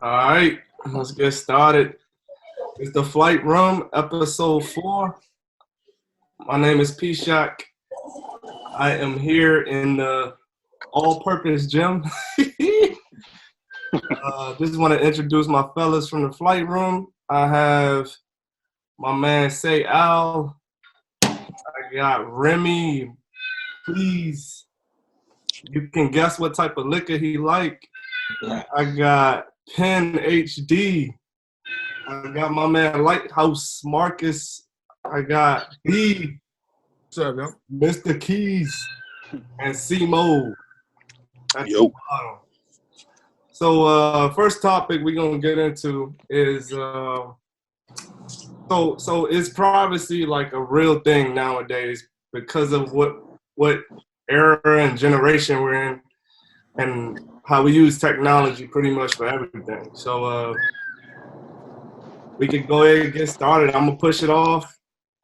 All right, let's get started. It's the Flight Room, episode 4. My name is P-Shock. I am here in the all-purpose gym. Just want to introduce my fellas from the Flight Room. I have my man Say Al. I got Remy. Please, you can guess what type of liquor he like. I got Pen HD. I got my man Lighthouse Marcus. I got B. What's up, yo? Mr. Keys and C-Mo. Yo. So first topic we're gonna get into is so is privacy like a real thing nowadays because of what era and generation we're in and how we use technology pretty much for everything. So we can go ahead and get started. I'm gonna push it off.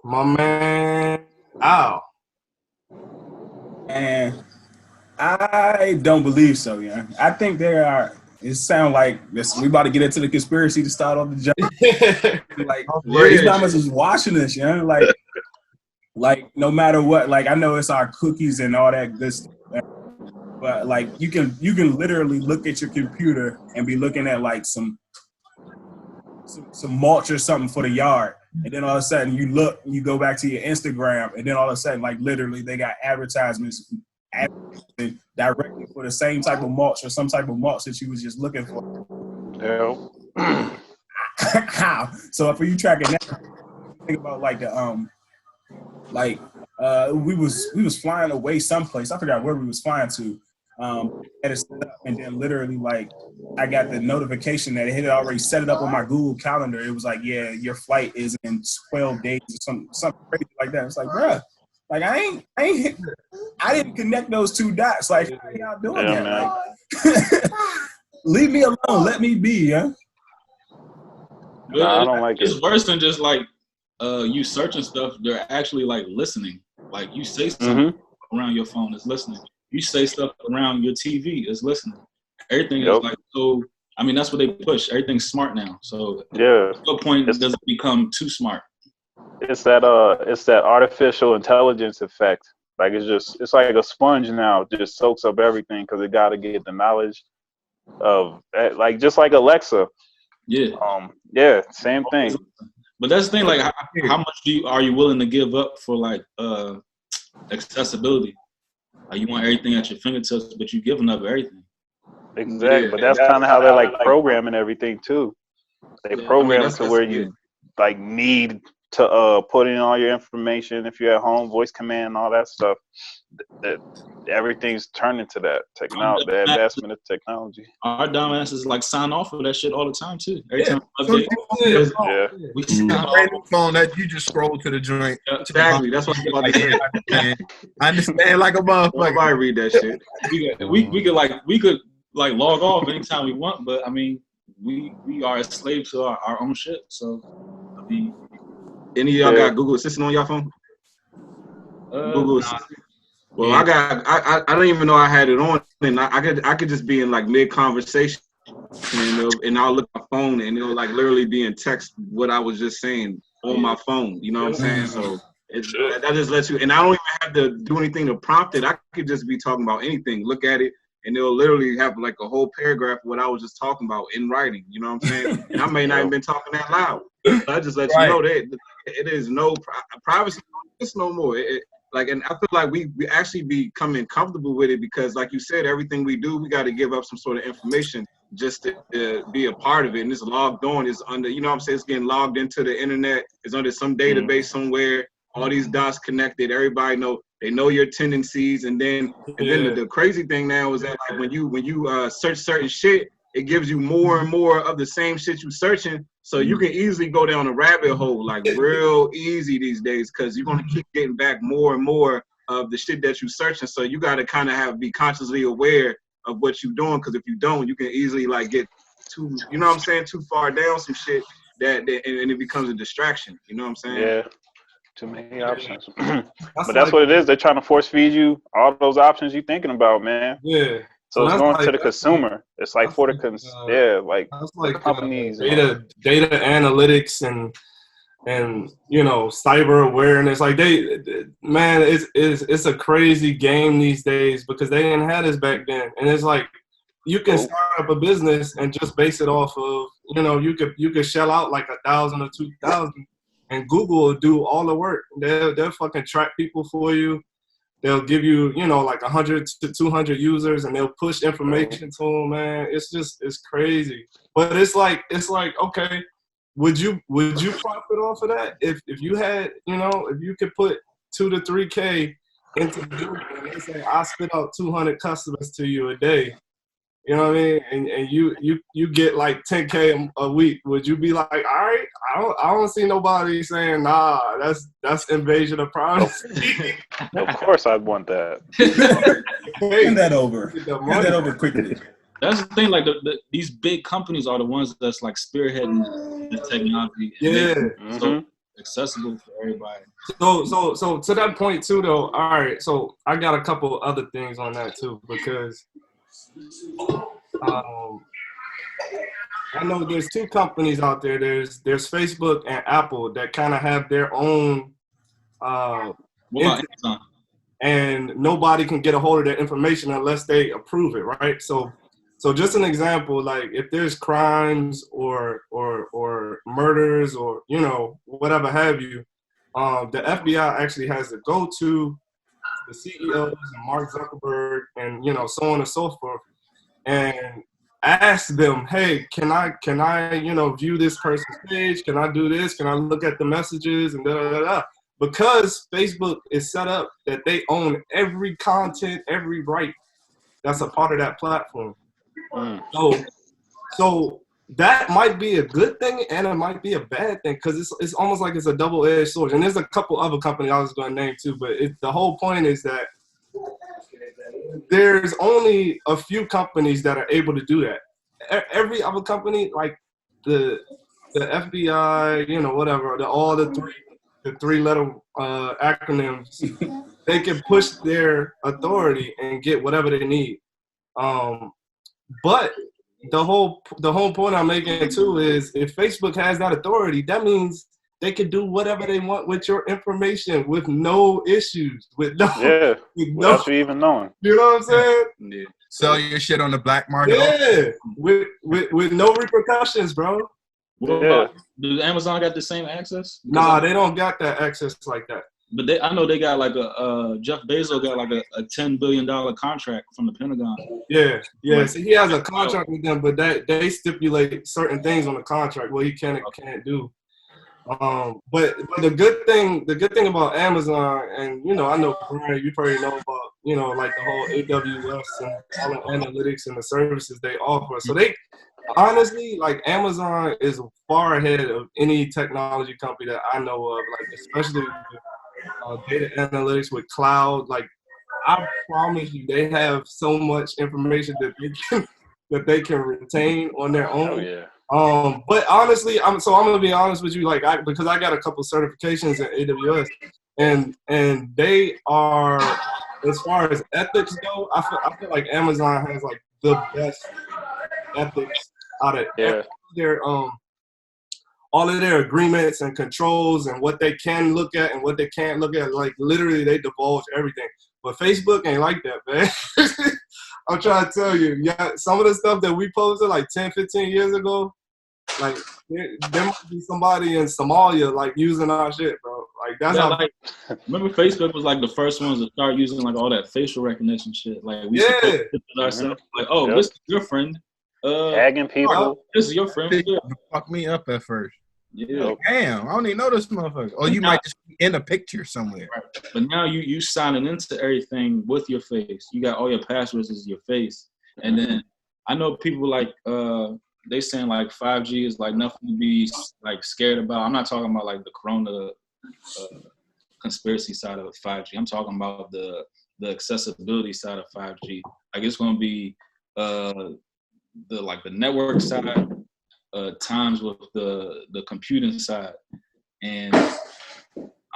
My man Al. And I don't believe so, yeah. I think there are. It sounds like this. We about to get into the conspiracy to start off the job. Like, these numbers is watching us, yeah. Like no matter what. Like I know it's our cookies and all that good stuff, but like you can literally look at your computer and be looking at like some mulch or something for the yard, and then all of a sudden you look, you go back to your Instagram, and then all of a sudden, like literally, they got advertisements directly for the same type of mulch or some type of mulch that you was just looking for. Yeah. How? So for you tracking that, think about like the we was flying away someplace. I forgot where we was flying to. Had it set up, and then literally like I got the notification that it had already set it up on my Google Calendar. It was like, yeah, your flight is in 12 days or something crazy like that. It's like, bruh, like I didn't connect those two dots. Like, how y'all doing that? Like, leave me alone. Let me be, yeah. Nah, I don't like it's it. worse than just like you searching stuff. They're actually like listening. Like you say something around your phone, it's listening. You say stuff around your TV, it's listening. Everything is like so. I mean, that's what they push. Everything's smart now. So Yeah. at what point does it become too smart? It's that artificial intelligence effect. Like it's like a sponge now. It just soaks up everything because it got to get the knowledge of like just like Alexa. Yeah. Yeah. Same thing. But that's the thing. Like, how much are you willing to give up for like accessibility? Like you want everything at your fingertips, but you're giving up everything. Exactly. But that's kind of how they're like programming everything too. They program to where you like need to put in all your information if you're at home, voice command, and all that stuff. That everything's turned into that technology, the advancement of technology. Our dumbasses like sign off for that shit all the time too. Every time We sign off phone that you just scroll to the joint. Exactly. That's what I'm about to say. I understand like a motherfucker. Nobody read that shit. We could log off anytime we want, but I mean we are a slave to our own shit. So I mean, any of y'all got Google Assistant on your phone? Google Assistant. Well, I don't even know I had it on, and I could just be in like mid conversation, and I'll look at my phone, and it'll like literally be in text what I was just saying on my phone. You know what I'm saying? So that just lets you, and I don't even have to do anything to prompt it. I could just be talking about anything, look at it, and it'll literally have like a whole paragraph of what I was just talking about in writing. You know what I'm saying? And I may not even been talking that loud. I just let you know that it is no privacy. It's no more. And I feel like we actually becoming comfortable with it because, like you said, everything we do, we got to give up some sort of information just to be a part of it. And it's logged on. It's under, you know what I'm saying? It's getting logged into the internet. It's under some database somewhere. All these dots connected. Everybody know your tendencies. And then the crazy thing now is that like when you search certain shit, it gives you more and more of the same shit you're searching. So you can easily go down a rabbit hole like real easy these days because you're gonna keep getting back more and more of the shit that you're searching. So you gotta kind of be consciously aware of what you're doing because if you don't, you can easily like get too, you know what I'm saying, too far down some shit and it becomes a distraction. You know what I'm saying? Yeah. Too many options. But that's what it is. They're trying to force feed you all those options you're thinking about, man. Yeah. So it's that's going like, to the consumer. It's like for the that's like companies. data analytics and you know, cyber awareness. Like man, it's a crazy game these days because they didn't have this back then. And it's like you can start up a business and just base it off of, you know, you could shell out like 1,000 or 2,000 and Google will do all the work. They'll fucking track people for you. They'll give you, you know, like 100 to 200 users, and they'll push information to them, man. It's crazy. But it's like, okay, would you profit off of that if you had, you know, if you could put 2 to 3K into Google and they say I spit out 200 customers to you a day, you know what I mean, and you get like 10K a week, would you be like, all right, I don't see nobody saying nah, that's invasion of privacy? Of course, I'd want that. Hand that over quickly. That's the thing. Like these big companies are the ones that's like spearheading the technology. Yeah. So accessible for everybody. So to that point too, though. All right. So I got a couple other things on that too, because I know there's two companies out there. There's Facebook and Apple that kind of have their own. What about Amazon? And nobody can get a hold of their information unless they approve it, right? So just an example, like if there's crimes or murders or, you know, whatever have you, the FBI actually has to go to the CEOs and Mark Zuckerberg and, you know, so on and so forth, and ask them, hey, can I, you know, view this person's page? Can I do this? Can I look at the messages and da da da da? Because Facebook is set up that they own every content, every right that's a part of that platform. So that might be a good thing and it might be a bad thing because it's almost like it's a double-edged sword. And there's a couple other companies I was going to name too, but the whole point is that there's only a few companies that are able to do that. Every other company, like the FBI, you know, whatever, all the three-letter acronyms, they can push their authority and get whatever they need. But the whole point I'm making too is if Facebook has that authority, that means they can do whatever they want with your information with no issues, without you even knowing. You know what I'm saying? Yeah. Sell your shit on the black market. Yeah, with no repercussions, bro. Does Amazon got the same access? Nah, they don't got that access like that. But I know they got like Jeff Bezos got like a $10 billion contract from the Pentagon. Yeah. So he has a contract with them, but they stipulate certain things on the contract what he can and can't do. But the good thing about Amazon, and you know, I know Brian, you probably know about, you know, like the whole AWS and all the analytics and the services they offer. So they honestly, like, Amazon is far ahead of any technology company that I know of, like especially with data analytics with cloud. Like, I promise you, they have so much information that they can retain on their own. Oh, yeah. But honestly, I'm gonna be honest with you, like, because I got a couple certifications in AWS, and they are, as far as ethics go, I feel like Amazon has like the best ethics out of their all of their agreements and controls and what they can look at and what they can't look at. Like, literally, they divulge everything. But Facebook ain't like that, man. I'm trying to tell you, yeah, some of the stuff that we posted like 10, 15 years ago, like, there might be somebody in Somalia like using our shit, bro. Like, that's how. Like, remember, Facebook was like the first ones to start using like all that facial recognition shit. Like, we ourselves, like, oh, this is your friend. Tagging people. This is your friend. Yeah. Fuck me up at first. Yeah. Damn, I don't even know this motherfucker. Or you might just be in a picture somewhere. Right. But now you signing into everything with your face. You got all your passwords as your face. And then I know people like they saying like 5G is like nothing to be like scared about. I'm not talking about like the corona conspiracy side of 5G. I'm talking about the accessibility side of 5G. Like, it's gonna be the network side times with the computing side. And I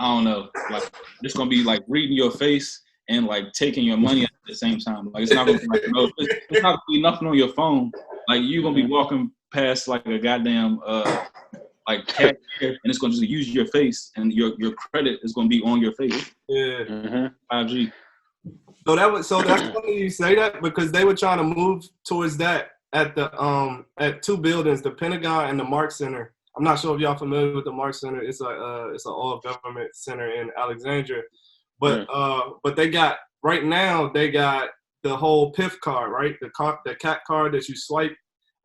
don't know, like, it's gonna be like reading your face and like taking your money at the same time. Like it's not gonna be like, no, it's not gonna be nothing on your phone. Like you're gonna be walking past like a goddamn like cashier, and it's gonna just use your face, and your credit is gonna be on your face. Yeah. 5G. So that's funny you say that, because they were trying to move towards that at the at two buildings, the Pentagon and the Mark Center. I'm not sure if y'all familiar with the Mark Center. It's an all government center in Alexandria, but they got right now they got the whole PIF card, right? The CAT card that you swipe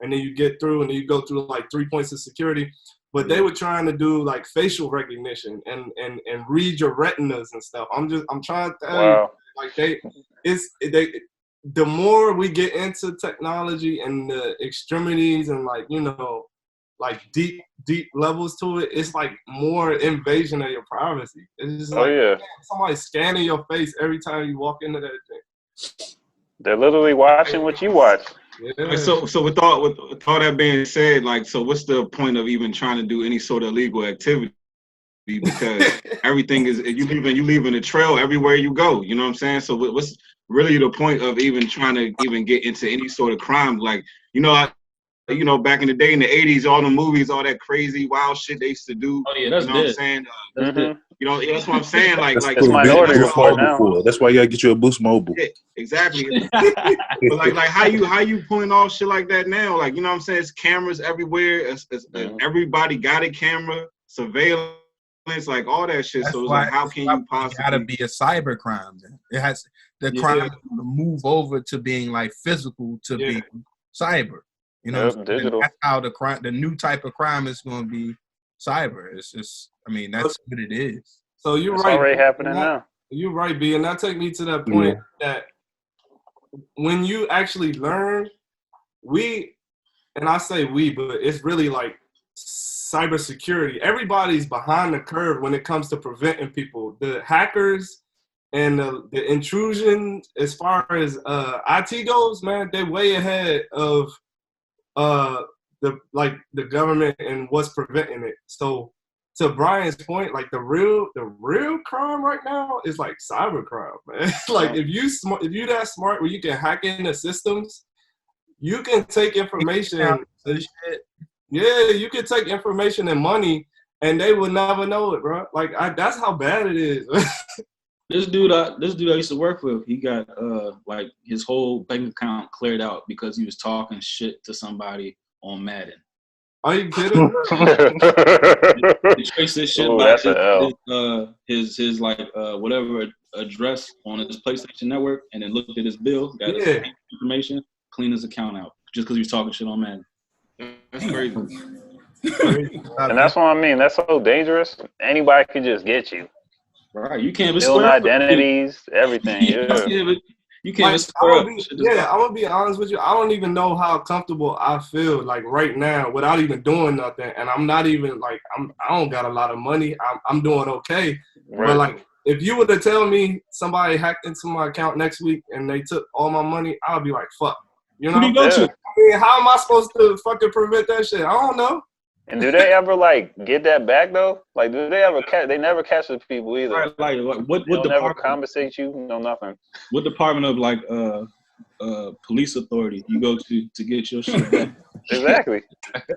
and then you get through, and then you go through like 3 points of security. But they were trying to do like facial recognition and read your retinas and stuff. I'm trying to tell you, like the more we get into technology and the extremities and like, you know, like deep levels to it, it's like more invasion of your privacy. It's just like somebody scanning your face every time you walk into that thing. They're literally watching what you watch. Yeah. So with all that being said, like, so what's the point of even trying to do any sort of illegal activity? Because everything is you leaving a trail everywhere you go. You know what I'm saying? So what's really the point of even trying to even get into any sort of crime? Like, you know, back in the day in the 80s, all the movies, all that crazy wild shit they used to do. Oh yeah, that's you know dead. what I'm saying? You know, that's what I'm saying. Like it's minority report now. That's why you gotta get you a Boost Mobile. Yeah, exactly. But like how you pulling off shit like that now? Like, you know what I'm saying? It's cameras everywhere. Everybody got a camera, surveillance, like all that shit. That's so it's why, like, how can you possibly? Got to be a cyber crime. Then it has crime to move over to being like physical to being cyber. You know, digital. That's how the new type of crime is going to be cyber. It's just, I mean, that's what it is. So you're it's right. Already happening now. You're right, B, and that take me to that point that when you actually learn, and I say we, but it's really like cybersecurity. Everybody's behind the curve when it comes to preventing people. The hackers and the intrusion, as far as IT goes, man, they're way ahead of the government and what's preventing it. So to Brian's point, like the real crime right now is like cyber crime, man. Like if you that smart where you can hack into systems, you can take information. Yeah, you can take information and money, and they will never know it, bro. Like that's how bad it is. This dude I used to work with, he got like his whole bank account cleared out because he was talking shit to somebody on Madden. Are you kidding? They traced this shit by his like whatever address on his PlayStation Network, and then looked at his bill, got his information, cleaned his account out just because he was talking shit on Madden. That's crazy. And that's what I mean. That's so dangerous. Anybody can just get you. Right, you can't build identities, everything. You can't square up. I'm gonna be honest with you. I don't even know how comfortable I feel like right now without even doing nothing, and I'm not even like I don't got a lot of money. I'm doing okay, but like if you were to tell me somebody hacked into my account next week and they took all my money, I'll be like, fuck. You know? Who do you go to? I mean, how am I supposed to fucking prevent that shit? I don't know. And do they ever like get that back though? Like, do they ever catch? They never catch the people either. Right, like what they'll department? Never compensate you? No, nothing. What department of like police authority you go to get your shit back? Exactly.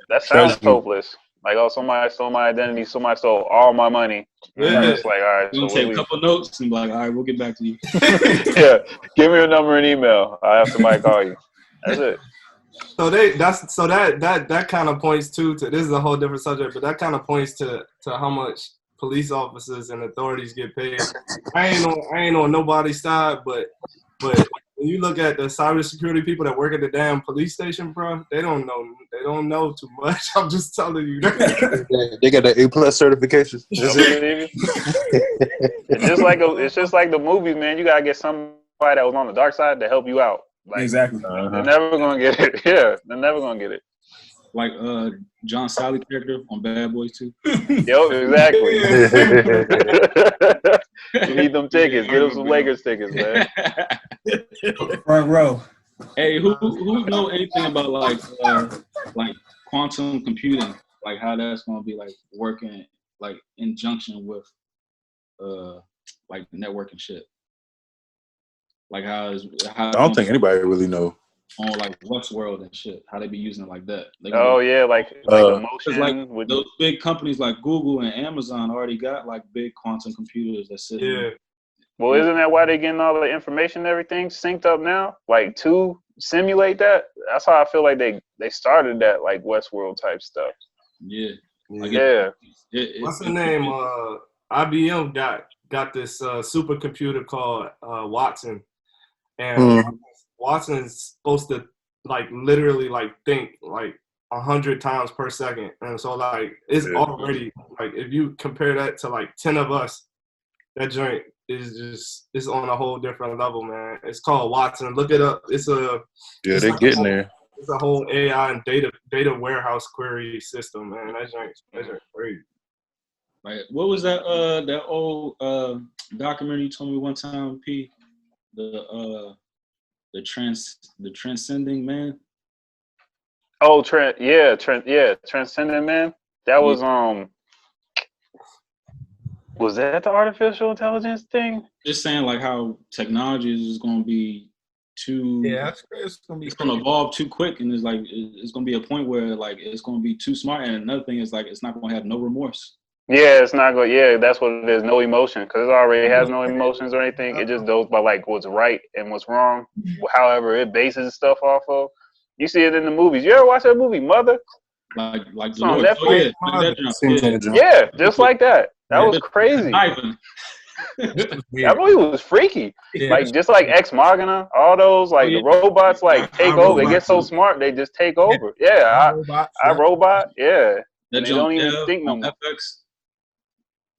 That sounds hopeless. Like, oh, somebody stole my identity. Somebody stole all my money. Yeah. It's like, all right. You're gonna take a couple notes and be like, all right, we'll get back to you. Yeah, give me your number and email. I have somebody call you. That's it. So that kind of points to this is a whole different subject, but that kind of points to how much police officers and authorities get paid. I ain't on nobody's side, but when you look at the cybersecurity people that work at the damn police station, bro, they don't know too much. I'm just telling you. They got the A+ certification. It's just like the movies, man. You gotta get somebody that was on the dark side to help you out. Like, exactly. They're never gonna get it. Yeah, they're never gonna get it. Like John Sally character on Bad Boys 2. Yo, exactly. You need them tickets. Get them some Lakers tickets, man. Front row. Hey, who know anything about like quantum computing? Like how that's gonna be like working like in junction with like networking shit. Like how I don't think anybody really know. on like Westworld and shit, how they be using it like that. Oh yeah, like because like emotion with those big companies like Google and Amazon already got like big quantum computers that sit. Yeah. Well, isn't that why they're getting all the information and everything synced up now? Like to simulate that? That's how I feel like they started that like Westworld type stuff. Yeah. Like Yeah. What's the name? IBM got this supercomputer called Watson, and Watson's supposed to like literally like think like 100 times per second, and so like it's already like if you compare that to like 10 of us, that joint is on a whole different level, man. It's called Watson. Look it up. They're like getting there. It's a whole AI and data warehouse query system, man. That joint's crazy. Like what was that old documentary you told me one time, P? The transcending man. Oh, Transcendent Man. That was Was that the artificial intelligence thing? Just saying, like how technology is going to be too. Yeah, it's going to be. It's going to evolve too quick, and it's like it's going to be a point where like it's going to be too smart. And another thing is like it's not going to have no remorse. Yeah, it's not good. Yeah, that's what it is. No emotion, because it already has no emotions or anything. It just goes by like what's right and what's wrong. However, it bases stuff off of. You see it in the movies. You ever watch that movie, Mother? Like it's on Netflix. Oh, yeah, just like that. That was crazy. That movie was freaky. Yeah. Like just like Ex Machina, all those like the robots like take over. They get so smart, they just take over. Yeah, I Robot. Yeah, that they don't even think no more. FX.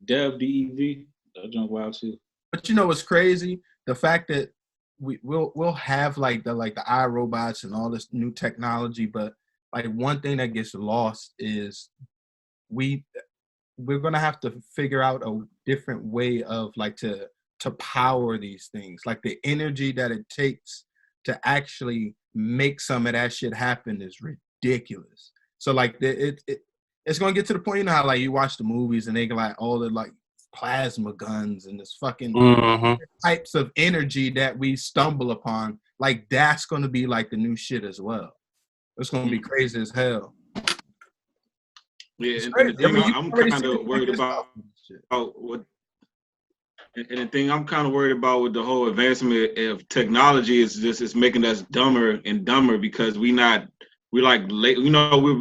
Dev DEV. That jump wild too. But you know what's crazy? The fact that we'll have like the iRobots and all this new technology, but like one thing that gets lost is we're gonna have to figure out a different way of like to power these things. Like the energy that it takes to actually make some of that shit happen is ridiculous. So like it's gonna get to the point, you know how like you watch the movies and they get like all the like plasma guns and this fucking types of energy that we stumble upon. Like that's gonna be like the new shit as well. It's gonna be crazy as hell. Yeah, and the thing I'm kind of worried about what, and the thing I'm kind of worried about with the whole advancement of technology is just it's making us dumber and dumber because we're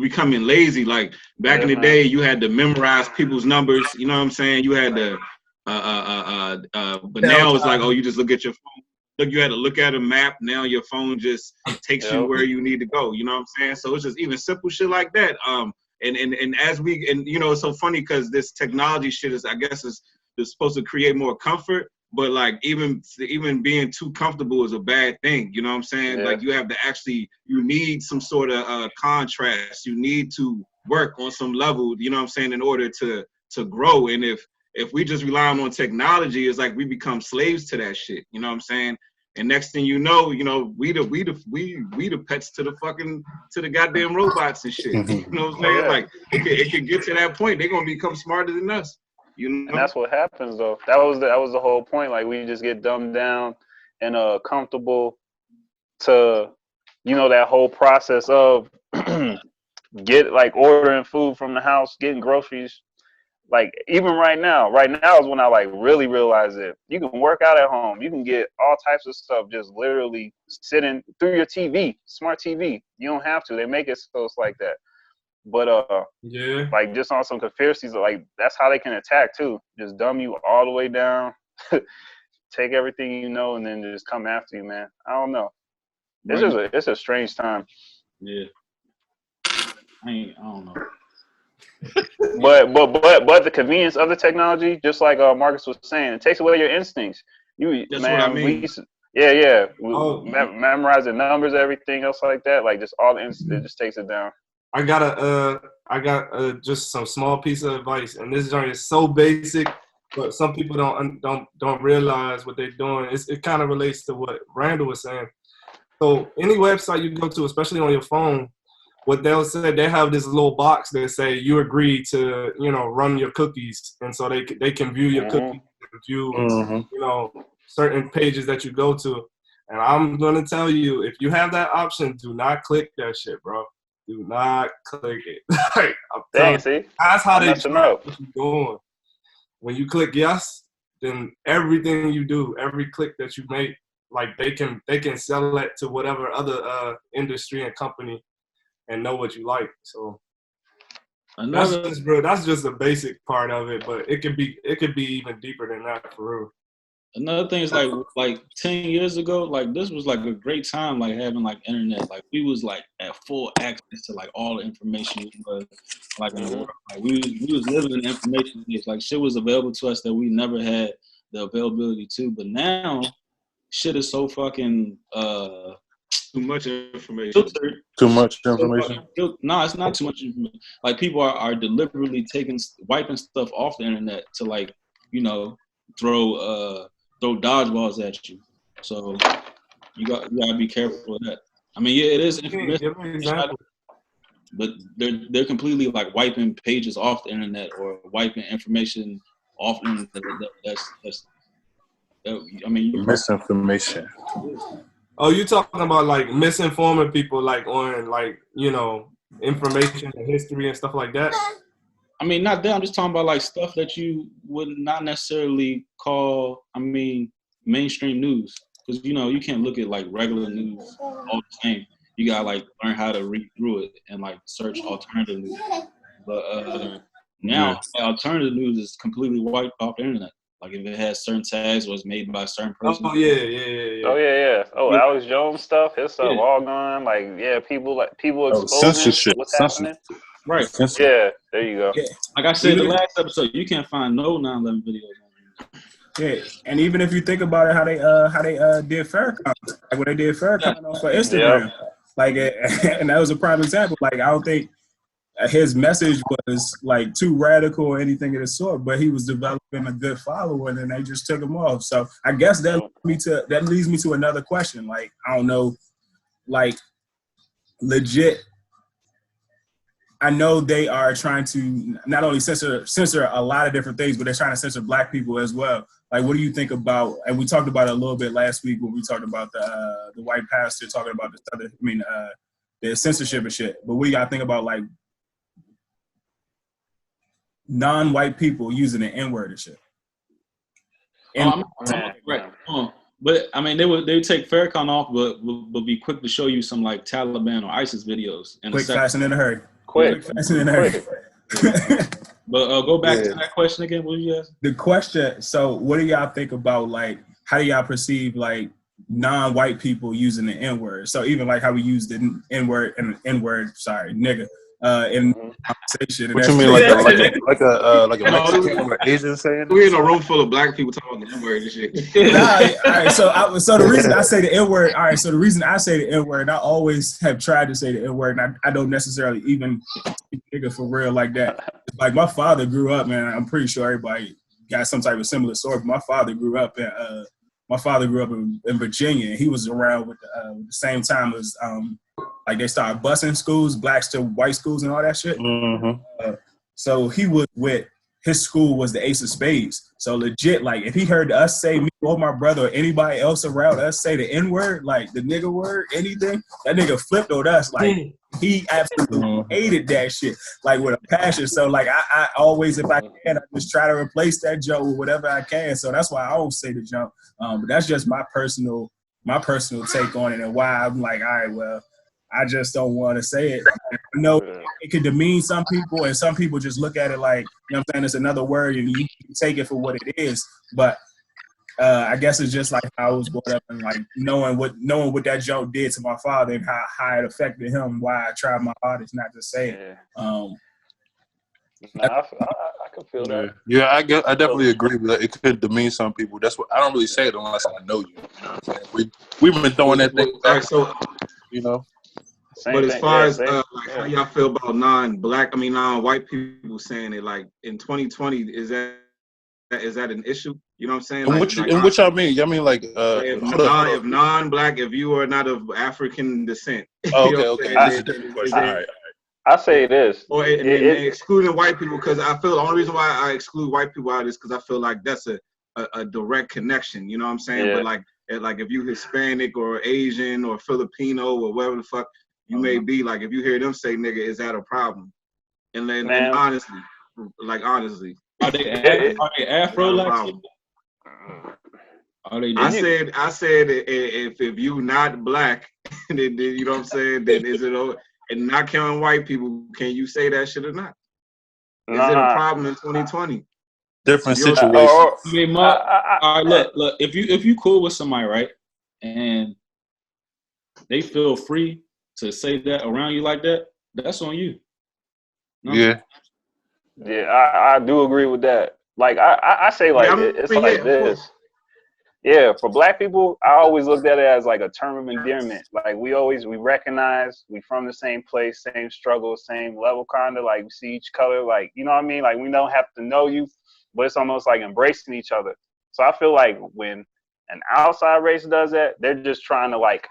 becoming lazy. Like back in the day, you had to memorize people's numbers. You know what I'm saying? You had to, but now it's like, oh, you just look at your phone. Look, you had to look at a map. Now your phone just takes you where you need to go. You know what I'm saying? So it's just even simple shit like that. And as we it's so funny because this technology shit is supposed to create more comfort, but like even being too comfortable is a bad thing. You know what I'm saying? Yeah. Like you have to you need some sort of contrast. You need to work on some level. You know what I'm saying? In order to grow. And if we just rely on technology, it's like we become slaves to that shit. You know what I'm saying? And next thing you know, we the pets to the goddamn robots and shit. You know what I'm saying? Like it could get to that point. They're gonna become smarter than us. You know? And that's what happens though. That was the whole point. Like we just get dumbed down and comfortable to that whole process of ordering food from the house, getting groceries. Like even right now is when I like really realize it. You can work out at home. You can get all types of stuff just literally sitting through your TV, smart TV. You don't have to. They make it so it's like that. But like just on some conspiracies, like that's how they can attack too. Just dumb you all the way down, take everything you know, and then just come after you, man. I don't know. It's a strange time. Yeah. I don't know. but the convenience of the technology, just like Marcus was saying, it takes away your instincts. That's what I mean. Memorize the numbers, everything else like that. Like just all the instincts, it just takes it down. I got just some small piece of advice, and this joint is so basic, but some people don't realize what they're doing. It kind of relates to what Randall was saying. So any website you go to, especially on your phone, what they'll say, they have this little box that say you agree to, run your cookies, and so they can view your cookies, view, certain pages that you go to. And I'm gonna tell you, if you have that option, do not click that shit, bro. Do not click it. Like, I'm Dang, telling you, see? that's how I'm they messing track up. what you're doing. When you click yes, then everything you do, every click that you make, like they can sell that to whatever other industry and company and know what you like. So that's just a basic part of it, but it could be even deeper than that for real. Another thing is like 10 years ago, like this was like a great time, like having like internet. Like we was like at full access to like all the information was like in the world. Like we was living in the information age. Like shit was available to us that we never had the availability to. But now shit is so fucking Too much information. filtered. Too much information. No, it's not too much information. Like people are deliberately wiping stuff off the internet to like, you know, throw dodgeballs at you. So you gotta be careful of that. I mean, yeah, it is information, Give me an example. but they're completely like wiping pages off the internet or wiping information off the internet. I mean, Misinformation. Oh, you talking about like misinforming people, like on like, you know, information and history and stuff like that? I mean, not that. I'm just talking about like stuff that you would not necessarily call, I mean, mainstream news. Because, you know, you can't look at like regular news all the same. You gotta like learn how to read through it and like search alternative news. But now alternative news is completely wiped off the internet. Like if it has certain tags or it's made by a certain person. Oh yeah. Oh yeah. Oh, Alex Jones stuff, his stuff all gone. Like people exposing censorship. what's happening. Right. Yeah, there you go. Yeah. Like I said in the last episode, you can't find no 9/11 videos on Yeah, and even if you think about it, how they did Farrakhan, like when they did Farrakhan for Instagram, like and that was a prime example. Like I don't think his message was like too radical or anything of the sort, but he was developing a good following, and they just took him off. So I guess that leads me to another question. Like I don't know, like legit. I know they are trying to not only censor a lot of different things, but they're trying to censor Black people as well. Like, what do you think about? And we talked about it a little bit last week when we talked about the white pastor talking about the censorship and shit. But what do y'all think about like non-white people using the N-word and shit? Right. But I mean, they would take Farrakhan off, but be quick to show you some like Taliban or ISIS videos. Quick, fast, and in a hurry. Quick. Fast, and in a hurry. But go back to that question again. What did you ask? The question. So, what do y'all think about like? How do y'all perceive like non-white people using the N-word? So even like how we use the N-word and N-word, sorry, nigga, in conversation. What you mean, like a Mexican or Asian saying? We in a room full of Black people talking about the N-word and shit. All right. So the reason I say the N-word, all right. So the reason I say the N-word, I always have tried to say the N-word, and I don't necessarily even speak nigga for real like that. Like my father grew up, man. I'm pretty sure everybody got some type of similar story. But my father grew up in Virginia, and he was around with the same time as like they started busing schools, blacks to white schools and all that shit. Mm-hmm. So he was with his school was the Ace of Spades. So legit, like if he heard us say, me or my brother or anybody else around us say the N-word, like the nigga word, anything, that nigga flipped on us. Like he absolutely hated that shit, like with a passion. So like I always, if I can, I just try to replace that joke with whatever I can. So that's why I don't say the junk. But that's just my personal take on it and why I'm like, all right, well, I just don't want to say it. I know it could demean some people, and some people just look at it like, you know what I'm saying, it's another word, and you can take it for what it is. But I guess it's just like how I was brought up, and like knowing what that joke did to my father and how it affected him. Why I tried my hardest not to say it. I can feel that. Yeah, I definitely agree with that. It could demean some people. That's what I don't really say it unless I know you. We've been throwing that thing back, you know. But as far as how y'all feel about non-white people saying it, like in 2020, is that an issue? You know what I'm saying? And what y'all mean? Y'all mean like if non-black, if you are not of African descent. Oh, okay. That's a different question. All right. I say this. Or excluding white people, because I feel the only reason why I exclude white people out is because I feel like that's a direct connection. You know what I'm saying? Yeah. But like And like if you Hispanic or Asian or Filipino or whatever the fuck you may be, like if you hear them say nigga, is that a problem? And then and honestly, are they Afro Latino? I said if you not black, then you know what I'm saying, then is it and not counting white people, can you say that shit or not? Is it a problem in 2020? Different situation. All right, look. If you cool with somebody, right, and they feel free to say that around you like that, that's on you. No? Yeah, I do agree with that. Like I say, like it's like this. Yeah, for black people, I always looked at it as like a term of endearment. Like we recognize we from the same place, same struggle, same level, kind of like we see each color. Like, you know what I mean? Like we don't have to know you, but it's almost like embracing each other. So I feel like when an outside race does that, they're just trying to like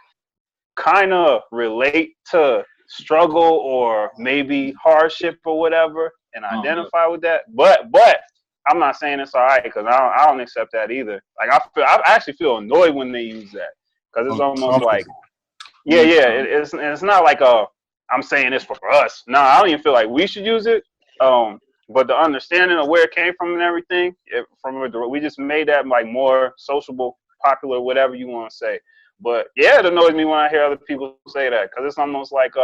kind of relate to struggle or maybe hardship or whatever and identify with that. But I'm not saying it's all right because I don't accept that either. Like I actually feel annoyed when they use that because it's almost like, it's not like I'm saying this for us. No, I don't even feel like we should use it. But the understanding of where it came from and everything, we just made that like more sociable, popular, whatever you want to say. But yeah, it annoys me when I hear other people say that because it's almost like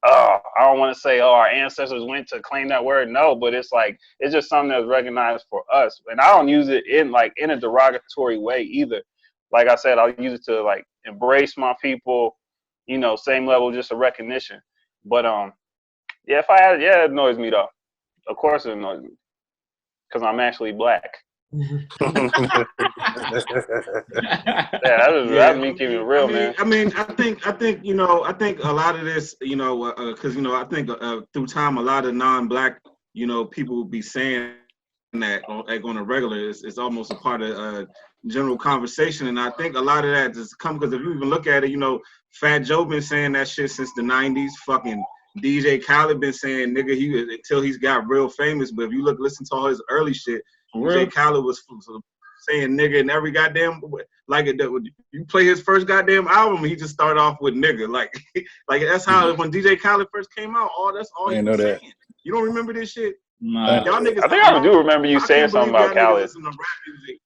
I don't want to say, our ancestors went to claim that word. No, but it's like, it's just something that's recognized for us. And I don't use it in a derogatory way either. Like I said, I'll use it to like embrace my people, you know, same level, just a recognition. But if I had, it annoys me though. Of course it annoys me because I'm actually black. That's me keeping it real, man. I think a lot of this, because I think through time a lot of non-black, people be saying that on a regular. It's almost a part of general conversation, and I think a lot of that just come because if you even look at it, Fat Joe been saying that shit since the '90s. Fucking DJ Khaled been saying nigga until he's got real famous. But if you listen to all his early shit, DJ Khaled was saying nigga in every goddamn, like you play his first goddamn album, he just started off with nigga, like that's how when DJ Khaled first came out, that's all he was saying. You don't remember this shit? Nah. Y'all niggas, I think I do remember you saying something about Khaled. Listen to rap music.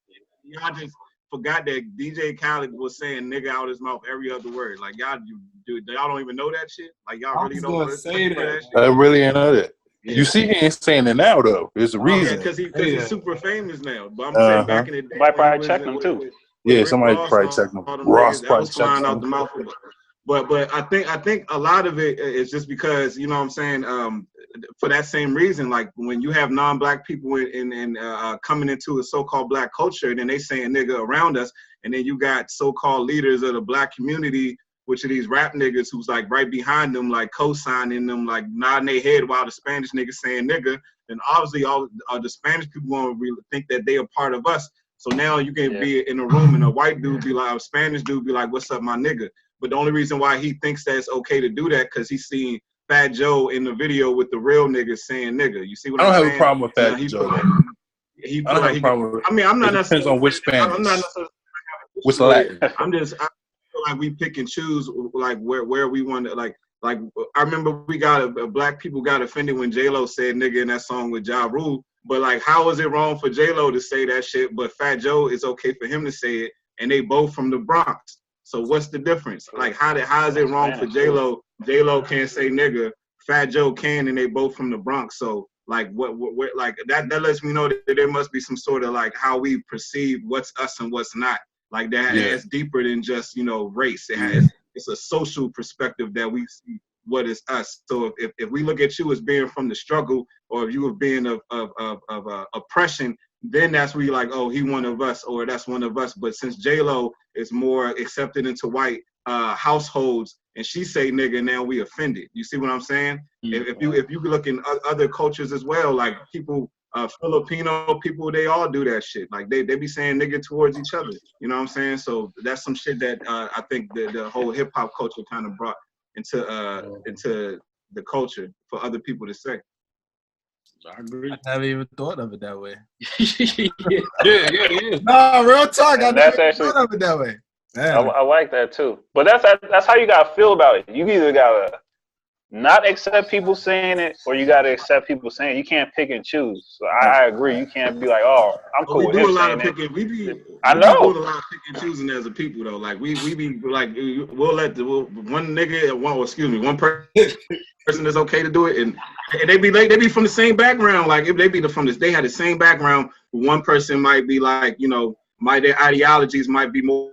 Y'all just forgot that DJ Khaled was saying nigga out his mouth every other word. Like y'all don't even know that shit. Like y'all really don't say that shit. I really ain't know that. Yeah. You see, he ain't saying it now though. There's a reason. Because he's super famous now. But I'm saying back in the day, might probably check him too. Yeah, somebody probably check him. Ross probably checked out the mouth. But I think a lot of it is just because what I'm saying. For that same reason, like when you have non-black people in coming into a so-called black culture, then they saying nigga around us, and then you got so-called leaders of the black community, which are these rap niggas who's like right behind them, like co-signing them, like nodding their head while the Spanish niggas saying nigga. Then obviously all the Spanish people gonna really think that they are part of us. So now you can be in a room and a white dude be like, a Spanish dude be like, what's up, my nigga? But the only reason why he thinks that it's okay to do that because he's seen Fat Joe in the video with the real niggas saying nigga. You see what I'm saying? I don't have a problem with Fat Joe. I don't have a problem with it. I mean, I'm not necessarily. Depends on which Spanish. I'm not necessarily. Which Latin. I feel like we pick and choose like where we want to like. I remember black people got offended when J-Lo said nigga in that song with Ja Rule. But like, how is it wrong for J-Lo to say that shit? But Fat Joe, it's okay for him to say it, and they both from the Bronx. So what's the difference? Like, how is it wrong for J-Lo? J-Lo can't say nigga, Fat Joe can, and they both from the Bronx. So like, what like that lets me know that there must be some sort of like how we perceive what's us and what's not. Like that, it's deeper than just race. It's a social perspective that we see what is us. So if we look at you as being from the struggle, or if you have been of oppression, then that's where you're like, oh, he one of us, or that's one of us. But since J-Lo is more accepted into white households, and she say nigga, now we offended. You see what I'm saying? Mm-hmm. If you look in other cultures as well, like people, Filipino people, they all do that shit. Like they be saying nigga towards each other. You know what I'm saying? So that's some shit that I think the whole hip hop culture kind of brought into the culture for other people to say. I agree. I haven't even thought of it that way. yeah. No, real talk. I And never that's even actually- thought of it that way. I like that too. But that's how you gotta feel about it. You either gotta not accept people saying it, or you gotta accept people saying it. You can't pick and choose. So I agree. You can't be like, oh, I'm cool with him saying it. We be doing I know. a lot of picking and choosing as a people though. Like we be like we'll let one nigga one person is okay to do it, and they be from the same background. Like if they be they had the same background. One person might be like, you know, their ideologies might be more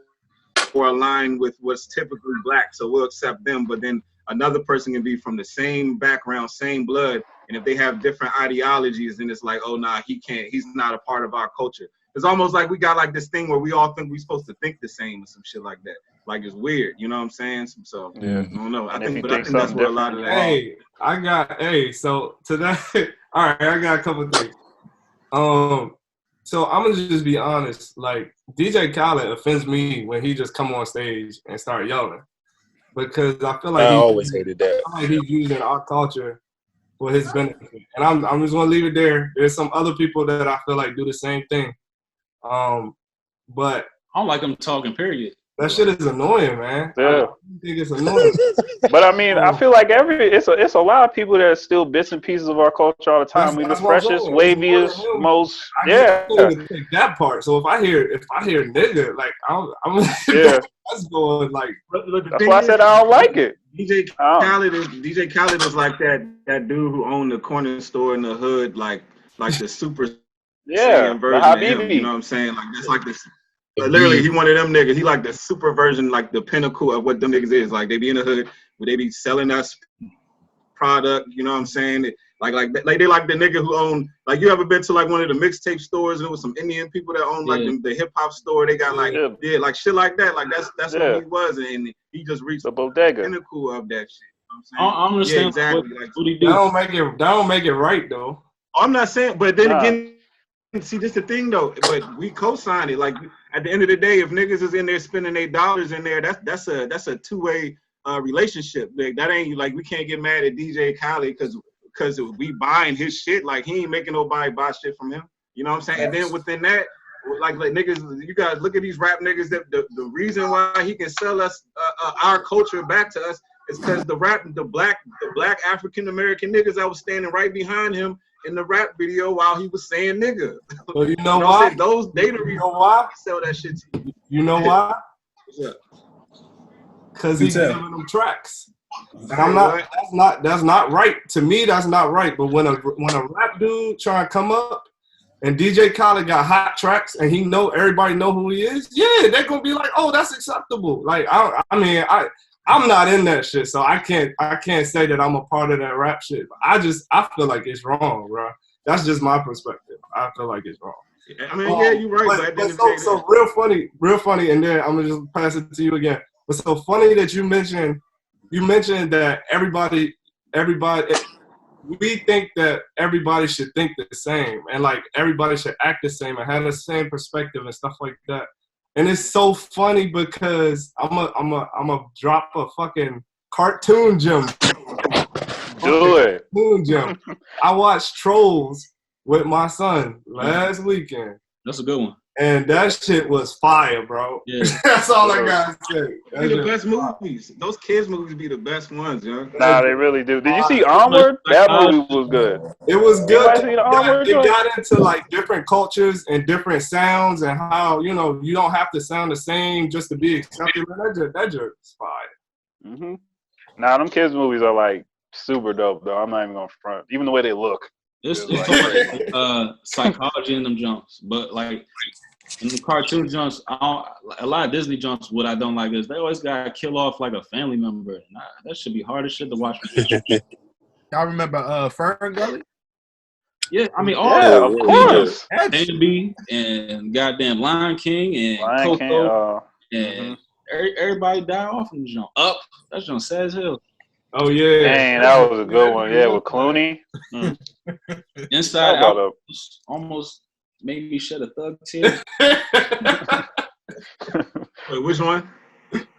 aligned with what's typically black, so we'll accept them. But then another person can be from the same background, same blood, and if they have different ideologies, then it's like, oh nah, he's not a part of our culture. It's almost like we got like this thing where we all think we're supposed to think the same or some shit like that. Like it's weird, you know what I'm saying? So yeah. I don't know. I think that's where a lot of that. So today, all right, I got a couple things. So I'm gonna just be honest. Like DJ Khaled offends me when he just come on stage and start yelling, because I feel like I always hated that. I feel like he's using our culture for his benefit, and I'm just gonna leave it there. There's some other people that I feel like do the same thing, but I don't like him talking. Period. that shit is annoying, man. Yeah. I think it's annoying. But I mean, I feel like it's a lot of people that are still bits and pieces of our culture all the time. That's We the what I'm freshest, saying. waviest, most. I Yeah. can't even take that part. So if I hear nigga, like I'm Yeah. that's going like. That's why I said I don't like it. DJ Khaled is like that dude who owned the corner store in the hood, like the super Yeah. Saiyan version of him. You know what I'm saying? Like that's like this. Literally, he one of them niggas. He like the super version, like the pinnacle of what them niggas is. Like they be in the hood, where they be selling us product. You know what I'm saying? Like they like the nigga who own. Like you ever been to like one of the mixtape stores and it was some Indian people that own like the hip hop store. They got like like shit like that. Like that's what he was, and he just reached the bodega pinnacle of that shit. You know what I'm saying? I understand. Yeah, exactly. What do you do? That don't make it right though. I'm not saying, but then again. See, this the thing though, but we co-sign it. Like at the end of the day, if niggas is in there spending their dollars in there, that's a two-way relationship. Like, that ain't like we can't get mad at DJ Khaled because we buying his shit. Like he ain't making nobody buy shit from him. You know what I'm saying? Yes. And then within that, like niggas, you guys look at these rap niggas. That the reason why he can sell us our culture back to us is because the black African American niggas that was standing right behind him in the rap video while he was saying nigga. So you know why? Those data you know why? Sell that shit to you. You know why? Yeah. Because he's giving them tracks. And I'm not. That's not right. To me, that's not right. But when a rap dude try to come up, and DJ Khaled got hot tracks, and everybody know who he is. Yeah, they're gonna be like, oh, that's acceptable. Like I'm not in that shit, so I can't say that I'm a part of that rap shit. I feel like it's wrong, bro. That's just my perspective. I feel like it's wrong. I mean, yeah, you're right. But so real funny, and then I'm gonna just pass it to you again. But so funny that you mentioned that everybody, we think that everybody should think the same, and like everybody should act the same and have the same perspective and stuff like that. And it's so funny because I'm a drop a fucking cartoon gem. Do it. Cartoon gem. I watched Trolls with my son last weekend. That's a good one. And that shit was fire, bro. Yeah. That's all I gotta say. They're the best movies. Those kids' movies be the best ones, yo. Nah, they really do. Did you see Onward? That movie was good. It was good. It got into like different cultures and different sounds and how, you don't have to sound the same just to be accepted. That jerk is fire. Mm-hmm. Nah, them kids' movies are like super dope, though. I'm not even gonna front. Even the way they look. It's like psychology in them jumps, but like in the cartoon jumps, a lot of Disney jumps. What I don't like is they always gotta kill off like a family member. Nah, that should be hard as shit to watch. Y'all remember Fern Gully? Yeah, I mean of course. Bambi and goddamn Lion King and Coco and everybody died off in the jump. Up, that jump sad as hell. Oh yeah, dang, that was a good one. Yeah, with Clooney. Inside Out almost made me shed a thug tear. Wait, which one?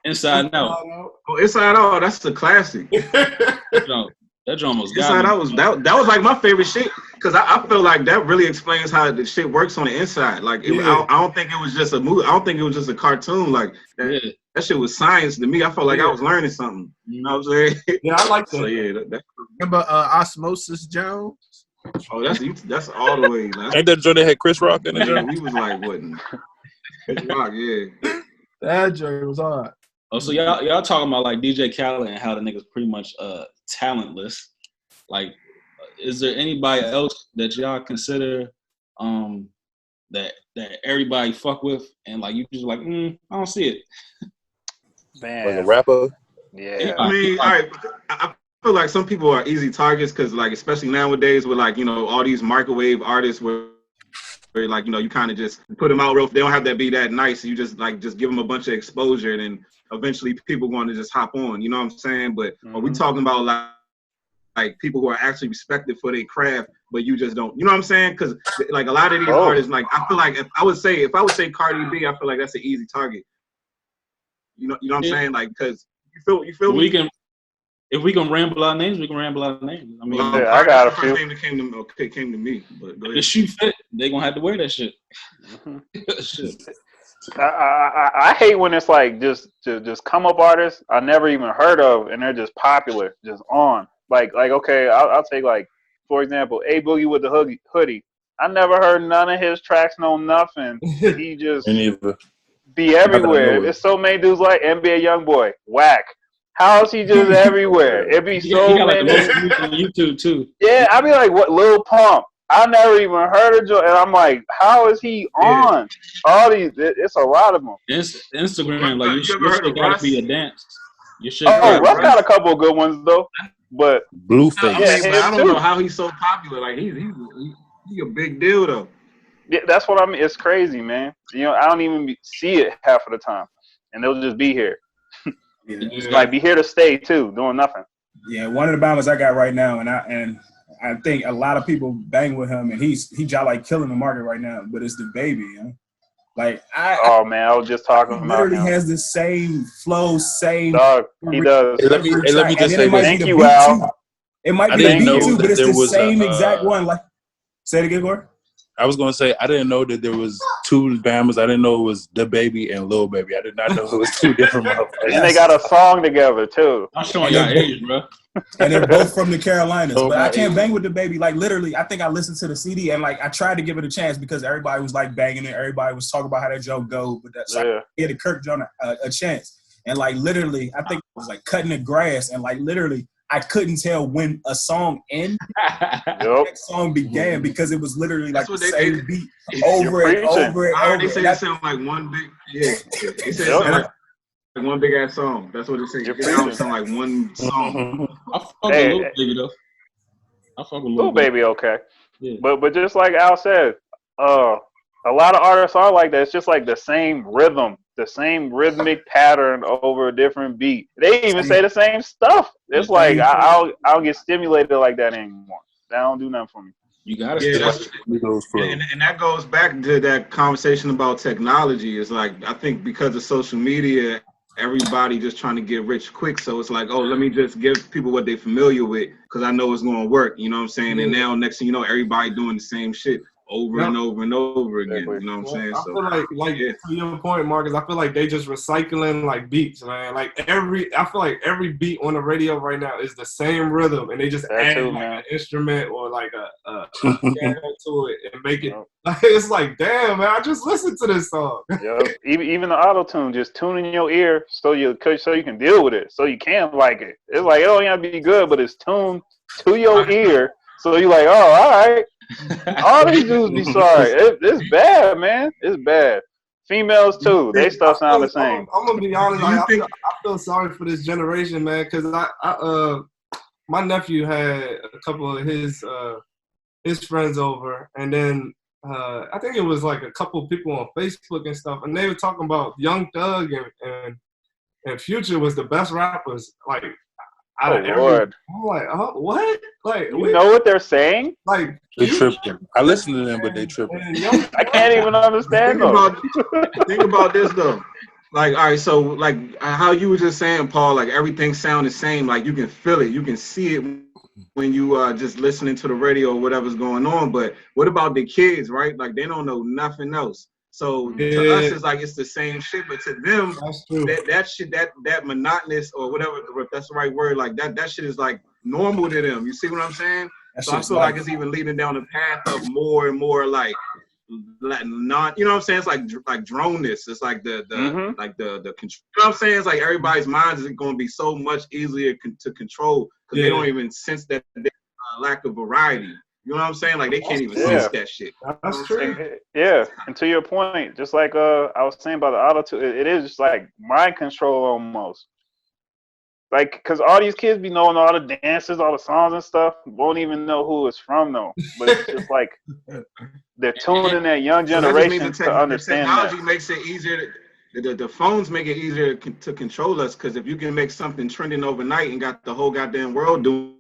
Inside Out. Oh, Inside Out. That's the classic. That That drum was Inside Out was that was like my favorite shit because I feel like that really explains how the shit works on the inside. Like I don't think it was just a movie. I don't think it was just a cartoon. Like that shit was science to me. I felt like I was learning something. You know what I'm saying? Yeah, I like that. So yeah, Remember Osmosis Jones? oh, that's all the way. Like, Ain't that joint that had Chris Rock in it? yeah, we was like what? Chris Rock, yeah. That joint was hard. Oh, so y'all talking about like DJ Khaled and how the nigga's pretty much talentless. Like, is there anybody else that y'all consider that everybody fuck with and like you just like I don't see it. Man, Like a rapper? Yeah. I mean, all right. I feel like some people are easy targets because, like, especially nowadays with like all these microwave artists where like you kind of just put them out real. They don't have to be that nice. You just give them a bunch of exposure, and then eventually people going to just hop on. You know what I'm saying? But are we talking about like people who are actually respected for their craft, but you just don't? You know what I'm saying? Because like a lot of these artists, like I feel like if I would say Cardi B, I feel like that's an easy target. You know what I'm saying? Like because you feel me? If we can ramble our names, we can ramble our names. I mean, I got a few. Name that came to me. But go ahead. The shoe fit, they gonna have to wear that shit. Shit. I hate when it's like just come up artists I never even heard of and they're just popular, just on. Like okay, I'll take like for example, A Boogie with the hoodie. I never heard none of his tracks, no nothing. He just be everywhere. There's so many dudes like NBA YoungBoy, whack. How is he just everywhere? It be so he got many. like the most on YouTube too. Yeah, I be like, what? Lil Pump. I never even heard of Joe, and I'm like, how is he on? All these, it's a lot of them. Instagram, like your shit gotta be a dance. Your shit. Oh, Russ got a couple of good ones though, but Blueface. I don't know how he's so popular. Like he a big deal though. Yeah, that's what I mean. It's crazy, man. I don't even see it half of the time, and they'll just be here. Like be here to stay too, doing nothing. Yeah, one of the bombers I got right now, and I think a lot of people bang with him, and he just like killing the market right now. But it's the baby, Like oh man, I was just talking about him. Literally has the same flow, same. Dog, he does. Let me just say this. Thank you, Al. It might be a beat too, but it's the same exact one. Like, say it again, Gore. I was gonna say I didn't know that there was two Bammers. I didn't know it was the Baby and Lil Baby. I did not know it was two different motherfuckers. And they got a song together too. I'm showing y'all age, bro. And they're both from the Carolinas. But I can't bang with the Baby. Like literally, I think I listened to the CD and like I tried to give it a chance because everybody was like banging it. Everybody was talking about how that joke go. But that's like the Kirk Jones a chance. And like literally, I think it was like cutting the grass and like literally. I couldn't tell when a song ended, that song began because it was literally like the same beat over and over and over. They say it sound like one big, They say it sound like one big ass song. That's what they say. It sound like one song. I fuck with Lil Baby though. I fuck with Lil Baby, okay. Yeah. But just like Al said, a lot of artists are like that. It's just like the same rhythm, the same rhythmic pattern over a different beat. They even say the same stuff. It's like I don't get stimulated like that anymore. That don't do nothing for me. You gotta and that goes back to that conversation about technology. It's like I think because of social media, everybody just trying to get rich quick. So it's like, oh, let me just give people what they're familiar with because I know it's going to work. You know what I'm saying? And now next thing you know, everybody doing the same shit over and over and over again. You know what I'm saying? I feel like to your point, Marcus, I feel like they just recycling like beats, man. Like I feel like every beat on the radio right now is the same rhythm, and they just add like an instrument or like a piano to it and make it. It's like, damn, man, I just listened to this song. Even the auto tune, just tuning your ear so you can deal with it, so you can like it. It's like it don't have to be good, but it's tuned to your ear, so you're like, oh, all right. All these dudes be sorry. It's bad, man. It's bad. Females too. They stuff sound the same. I'm gonna be honest. I feel sorry for this generation, man, because my nephew had a couple of his friends over, and then I think it was like a couple of people on Facebook and stuff, and they were talking about Young Thug and Future was the best rappers. Like. Lord. I'm like, oh, what? Like, you know what they're saying? Like, they tripping. I listen to them, but they tripping. I can't even understand them. Think about this though. Like, all right, so like how you were just saying, Paul, like everything sound the same. Like you can feel it, you can see it when you just listening to the radio or whatever's going on. But what about the kids, right? Like they don't know nothing else. So to us, it's like it's the same shit, but to them, that shit, that monotonous or whatever, if that's the right word, like that shit is like normal to them. You see what I'm saying? So I feel like it's even leading down the path of more and more like not, you know what I'm saying? It's like droneness. It's like the like the control. You know what I'm saying? It's like everybody's minds is going to be so much easier to control because they don't even sense that lack of variety. You know what I'm saying? Like they can't even sense that shit. That's true. Yeah, and to your point, just like I was saying about the auto-tune, it is just like mind control almost. Like, because all these kids be knowing all the dances, all the songs and stuff, won't even know who it's from though. But it's just like they're tuning that young generation to understand the technology makes it easier. The phones make it easier to control us because if you can make something trending overnight and got the whole goddamn world doing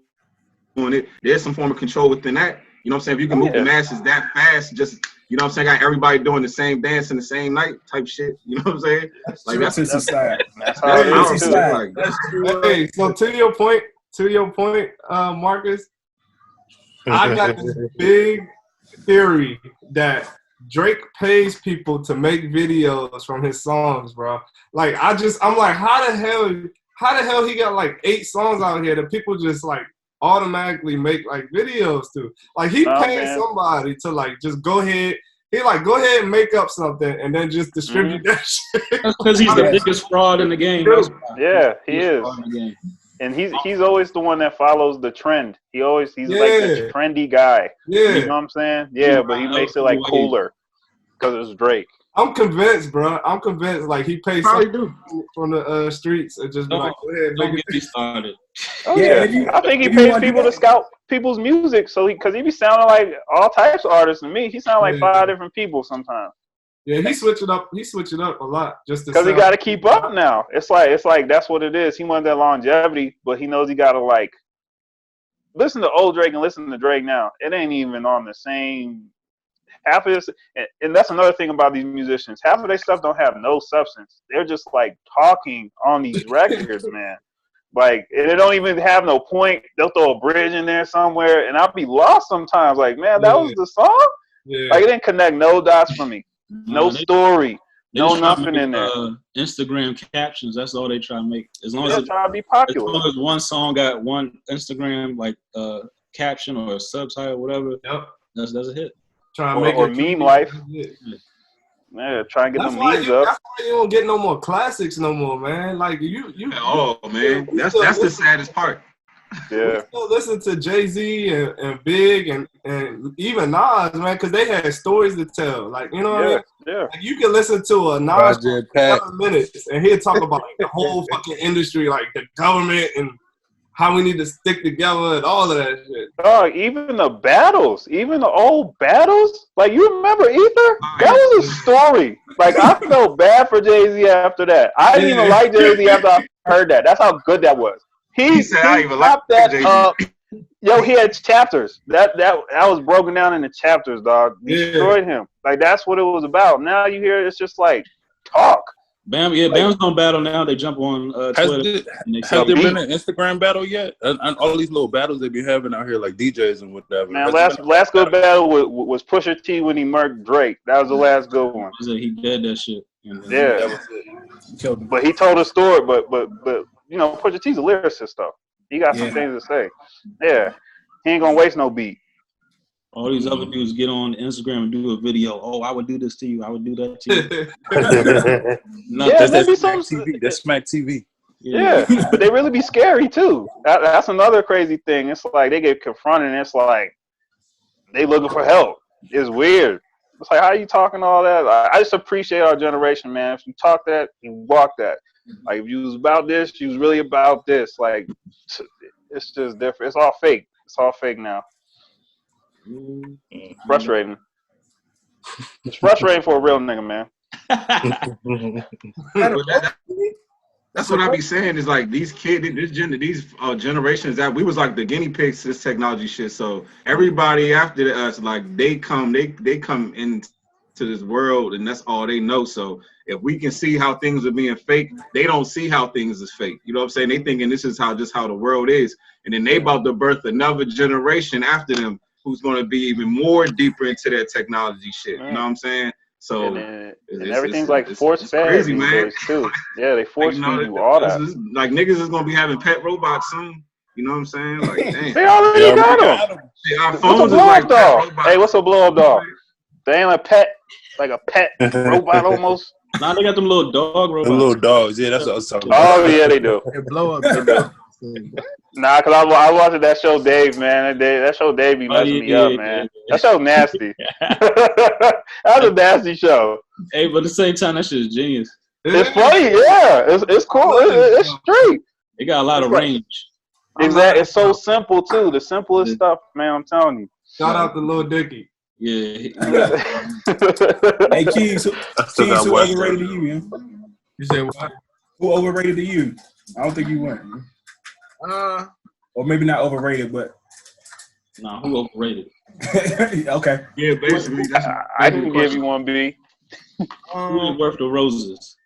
it, there's some form of control within that. You know what I'm saying? If you can move the masses that fast, just, you know what I'm saying, got everybody doing the same dance in the same night type shit. You know what I'm saying? Like that's society. That's how it is. Like, hey, so to your point, Marcus, I got this big theory that Drake pays people to make videos from his songs, bro. Like I'm like, how the hell he got like 8 songs out here that people just like automatically make like videos to? Like he paid somebody to like just go ahead and make up something and then just distribute that shit. Because he's the biggest fraud in the game. Yeah, he is. And he's always the one that follows the trend. He's like the trendy guy. Yeah. You know what I'm saying? Yeah, but he makes it like cooler because it's Drake. I'm convinced, bro. I'm convinced. Like he pays from the streets and just be like, go ahead, don't get me started. Oh yeah, I think he pays people to scout people's music, so because he be sounding like all types of artists to me. He sounds like 5 different people sometimes. Yeah, he switch it up. He switch it up a lot just because he got to keep up now. It's like that's what it is. He wanted that longevity, but he knows he got to like listen to old Drake and listen to Drake now. It ain't even on the same. Half of this, and that's another thing about these musicians. Half of their stuff don't have no substance. They're just like talking on these records, man. Like, and it don't even have no point. They'll throw a bridge in there somewhere, and I'll be lost sometimes. Like, man, that was the song? Yeah. Like, it didn't connect no dots for me. No story. No nothing in there. Instagram captions, that's all they try to make. As long as try to be popular. As long as one song got one Instagram, like, caption or a subtitle or whatever, that's a hit. Or meme life. Yeah, try and get them memes up. That's why you don't get no more classics no more, man. Like you man. That's the saddest part. Yeah. We still listen to Jay-Z and Big and even Nas, man, because they had stories to tell. Like, you know what I mean? Yeah. Like, you can listen to a Nas for 7 minutes and he'll talk about like, the whole fucking industry, like the government and how we need to stick together and all of that shit. Even the battles, even the old battles. Like, you remember Ether? That was a story. Like, I felt bad for Jay-Z after that. I didn't even like Jay-Z after I heard that. That's how good that was. He said, I even like that up. Yo, he had chapters. That was broken down into chapters, dog. Destroyed him. Like, that's what it was about. Now you hear it's just like talk. Bam's gonna battle now. They jump on Twitter. Has there been an Instagram battle yet? And all these little battles they be having out here, like DJs and whatever. Man, last good battle was Pusha T when he murked Drake. That was the last good one. He did that shit. Yeah, but he told a story. But you know, Pusha T's a lyricist though. He got some things to say. Yeah, he ain't gonna waste no beat. All these other dudes get on Instagram and do a video. Oh, I would do this to you. I would do that to you. That's Smack TV. Yeah, but they really be scary too. That's another crazy thing. It's like they get confronted and it's like they looking for help. It's weird. It's like, how are you talking all that? I just appreciate our generation, man. If you talk that, you walk that. Like, if you was about this, you was really about this. Like, it's just different. It's all fake. It's all fake now. Frustrating. It's frustrating for a real nigga, man. That's what I be saying is like these kids, these generations that we was like the guinea pigs to this technology shit. So everybody after us, like they come into to this world, and that's all they know. So if we can see how things are being fake, they don't see how things is fake. You know what I'm saying? They thinking this is how the world is, and then they about to birth another generation after them who's going to be even more deeper into that technology shit. You know what I'm saying? So and everything's like force fed crazy, these man. days too. Yeah, they force feed you all that. Like niggas is gonna be having pet robots soon. You know what I'm saying? Like, damn. They already got them. Our What's phones a is blow like up doll? pet robots. Hey, what's a blow up doll? They ain't a pet robot almost. Nah, they got them little dog robots. The little dogs, yeah, that's what I was talking Oh about. yeah, they do. They blow up. They do. Nah, cause I was watching that show, Dave, man. That show, Dave, be messing me up, man. That show nasty. That's a nasty show. Hey, but at the same time, that shit is genius. It's funny, yeah. It's cool. It's straight. It got a lot of range. Exactly. It's so simple too. The simplest stuff, man. I'm telling you. Shout out to Lil Dicky. Yeah. Hey, Keys, who overrated to you, man? You said what? Who overrated to you? I don't think you went. Or maybe not overrated, but Nah, who overrated? okay. Yeah, basically. I can give you one B. Who is worth the roses?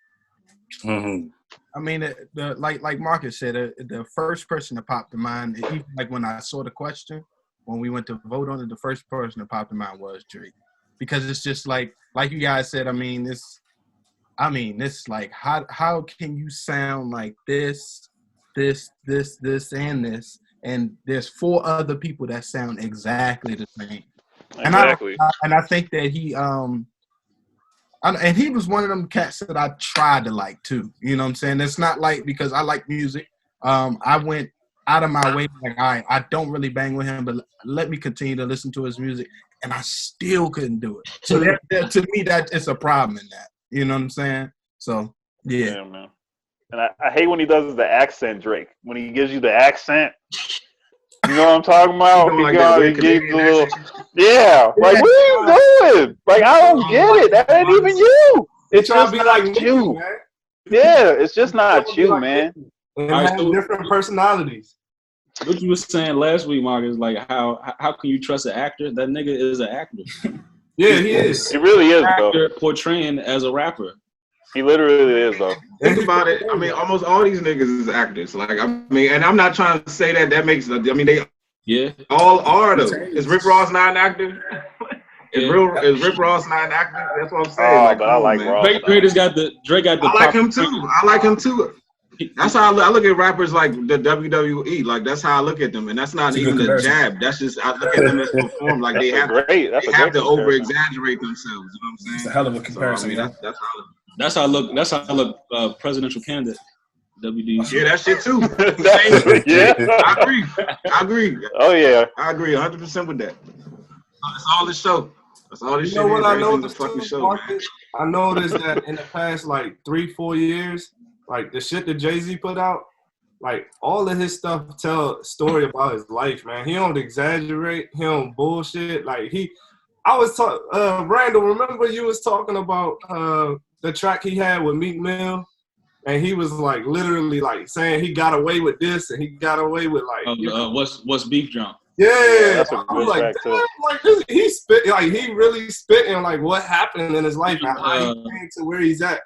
Mm-hmm. I mean, like Marcus said, the first person that popped to mind, even like when I saw the question, when we went to vote on it, the first person that popped to mind was Drake, because it's just like you guys said. I mean, this like how can you sound like this, and this, and there's 4 other people that sound exactly the same. Exactly. And I think that he and he was one of them cats that I tried to like too. You know what I'm saying? It's not like because I like music. I went out of my way, like, all right, I don't really bang with him, but let me continue to listen to his music, and I still couldn't do it. So to me, that is a problem in that. You know what I'm saying? So yeah man. And I hate when he does the accent, Drake. When he gives you the accent, you know what I'm talking about? He gives the little, yeah. Like, what are you doing? Like, I don't get it. That ain't even you. It's just not you. Yeah, it's just not you, man. And have different personalities. What you were saying last week, Mark, is like how can you trust an actor? That nigga is an actor. Yeah, he is. He really is, actor though. Portraying as a rapper. He literally is, though. Think about it. I mean, almost all these niggas is actors. Like, I mean, and I'm not trying to say that makes. I mean, they all are though. Is Rick Ross not an actor? Is Rick Ross not an actor? That's what I'm saying. Oh, like, but I like Ross. Drake got the. I like him too. I like him too. That's how I look at rappers like the WWE. Like, that's how I look at them, and that's not even a jab. That's just I look at them as perform. Like they have to over exaggerate themselves. You know what I'm saying? It's a hell of a comparison. So, I mean, that's how I look. That's how I look. Presidential candidate. WD. Yeah, that shit too. Yeah, I agree. Oh yeah, I agree 100% with that. That's all this show. That's all this shit. You know what I noticed? noticed? I noticed that in the past like 3-4 years, like the shit that Jay-Z put out, like all of his stuff tell a story about his life, man. He don't exaggerate. He don't bullshit. Like I was talking, Randall, remember you was talking about the track he had with Meek Mill? And he was like literally like saying he got away with this and he got away with like what's beef jump? Yeah, that's a good track too. Like he spit like he really spitting like what happened in his life and how he came to where he's at.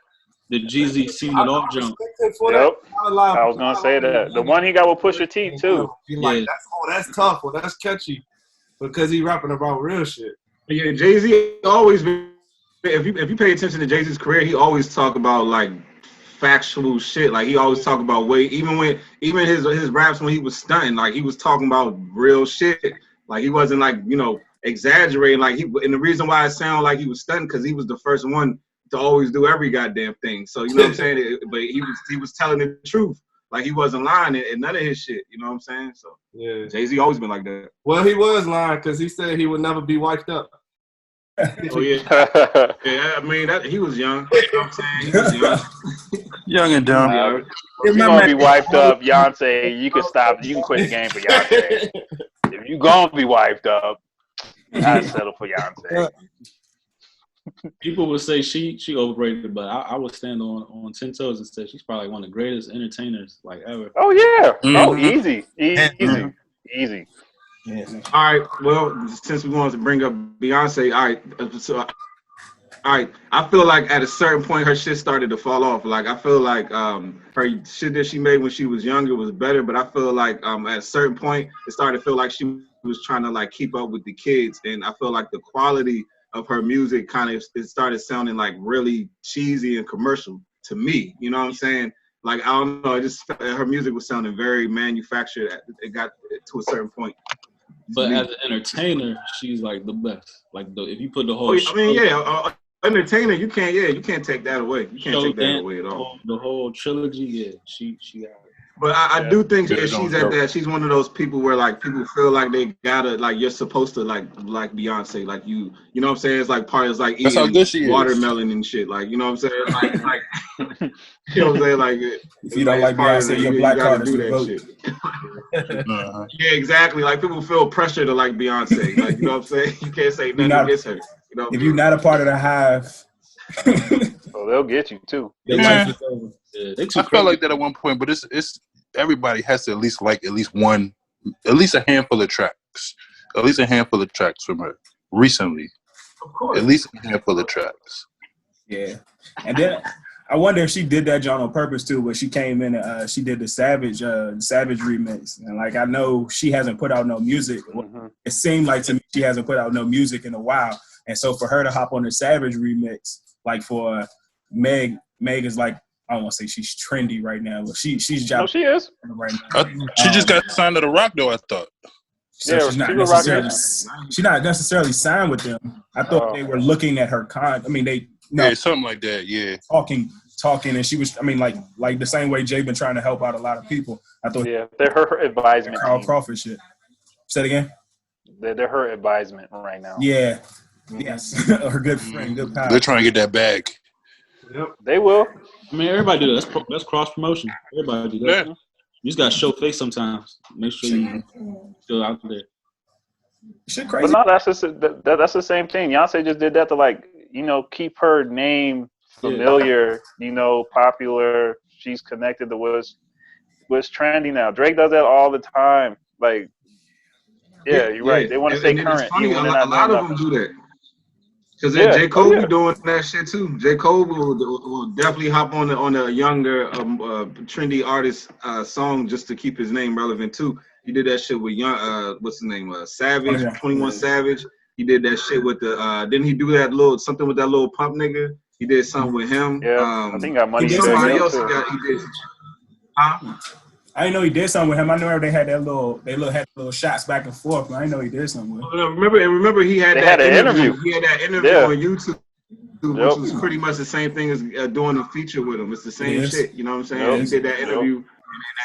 The Jeezy seen it all jump. Yep. I was gonna say that. The one he got with Pusha T too. Like that's tough or that's catchy because he rapping about real shit. Yeah, Jay-Z always been. If you pay attention to Jay-Z's career, he always talk about like factual shit. Like he always talk about even his raps when he was stunting, like he was talking about real shit. Like he wasn't like, you know, exaggerating. Like and the reason why it sounded like he was stunting because he was the first one to always do every goddamn thing. So you know what I'm saying? But he was telling the truth. Like he wasn't lying in none of his shit. You know what I'm saying? So yeah, Jay-Z always been like that. Well, he was lying because he said he would never be wiped up. Oh yeah, yeah. I mean, he was young. You know what I'm saying? He was young, young and dumb. If you're gonna be wiped up, Beyonce, you can stop. You can quit the game for Beyonce. If you gonna be wiped up, I'd settle for Beyonce. People would say she overrated, but I would stand on 10 toes and say she's probably one of the greatest entertainers like ever. Oh yeah, Mm-hmm. Easy. Yes. All right. Well, since we wanted to bring up Beyonce, all right. So all right, I feel like at a certain point her shit started to fall off. Like I feel like her shit that she made when she was younger was better, but I feel like at a certain point it started to feel like she was trying to like keep up with the kids, and I feel like the quality of her music kind of it started sounding like really cheesy and commercial to me. You know what I'm saying? Like I don't know, her music was sounding very manufactured. It got to a certain point. But as an entertainer, she's like the best. Like if you put the whole, entertainer, you can't take that away. You can't take that away at all. The whole trilogy, yeah, she got it. But I do think that she's at that. She's one of those people where like people feel like they gotta like you're supposed to like Beyonce, like you know what I'm saying? It's like part of like eating watermelon and shit. Like you know what I'm saying? Like you know what I'm saying? Like if you don't like Beyonce, your black card do that shit. Yeah, exactly. Like people feel pressure to like Beyonce. Like you know what I'm saying? You can't say nothing against her. You know if you're not a part of the hive. So they'll get you too. I felt like that at one point, but it's everybody has to at least like at least a handful of tracks from her recently. Of course, at least a handful of tracks. Yeah, and then I wonder if she did that John on purpose too. But she came in, she did the Savage remix, and like I know she hasn't put out no music. Mm-hmm. It seemed like to me she hasn't put out no music in a while, and so for her to hop on the Savage remix. Like for Meg is like I don't want to say she's trendy right now, but she's dropping. No, she is right now. She just got signed to the Rock though. I thought. So she's not necessarily signed with them. I thought they were looking at her something like that. Yeah, talking, and she was. I mean, like the same way Jay been trying to help out a lot of people. I thought. Yeah, they're her advisement. Carl Crawford shit. Say it again. They're her advisement right now. Yeah. Yes, her good friend, good pal. They're trying to get that bag. Yep, they will. I mean, everybody do that. That's cross promotion. Everybody do that. Yeah. You just gotta show face sometimes. Make sure you still out there. Shit crazy. But no, that's the same thing. Beyonce just did that to like keep her name familiar. Popular. She's connected to what's trendy now. Drake does that all the time. Like. Yeah, you're right. They want to stay current. Funny, a lot of them do that. Because J. Cole be doing that shit too. J. Cole will definitely hop on a younger, trendy artist song just to keep his name relevant too. He did that shit with what's his name? Savage, 21 Savage. He did that shit with didn't he do that something with that little pump nigga? He did something with him. Yeah, I think got money. Somebody else he did. I didn't know he did something with him. I know they had had little shots back and forth, but I didn't know he did something with him. Remember he had that interview. He had that interview on YouTube, which was pretty much the same thing as doing a feature with him. It's the same shit, you know what I'm saying? He did that interview,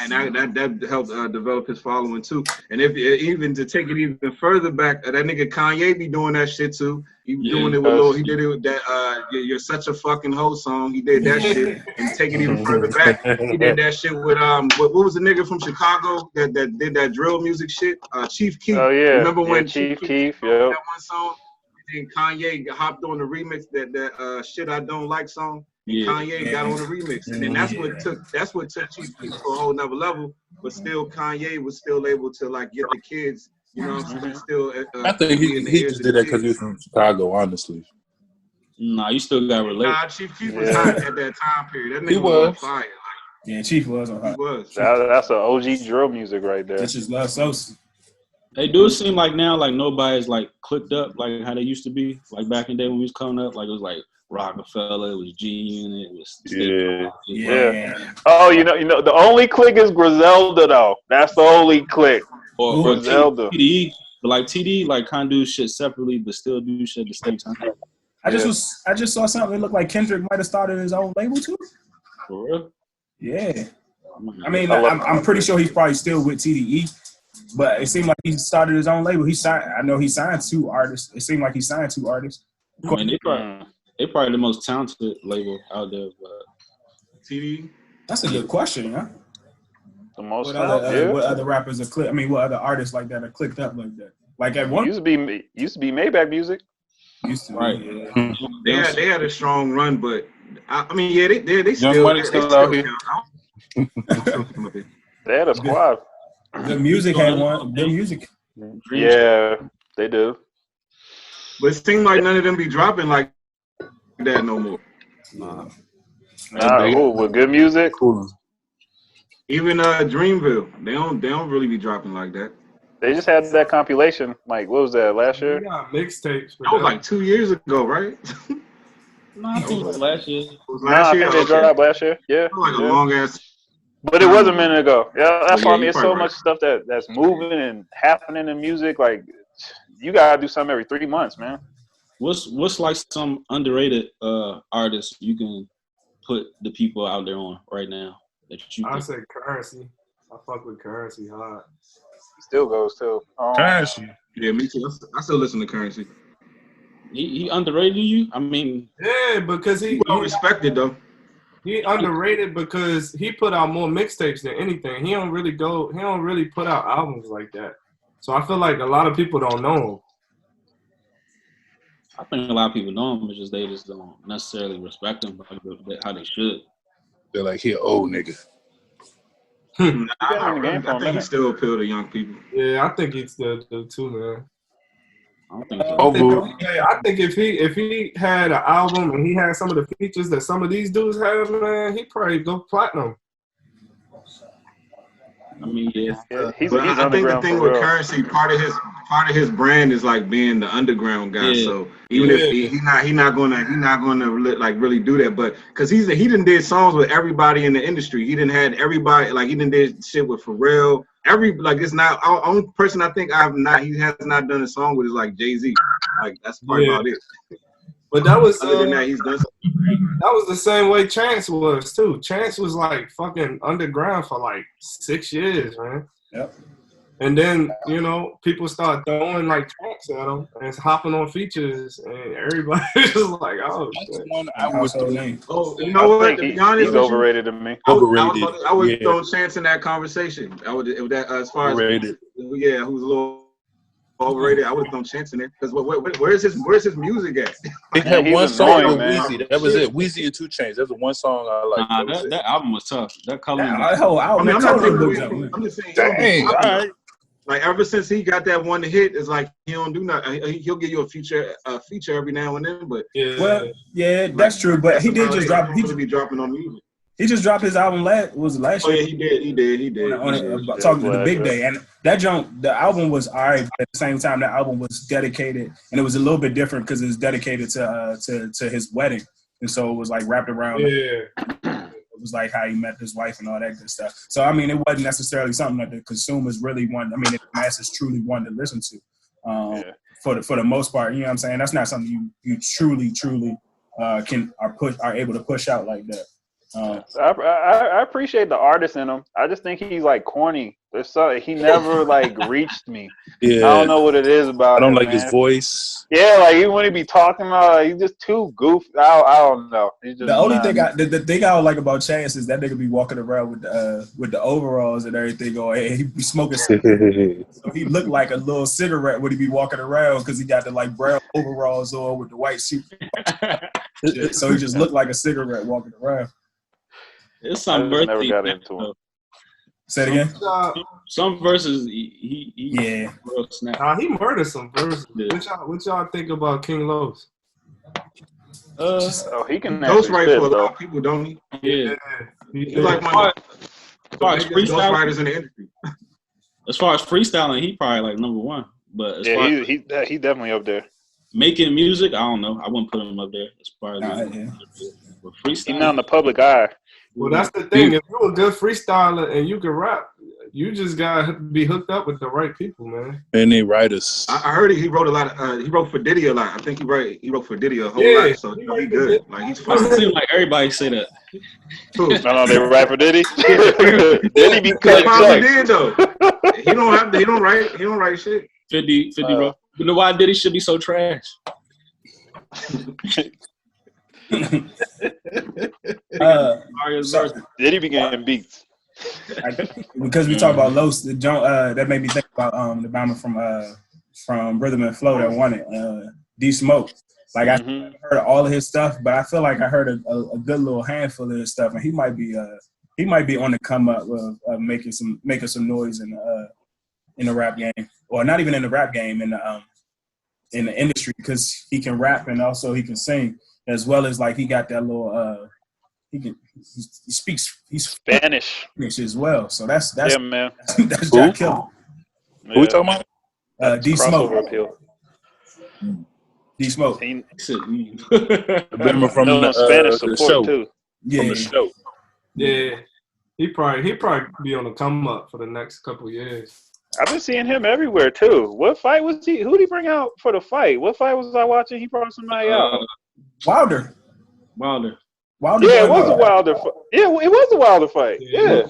and that helped develop his following too. And if even to take it even further back, that nigga Kanye be doing that shit too. He was doing it with he did it with that "You're Such a Fucking Hoe" song. He did that shit, and take it even further back, he did that shit with what was the nigga from Chicago that did that drill music shit? Chief Keef. Oh yeah, remember when Chief Keef? Yeah, that one song. And Kanye hopped on the remix that "Shit I Don't Like" song. And Kanye got on the remix, and then that's what took Chief Keef to a whole nother level. But still, Kanye was still able to like get the kids. You know what I'm saying? Still, I think he just did that because he was from Chicago, honestly. Nah, you still got to relate. Nah, Chief Keef was hot at that time period. That nigga was on fire. Yeah, Chief was on hot. He was. That's an OG drill music right there. That's just love Sosa. They do seem like now, like nobody's like clicked up like how they used to be. Like back in the day when we was coming up, like it was like Rockefeller, it was G Unit, it was yeah. Oh, the only click is Griselda though. That's the only click. Or Griselda. TDE, but like TDE, like kind of do shit separately, but still do shit at the same time. I just saw something that looked like Kendrick might have started his own label too. For real? Yeah. I mean, I'm pretty sure he's probably still with TDE, but it seemed like he started his own label. I know he signed 2 artists. It seemed like he signed 2 artists. I mean, they probably the most talented label out there. But TDE. That's a good question, huh? The most. What other rappers are clicked? I mean, what other artists like that are clicked up like that? Like at one used to be Maybach Music. Used to, right? Yeah. They had a strong run, but I mean, they still. Young Money still out here. They had a squad. The music had one. The music. Yeah, they do. But it seemed like none of them be dropping like that no more. Nah, with good music. Cool. Even Dreamville, they don't really be dropping like that. They just had that compilation. Like, what was that last year? We got mixtapes. That was like 2 years ago, right? No, I think it was last year. I think they dropped last year. Yeah, like a long ass. But it was a minute ago. Yeah, that's why I mean, it's so right. much stuff that's moving and happening in music. Like, you gotta do something every 3 months, man. What's like some underrated artists you can put the people out there on right now that you? I say Currency. I fuck with Currency hard. He still goes too. Currency. Yeah, me too. I still listen to Currency. He underrated you. I mean, yeah, because he well respected though. He underrated because he put out more mixtapes than anything. He don't really put out albums like that. So I feel like a lot of people don't know him. I think a lot of people know him, but they just don't necessarily respect him how they should. They're like, he an old nigga. I think he still appeal to young people. Yeah, I think he still do too, man. I don't think so. I think if he had an album and he had some of the features that some of these dudes have, man, he'd probably go platinum. I mean, yeah. He's I think the thing with Currency, part of his brand is like being the underground guy. Yeah. So even if he's not gonna like really do that, but because he done did songs with everybody in the industry. He done had everybody, like he done did shit with Pharrell. It's not only person I think he has not done a song with is like Jay-Z. Like that's probably about it. But that was other than that, he's done something. That was the same way Chance was too. Chance was like fucking underground for like 6 years, man. Yep. And then, people start throwing like tracks at him and hopping on features, and everybody's just like, oh, shit. One I was you know what? To be honest, he's overrated to me. Overrated. I would throw Chance in that conversation. I would as far overrated. As who's a little overrated. I would have thrown Chance in there because where's his music at? He had one song with Weezy. That was it. Weezy and 2 Chainz. That was one song I liked. That album was tough. That color. I'm just saying. Dang, all right. Like ever since he got that one hit, it's like he don't do nothing. He'll give you a feature every now and then, but that's true. But he did just drop. He just be dropping on music. He just dropped his album last year. Yeah, he did. Talking to the Big Day, and the album was alright. But at the same time, the album was dedicated, and it was a little bit different because it was dedicated to his wedding, and so it was like wrapped around. Yeah. It was like how he met his wife and all that good stuff. So I mean, it wasn't necessarily something that the consumers really want. I mean, the masses truly wanted to listen to. For the most part, you know what I'm saying. That's not something you truly are able to push out like that. I appreciate the artist in him. I just think he's like corny. He never like reached me. Yeah. I don't know what it is about. I don't like his voice. Yeah, like even when he be talking about, he's just too goofy. I don't know. The only thing the thing I would like about Chance is that nigga be walking around with the overalls and everything going. Hey, he be smoking. So he looked like a little cigarette when he be walking around because he got the like brown overalls on with the white suit. So he just looked like a cigarette walking around. It's some never got into him. Say it again. Some verses he he murdered some verses. What y'all think about King Los? He can ghostwrite for a lot of people, don't he? Yeah. He's like one of the ghostwriters in the industry. As far as freestyling, he probably like number one. But he definitely up there. Making music, I don't know. I wouldn't put him up there as far as but freestyling. He's not in the public eye. Well, that's the thing. If you're a good freestyler and you can rap, you just gotta be hooked up with the right people, man. And they writers. I heard he wrote a lot. He wrote for Diddy a lot. I think he wrote for Diddy a whole lot. So he good. Like he's fun. It seems like everybody say that. No, they write for Diddy. Diddy be cutting checks. Did though. He don't write shit. 50 bro. You know why Diddy should be so trash? Diddy be getting beats. Because we talk about Los, that made me think about the bomber from Rhythm and Flow that won it, D Smoke. Like I heard all of his stuff, but I feel like I heard a good little handful of his stuff, and he might be on the come up of making some noise in the rap game, or not even in the rap game, in the industry, because he can rap and also he can sing. as well as like he got that little he speaks Spanish as well. So that's yeah, man. that's Jack Killer. Who we talking about? D Smoke. Crossover appeal. D Smoke. He Remember from Spanish the support show. too. From the show. Yeah, he probably be on the come up for the next couple years. I've been seeing him everywhere too. What fight was he? Who did he bring out for the fight? What fight was I watching? He brought somebody out. Wilder. Yeah, it was a Wilder. Yeah, it was a Wilder fight. Yeah.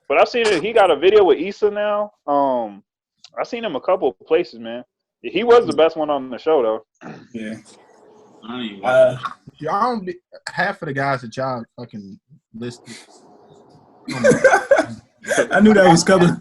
But I've seen it. He got a video with Issa now. I've seen him a couple of places, man. He was the best one on the show, though. Yeah. Y'all don't be, half of the guys that y'all fucking listed. I knew that was coming.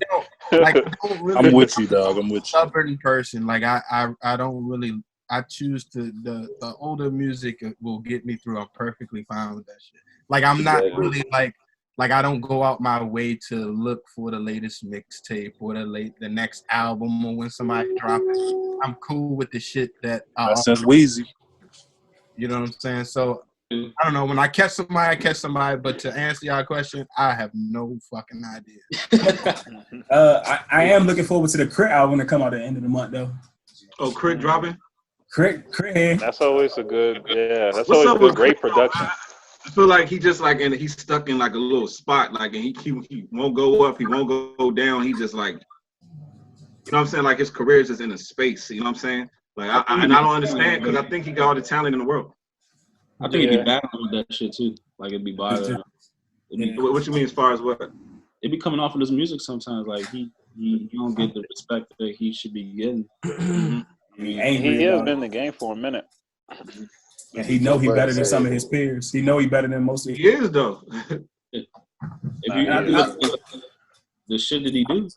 Like, I don't really I'm with you, dog. I'm with you. Stubborn person. Like I don't really. I choose to the older music will get me through. I'm perfectly fine with that shit. Like I'm not really like I don't go out my way to look for the latest mixtape or the next album or when somebody drops it. I'm cool with the shit that Since Weezy. You know what I'm saying? So I don't know. When I catch somebody, I catch somebody. But to answer y'all question, I have no fucking idea. I am looking forward to the Crit album to come out at the end of the month, though. Oh, Crit dropping? Crit. That's always a good, That's What's always up a good, with great Crit, production. I feel like he just like, and he's stuck in like a little spot, like, and he won't go up, he won't go down. He just like, you know what I'm saying? Like his career is just in a space. You know what I'm saying? Like, I don't understand because I think he got all the talent in the world. I think it'd be battling with that shit too. Like it'd be bothering. What you mean as far as what? It'd be coming off of this music sometimes. Like he don't get the respect that he should be getting. He has been in the game for a minute. And he know he better than some of his peers. He know he better than most of He is though. If you look at the shit that he do,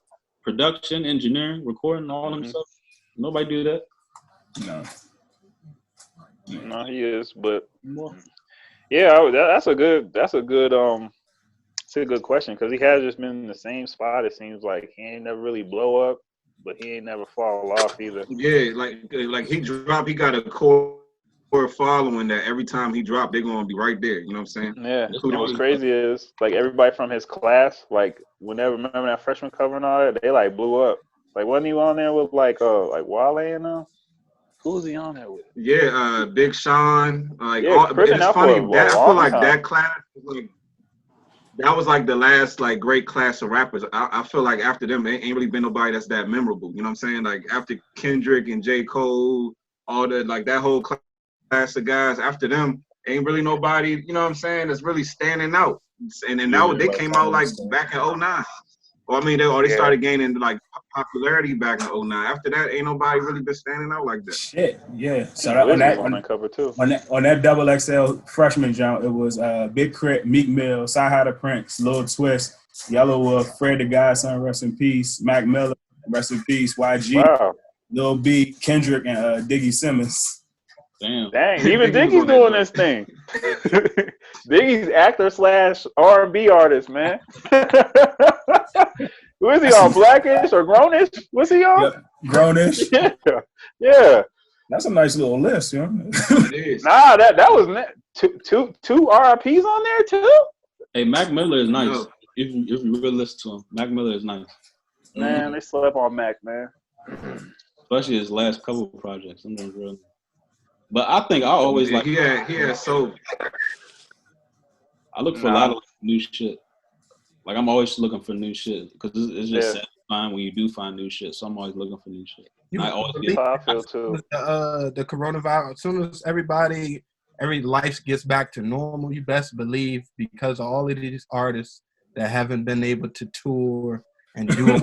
production, engineering, recording, all them stuff, nobody do that. No, he is, but yeah, that's a good it's a good question because he has just been in the same spot. It seems like he ain't never really blow up, but he ain't never fall off either. Yeah, like he dropped, he got a core following that every time he dropped, they're gonna be right there. You know what I'm saying? Yeah. And what's crazy is like everybody from his class, like remember that freshman cover and all that, they like blew up. Like wasn't he on there with like Wale and them? Who was he on there with? Yeah, Big Sean. Like, yeah, it's funny that I feel like that class, like, that was like the last like great class of rappers. I feel like after them, there ain't really been nobody that's that memorable. You know what I'm saying? Like after Kendrick and J. Cole, all the like that whole class of guys. After them, ain't really nobody. You know what I'm saying? That's really standing out. And then now they came out like back in 2009. Or I mean, they started gaining like popularity back in 2009. After that, ain't nobody really been standing out like that. Shit, yeah. So on that cover too. On that double XL freshman jump, it was Big Crit, Meek Mill, Sci-Hi the Prince, Lil Twist, Yellow Wolf, Fred the Godson, rest in peace, Mac Miller, rest in peace, YG, Lil B, Kendrick, and Diggy Simmons. Dang, even Diggy's doing this thing. Diggy's actor / R&B artist, man. Who is he on? Blackish or Grownish? What's he on? Yep. Grownish. Yeah. That's a nice little list, you know. Nah, that was two RIPs on there too. Hey, Mac Miller is nice. No. If you really listen to him, Mac Miller is nice. Man, they slept on Mac, man. Especially his last couple of projects. I'm not real. But I think I always like. Yeah. So I look for a lot of new shit. Like I'm always looking for new shit because it's just satisfying when you do find new shit. So I'm always looking for new shit. I always get. I feel too. The coronavirus. As soon as every life gets back to normal, you best believe because of all of these artists that haven't been able to tour and do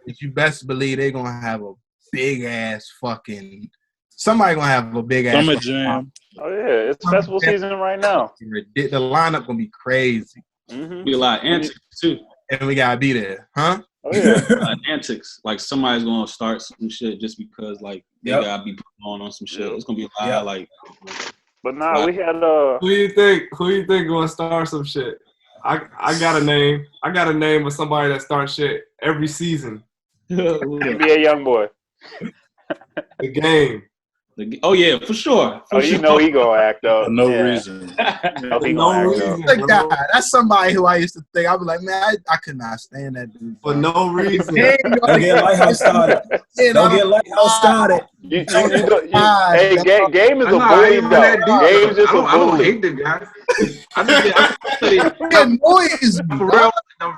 it, you best believe they're gonna have a big ass fucking. Somebody gonna have a big ass Summer Jam. Oh yeah, it's festival season right now. The lineup gonna be crazy. Be a lot of antics too, and we gotta be there, huh? Oh yeah, antics. Like somebody's gonna start some shit just because like they gotta be putting on some shit. It's gonna be a lot like. But we had Who you think gonna start some shit? I got a name. I got a name of somebody that starts shit every season. NBA YoungBoy. The Game. Oh yeah, for sure. For you sure. know he gonna act up. For no reason. No, he no gonna act reason. up. That guy, that's somebody who I used to think I'd be like, man, I could not stand that dude. For no reason. Don't get Lighthouse started. Don't get Lighthouse started. Hey, Hey, Game is I a know, I bully ain't even though. that deep. Game's just a I don't bully. hate the guy. I just it annoys me. for real. The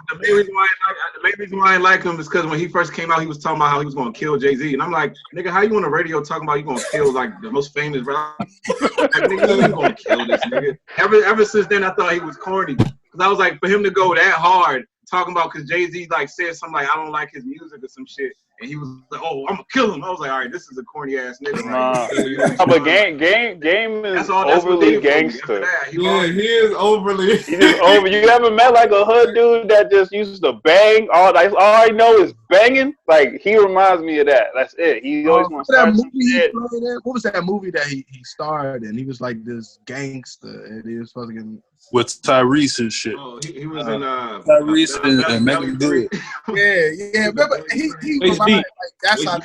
main reason why I like him is because when he first came out, he was talking about how he was going to kill Jay-Z, and I'm like, nigga, how you on the radio talking about you going to kill like the most famous rapper? Like, nigga, you ain't going to kill this nigga. Ever since then, I thought he was corny because I was like, for him to go that hard talking about because Jay-Z like said something like I don't like his music or some shit. And he was like, "Oh, I'm gonna kill him." I was like, "All right, this is a corny ass nigga." Right? But Game is overly gangster. Yeah, he is overly. He just over. You ever met like a hood dude that just used to bang? All I know is banging. Like he reminds me of that. That's it. He always wants to start some shit. What was that movie that he starred in? He was like this gangster, and he was supposed to get With Tyrese and shit. Oh, he was in Tyrese and Megan Good. Yeah. Remember, he reminded, like, that's how.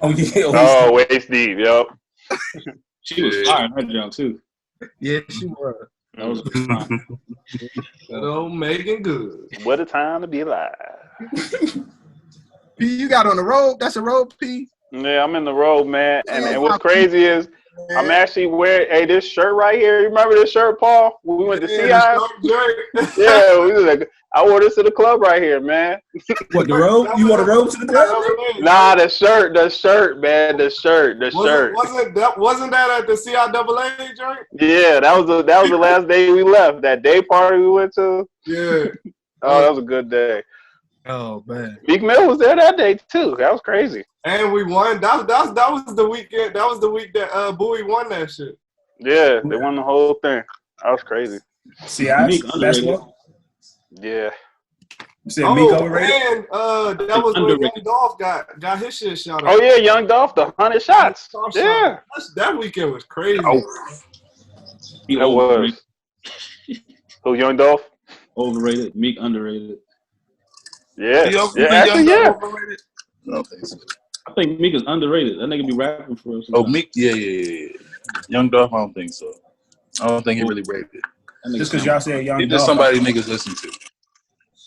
Oh yeah. Oh, waist deep. Yep. She was fire in her job too. Yeah, she was. That was fine. Good old Megan Good. What a time to be alive. P, you got on the road. That's a road, P. Yeah, I'm in the road, man. And what's crazy is I'm actually wearing this shirt right here. You remember this shirt, Paul? When we went to CI? Yeah, we was like, I wore this to the club right here, man. What, the robe? You wore the robe to the club? Nah, the shirt, man, the shirt. Wasn't that at the CIAA joint? Yeah, that was the last day we left. That day party we went to. Yeah. Oh, that was a good day. Oh man, Meek Mill was there that day too. That was crazy. And we won. That was the weekend. That was the week that Bowie won that shit. Yeah, they won the whole thing. That was crazy. CI basketball. Yeah. You said Meek overrated? And that was when Young Dolph got his shit shot up. Oh yeah, Young Dolph, the 100 shots. Yeah. That weekend was crazy. Oh. That was. Who, Young Dolph? Overrated. Meek underrated. Yeah. Overrated? I don't think so. I think Meek is underrated. That nigga be rapping for us. Oh, Meek? Yeah. Young Dolph, I don't think so. I don't think he really rated. Just because y'all said Young Dolph. He's just somebody niggas listen to.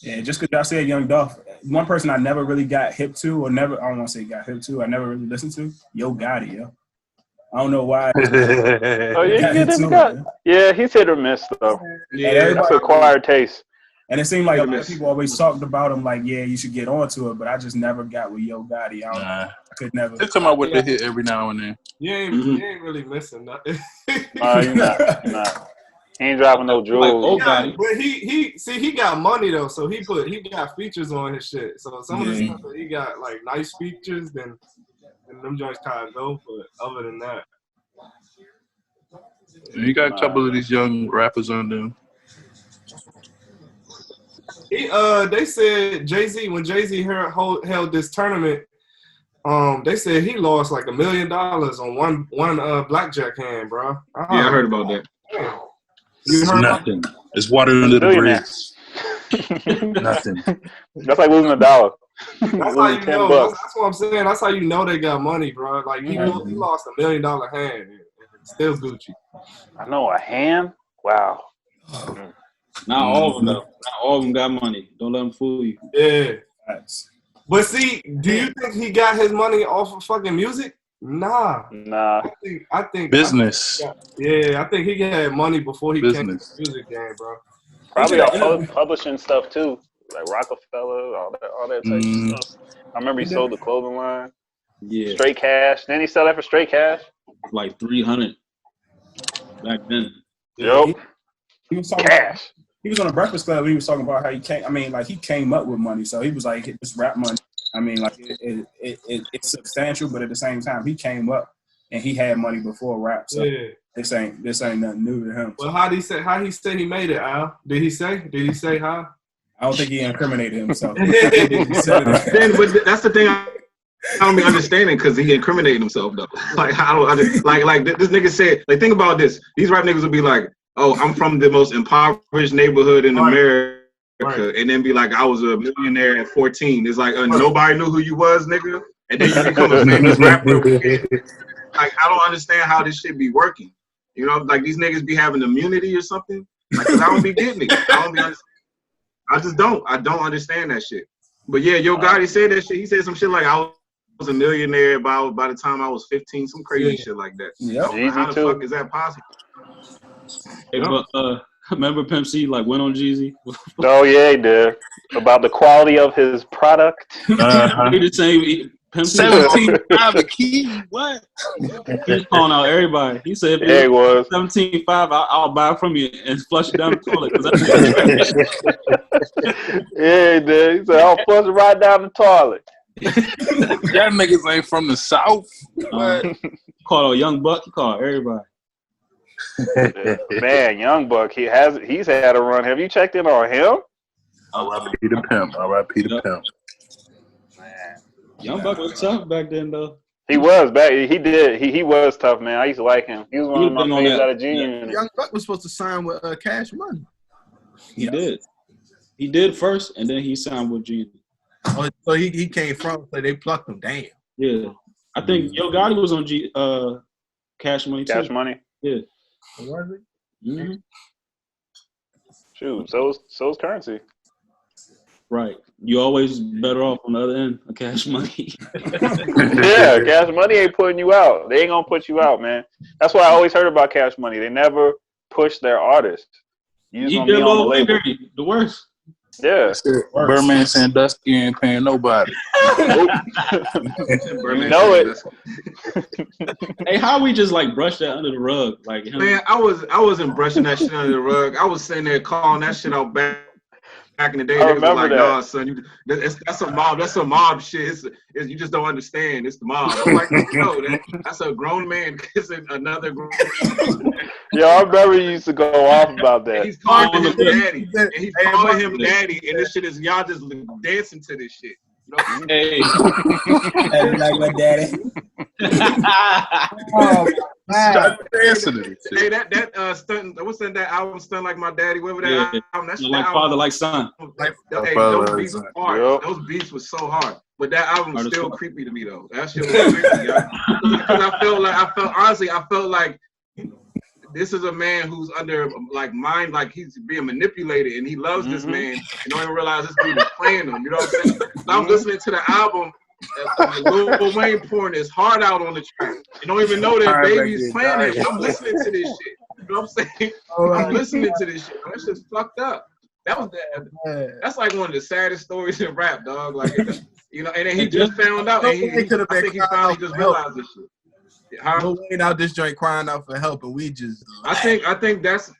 Yeah, just because y'all said Young Dolph. One person I never really got hip to, I don't want to say got hip to, I never really listened to, Yo Gotti, yo. I don't know why. Yeah, he's hit or miss, though. Yeah, that's acquired taste. And it seemed like a lot of people always talked about him like, yeah, you should get onto it, but I just never got with Yo Gotti. I could never. They come out with the hit every now and then. You ain't really missing nothing. You're not. He ain't dropping no jewels. But he got money though, so he got features on his shit. So some of the stuff that he got like nice features, then them joints kind of go. But other than that, you got a couple of these young rappers on them. They said Jay-Z, when Jay-Z held this tournament, they said he lost like $1 million on one blackjack hand, bro. Yeah, I heard about that. You heard nothing. It's water under the bridge. Nothing. That's like losing $1. That's how you know. That's what I'm saying. That's how you know they got money, bro. Like he lost $1 million hand, and still Gucci. I know, a hand. Wow. Not all of them. Not all of them got money. Don't let them fool you. Yeah. But see, do you think he got his money off of fucking music? Nah. I think business. I think he had money before he came to the music game, bro. Probably all publishing stuff too, like Rockefeller, all that type of stuff. I remember he sold the clothing line. Yeah. Straight cash. Didn't he sell that for straight cash? Like $300 back then. Yep. He was talking cash. He was on a Breakfast Club. He was talking about how he came. I mean, like he came up with money, so he was like, "This rap money." I mean, like it's substantial, but at the same time, he came up and he had money before rap. So this ain't nothing new to him. Well, how he say he made it, Al? Did he say how? I don't think he incriminated himself. Then, but that's the thing. I don't be understanding because he incriminated himself though. Like I don't like this nigga said. Like think about this. These rap niggas would be like, "Oh, I'm from the most impoverished neighborhood in America." Right. And then be like, I was a millionaire at 14. It's like nobody knew who you was, nigga. And then you become a famous rapper. like I don't understand how this shit be working. You know, like these niggas be having immunity or something. Like, cause I don't be getting it. I just don't. I don't understand that shit. But yeah, Yo Gotti said that shit. He said some shit like I was a millionaire by the time I was 15, some crazy shit like that. Yep. How the fuck is that possible? Hey, but remember Pimp C like went on Jeezy? Oh yeah, he did. About the quality of his product. He the same. Pimp C 17.5 a key. What? He's calling out everybody. He said, Yeah, he was. 17.5, I'll buy it from you and flush it down the toilet. Yeah, he did. He said, I'll flush it right down the toilet. Y'all niggas ain't from the South. Called a Young Buck. He called everybody. Man, Young Buck, he's had a run. Have you checked in on him? R.I.P. the Pimp. R.I.P. the Pimp. Man. Young Buck was tough back then, though. He was back. He was tough, man. I used to like him. He was one of my faves out of G-Unit. Young Buck was supposed to sign with Cash Money. He did. He did first, and then he signed with G. Oh, so he came from, so they plucked him. Damn. Yeah. I think Yo Gotti was on Cash Money, too. Cash Money? Yeah. Was it? Mm-hmm. Shoot, so's Currency. Right. You always better off on the other end of Cash Money. Yeah, Cash Money ain't putting you out. They ain't gonna put you out, man. That's what I always heard about Cash Money. They never push their artists. You just He gonna did be on the Lil Wayne label. dirty. The worst. Yeah. Birdman Sandusky ain't paying nobody. You know it. Hey, how we just like brush that under the rug? Like him? Man, I wasn't brushing that shit under the rug. I was sitting there calling that shit out back in the day. I They was remember like, that. nah, son, that's a mob. That's a mob shit. You just don't understand. It's the mob. I'm like, no, that's a grown man kissing another grown man. Yo, I remember you used to go off about And that. he's calling him daddy. And he's calling him daddy. And this shit is y'all just dancing to this shit. You know? Hey. Like my daddy. Oh, Start dancing to this Hey, shit. that stunt. What's that album? Stunt Like My Daddy. Whatever that Yeah. album. That's Like father, like son. Hey, Father, those like beats son. were hard. Yep. Those beats was so hard. But that album was Hard as still fuck. creepy to me though. That shit was creepy, y'all. Because I felt like this is a man who's under like mind, like he's being manipulated, and he loves this man, and don't even realize this dude is playing him. You know what I'm saying? I'm listening to the album. Lil Wayne pouring his heart out on the track. You don't even know that baby's playing him. I'm listening to this shit. You know what I'm saying? I'm listening to this shit. That shit's fucked up. That's like one of the saddest stories in rap, dog. Like, you know, and then he just found out. And I think he finally just realized this shit. Lil Wayne out this joint crying out for help, and we just. I think that's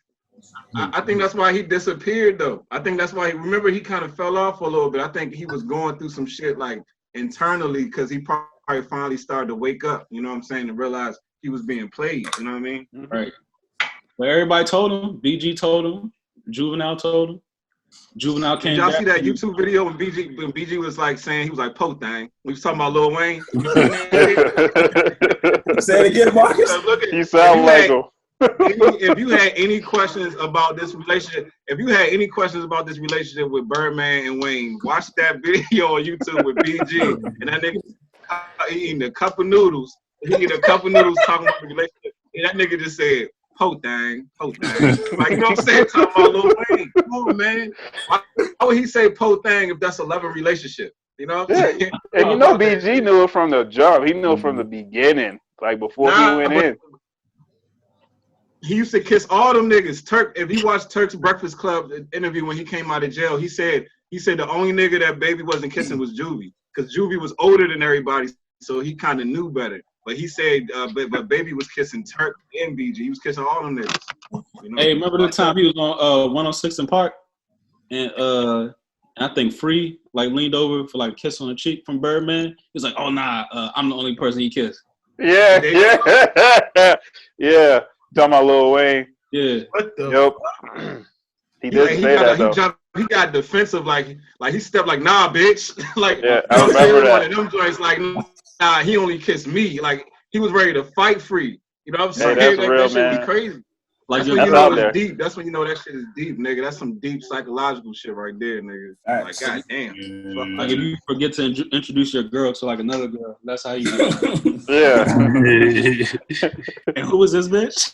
why he disappeared though. I think that's why he kind of fell off a little bit. I think he was going through some shit like internally because he probably finally started to wake up. You know what I'm saying? And realize he was being played. You know what I mean? Right. But everybody told him. BG told him. Juvenile told him. Juvenile came. Did y'all back see that YouTube video when BG was like saying, he was like, "Po thing." We was talking about Lil Wayne. Say it again, Marcus. You sound like him. If you had any questions about this relationship, with Birdman and Wayne, watch that video on YouTube with BG and that nigga eating a cup of noodles. He eating a cup of noodles talking about the relationship, and that nigga just said, "Po thing, po thing." Like, you know what I'm saying? Talking about Lil Wayne. Come on, man. Why would he say po thing if that's a loving relationship? You know what I'm saying? And you know BG knew it from the jump. He knew it from the beginning, like before he went in. He used to kiss all them niggas. Turk, if you watch Turk's Breakfast Club interview when he came out of jail, he said the only nigga that Baby wasn't kissing was Juvie, because Juvie was older than everybody, so he kind of knew better. But he said, but Baby was kissing Turk and BG. He was kissing all them niggas. You know? Hey, remember the time he was on 106 in Park, and I think Free like leaned over for like a kiss on the cheek from Birdman. He was like, "Oh nah, I'm the only person he kissed." Yeah. Talking about Lil Wayne. Yeah. What the? Yep. He did say that though. He got defensive, like he stepped like, "Nah, bitch." Like, yeah, I remember that. One of them joints, like, nah, he only kissed me. Like, he was ready to fight Free. You know what I'm saying? Hey, that's like, real, that shit man. be crazy. Like That's when you out know there. it's deep. That's when you know that shit is deep, nigga. That's some deep psychological shit right there, nigga. Like, goddamn. Like if you forget to introduce your girl to like another girl, that's how you do it. Yeah. And who was this bitch?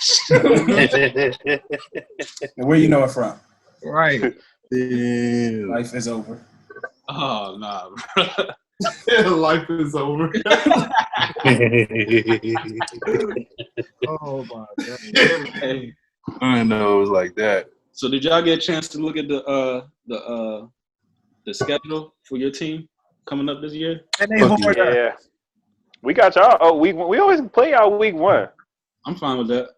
And where you know it from? Right. Life is over. Oh nah, bro. Life is over. Oh my god. Hey, I didn't know it was like that. so did y'all get a chance to look at the schedule for your team coming up this year? And they hold up. Yeah. We got y'all. Oh, we always play y'all week 1. I'm fine with that.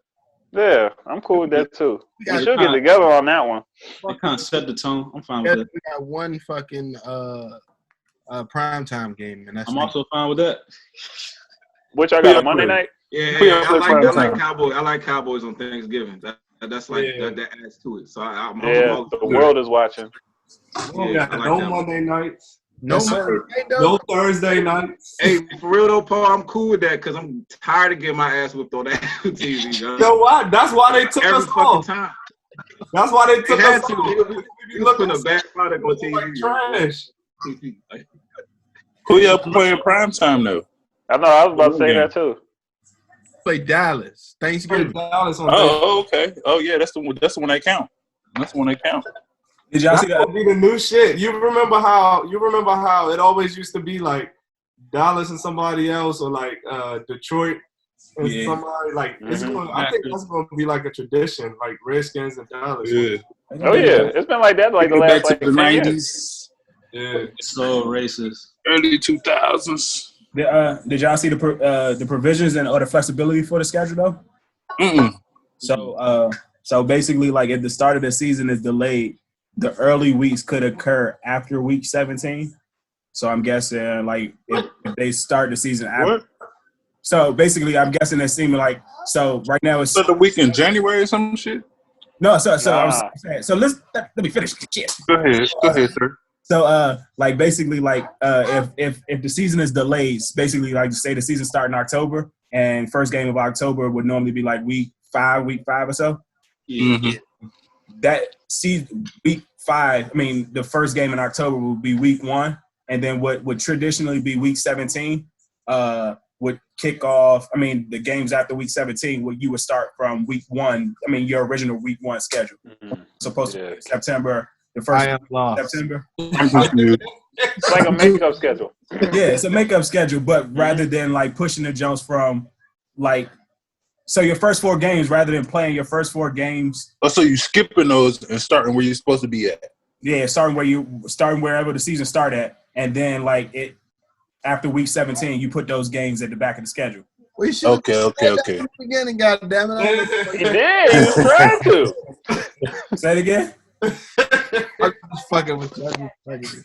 Yeah, I'm cool with that too. We got should get together on that one. That kind of set the tone. I'm fine Yeah, with we got one fucking primetime game, and that. that's I'm also fine with that. Which I got a Monday night. Yeah, We all I play prime like time. Cowboys. I like Cowboys on Thanksgiving. That's like Yeah. that adds to it. So I'm Yeah, the world is watching. We Yeah, got I like no that. Monday nights, no Yes, Monday sir. night, though. no Thursday nights. Hey, for real though, Paul, I'm cool with that because I'm tired of getting my ass whipped on that TV. You know what? That's why they took Every us fucking off. time. That's why they They took had us to. off. They We be was putting looking a bad product on TV. like trash. Like, Who y'all playing prime time though? I know. I was about to say that too. Play Dallas Thanksgiving. Dallas on Oh, okay. Oh yeah, that's the one that count. That's the one that count. Did y'all That's see that? gonna be the new shit. You remember how it always used to be like Dallas and somebody else, or like Detroit and Yeah. somebody like it's Mhm. going. I think that's gonna be like a tradition, like Redskins and Dallas. Yeah. Oh yeah, it's been like that like the Go back last to like the 10 years. '90s, Yeah. So racist. early 2000s. Did y'all see the provisions and or the flexibility for the schedule though? Mm-mm. So basically, like if the start of the season is delayed, the early weeks could occur after week 17. So I'm guessing like if they start the season after. What? So basically, I'm guessing it's seeming like so right now it's So the week in January or some shit? no. So I was Nah. saying, so let me finish. Shit. Go ahead, sir. So like basically like if the season is delayed, basically like say the season start in October and first game of October would normally be like week five or so. Yeah. Mm-hmm. That week 5, I mean the first game in October will be week 1, and then what would traditionally be week 17 would kick off. I mean the games after week 17 you would start from week 1. I mean your original week 1 schedule. Mhm. Supposed to Yeah. be September. The I first am lost. September. I'm confused. It's like a makeup schedule. Yeah, it's a makeup schedule, but rather than like pushing the Jones from like, so your first 4 games, rather than playing your first 4 games, Oh, so you skipping those and starting where you're supposed to be at? yeah, starting wherever the season start at, and then like it after week 17, you put those games at the back of the schedule. We should Okay. in the beginning, goddamn it. He did. He was trying to. Say it again. I'm just fucking with you. I'm just fucking with you.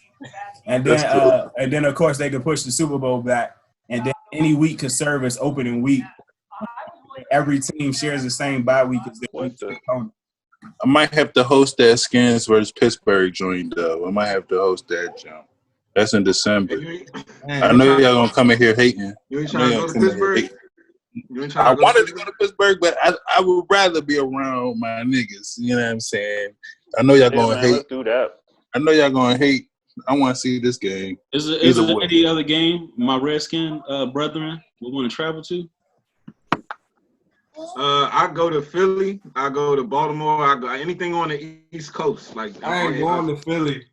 And then of course they could push the Super Bowl back, and then any week could serve as opening week. Every team shares the same bye week as their What the- opponent. I might have to host that Skins versus Pittsburgh joint though. I might have to host that jump. That's in December. I know y'all gonna come in here hating. You ain't I know trying to y'all go to come in here Pittsburgh? hating. You ain't trying I to wanted to go to Pittsburgh, but I would rather be around my niggas. You know what I'm saying? I know y'all Yeah, gonna man, hate. let's do that. I know y'all gonna hate. I want to see this game. Is there Either way. any other game my Redskin brethren would want to travel to? I go to Philly. I go to Baltimore. I go anything on the East Coast. Like I ain't going to Philly.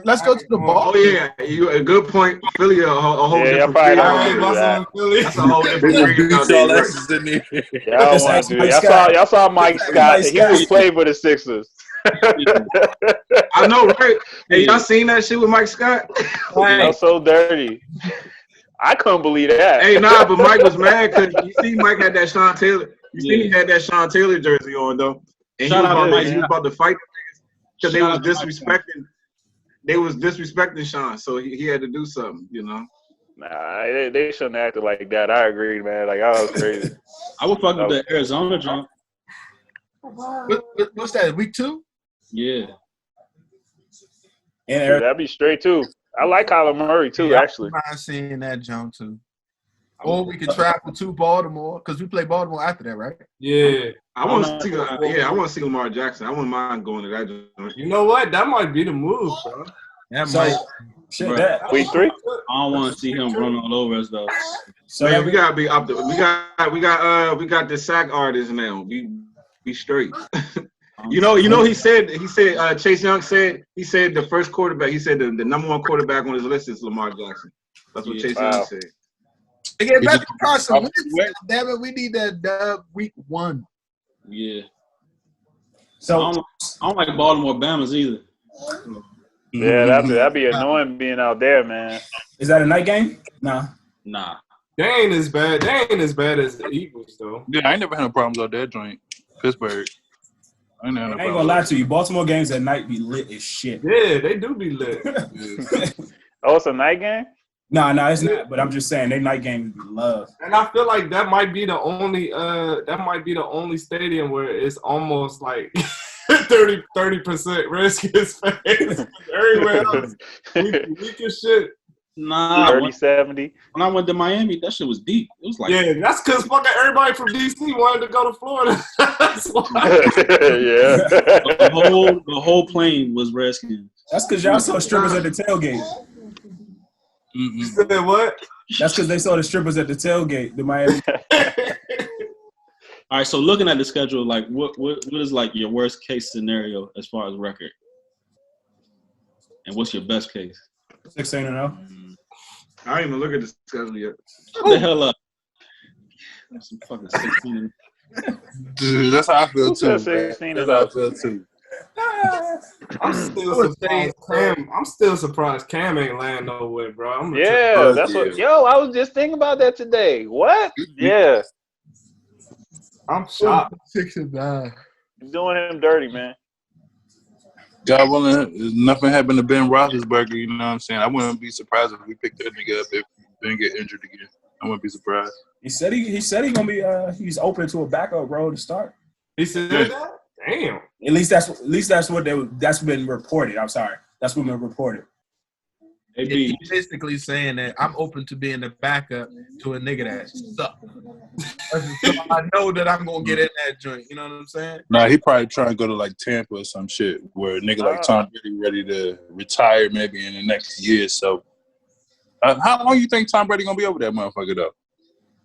Let's go to the ball. Oh yeah, you a good point. Philly a whole Yeah, y'all different probably breed don't out wanna I there. ain't do that. busting Philly. That's a whole They different gonna breed beat out y'all there. asses in there. Y'all Just want ask to do Mike that. Scott. Y'all saw Mike Scott. He Scott. was playing for the Sixers. I know, right? Hey, y'all seen that shit with Mike Scott? Y'all so dirty. I couldn't believe that. Hey, nah, but Mike was mad because you see, Mike had that Sean Taylor. You see, he had that Sean Taylor jersey on though, and Shout out to Mike. he was about to fight because they Shout was out to Mike. disrespecting. They was disrespecting Sean, so he had to do something, you know. Nah, they shouldn't have acted like that. I agree, man. Like, I was crazy. I would fuck with the Arizona jump. What's that? Week 2? Yeah. And That'd be straight, too. I like Kyler Murray, too, Yeah, actually. I'm seeing that jump too. Or we could travel to Baltimore because we play Baltimore after that, right? Yeah. I want to see. I want to see Lamar Jackson. I wouldn't mind going to that joint. You know what? That might be the move, bro. That So, might. shit, Bro. that. Week 3? I don't want to see him run all over us though. So Man, we gotta be up there. We got the sack artist now. We straight. You know. He said. Chase Young said. He said the first quarterback. He said the number one quarterback on his list is Lamar Jackson. That's what Chase Young said. To get back to just- Carson Wentz, damn it, we need that dub week 1. Yeah. So I don't like Baltimore Bama's either. Yeah, that'd be annoying being out there, man. is that a night game? Nah. Nah. They ain't as bad. They ain't as bad as the Eagles, though. Yeah, I ain't never had no problems out there joint. Pittsburgh. I ain't, I ain't gonna lie to you. Baltimore games at night be lit as shit. Yeah, they do be lit. Oh, it's a night game? Nah, it's not. But I'm just saying, they night games be love. And I feel like that might be the only stadium where it's almost like 30% Redskins fans. Everywhere else, weak as shit. Nah. 30-70. When I went to Miami, that shit was deep. It was like Yeah, that's because fucking everybody from DC wanted to go to Florida. That's why. Yeah. the whole plane was Redskins. That's because y'all saw strippers at the tailgate. You said what? That's because they saw the strippers at the tailgate. The Miami. All right, so looking at the schedule, like what is like your worst case scenario as far as record, and what's your best case? 16-0. I ain't even look at the schedule yet. Shut the hell up. That's some fucking 16. Dude, that's how I feel too. Who said Man. 16 That's is how I up? feel too. I'm still surprised Cam ain't land nowhere, bro. Yeah, that's what. Yo, I was just thinking about that today. What? Yeah, I'm shocked. 6-9. you're doing him dirty, man. God willing, nothing happened to Ben Roethlisberger. You know what I'm saying? I wouldn't be surprised if we picked that nigga up if Ben get injured again. I wouldn't be surprised. He said he's gonna be he's open to a backup role to start. He said that? Damn. At least that's been reported. I'm sorry. That's what been reported. AB, He's basically saying that I'm open to being the backup to a nigga that sucks. So I know that I'm gonna get in that joint. You know what I'm saying? Nah, he probably trying to go to like Tampa or some shit where a nigga like Tom Brady ready to retire maybe in the next year. So, how long you think Tom Brady gonna be over that motherfucker though?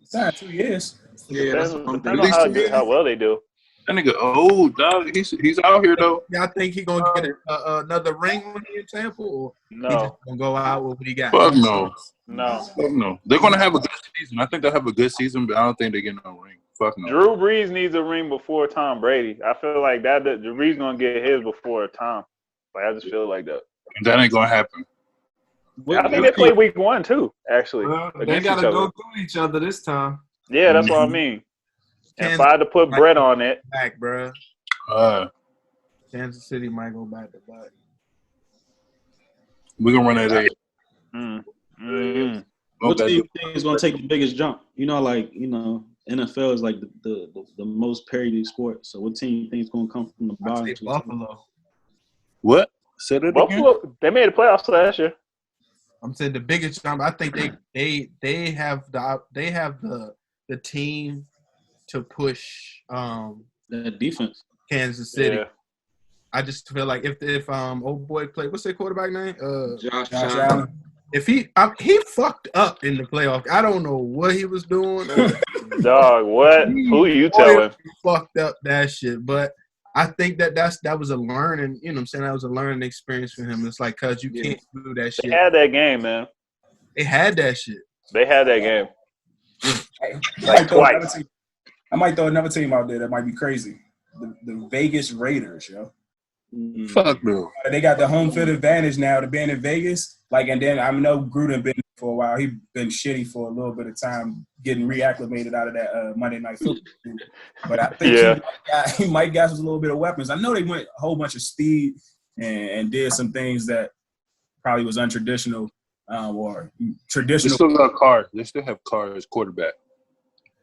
Signed 2 years. Yeah, that's what I'm Depends thinking. on how well they do. That nigga old dog. He's out here though. Y'all think he gonna get another ring when he in Tampa, or he just No, gonna go out with what he got? Fuck no. no. Fuck no. They're gonna have a good season. I think they'll have a good season, but I don't think they get no ring. Fuck no. Drew Brees needs a ring before Tom Brady. I feel like that the Brees gonna get his before Tom. Like I just feel like that. That ain't gonna happen. I think they play week 1 too. Actually, They against gotta each other. go through each other this time. Yeah, that's what I mean. And if I had to put bread on it, Back, bro. Kansas City might go back to back. We're gonna run that eight. what do you think is gonna take the biggest jump? You know, like NFL is like the most parodied sport. So what team you think is gonna come from the bottom? I'd say Buffalo. What? Say that again? Buffalo, they made the playoffs last year. I'm saying the biggest jump. I think they have the team to push That defense. Kansas City. Yeah. I just feel like if old boy played, what's their quarterback name? Josh Josh Allen. Allen. If he fucked up in the playoff. I don't know what he was doing. Dog, what? Who you telling? He fucked up that shit, but I think that was a learning. You know what I'm saying? That was a learning experience for him. It's like, cause you can't do that shit. They had that game, man. They had that shit. They had that game. Like twice. I might throw another team out there that might be crazy. The Vegas Raiders, yo. Fuck no. They got the home field advantage now to being in Vegas. Like, and then I know Gruden been for a while. He been shitty for a little bit of time, getting reacclimated out of that Monday Night Football. But I think he might got a little bit of weapons. I know they went a whole bunch of speed and did some things that probably was untraditional or traditional. They still got Carr. They still have Carr as quarterback.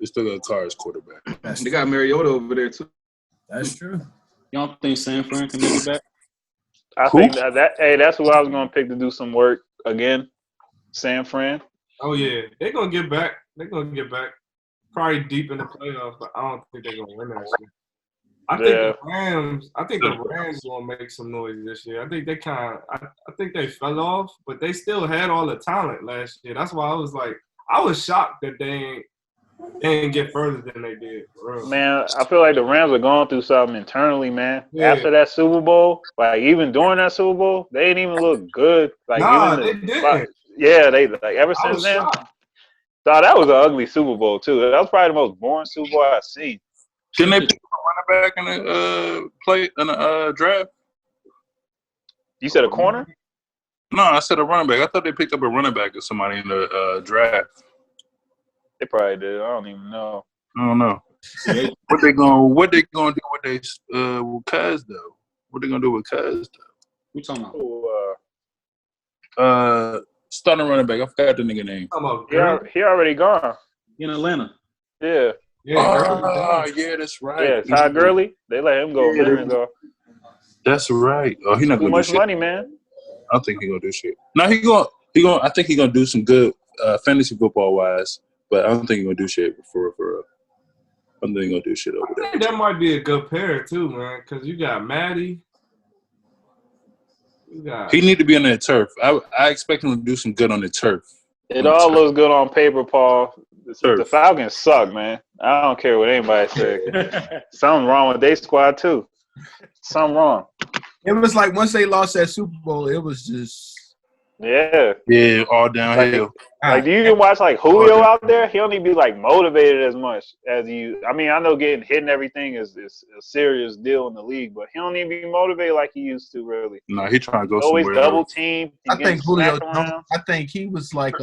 They still got Carr as quarterback. They got Mariota over there too. That's true. You don't think San Fran can make it back? I think that's who I was gonna pick to do some work again. San Fran. Oh yeah, they're gonna get back. They're gonna get back. Probably deep in the playoffs, but I don't think they're gonna win that shit. I think the Rams gonna make some noise this year. I think they I think they fell off, but they still had all the talent last year. That's why I was shocked that they didn't get further than they did. For real. Man, I feel like the Rams are going through something internally, man. Yeah. After that Super Bowl, like even during that Super Bowl, they didn't even look good. Like they didn't. Yeah, they like ever I since was then. shocked. Thought that was an ugly Super Bowl too. That was probably the most boring Super Bowl I've seen. Didn't they pick up a running back in the draft? You said a corner? No, I said a running back. I thought they picked up a running back or somebody in the draft. They probably did. I don't even know. I don't know. What they gonna do with with Cuz though? What they gonna do with Cuz though? We talking about? Starting running back. I forgot the nigga name. He already gone. In Atlanta. Yeah. Yeah, that's right. Yeah, Todd Gurley. They let him go a minute ago. That's right. Oh, he not Too gonna much do shit. money, man. I don't think he gonna do shit. No, he gonna. I think he gonna do some good fantasy football wise, but I don't think he gonna do shit for. I don't think he gonna do shit over there. I think that might be a good pair too, man. Because you got Matty. He need to be on that turf. I expect him to do some good on the turf. It all looks good on paper, Paul. The Falcons suck, man. I don't care what anybody says. Something wrong with their squad too. Something wrong. It was like once they lost that Super Bowl, it was just all downhill. Like, do you even watch like Julio out there? He don't even be like motivated as much as you. I mean, I know getting hit and everything is a serious deal in the league, but he don't even be motivated like he used to. Really. No, he trying to go always somewhere. Double team. I think Julio. I think he was like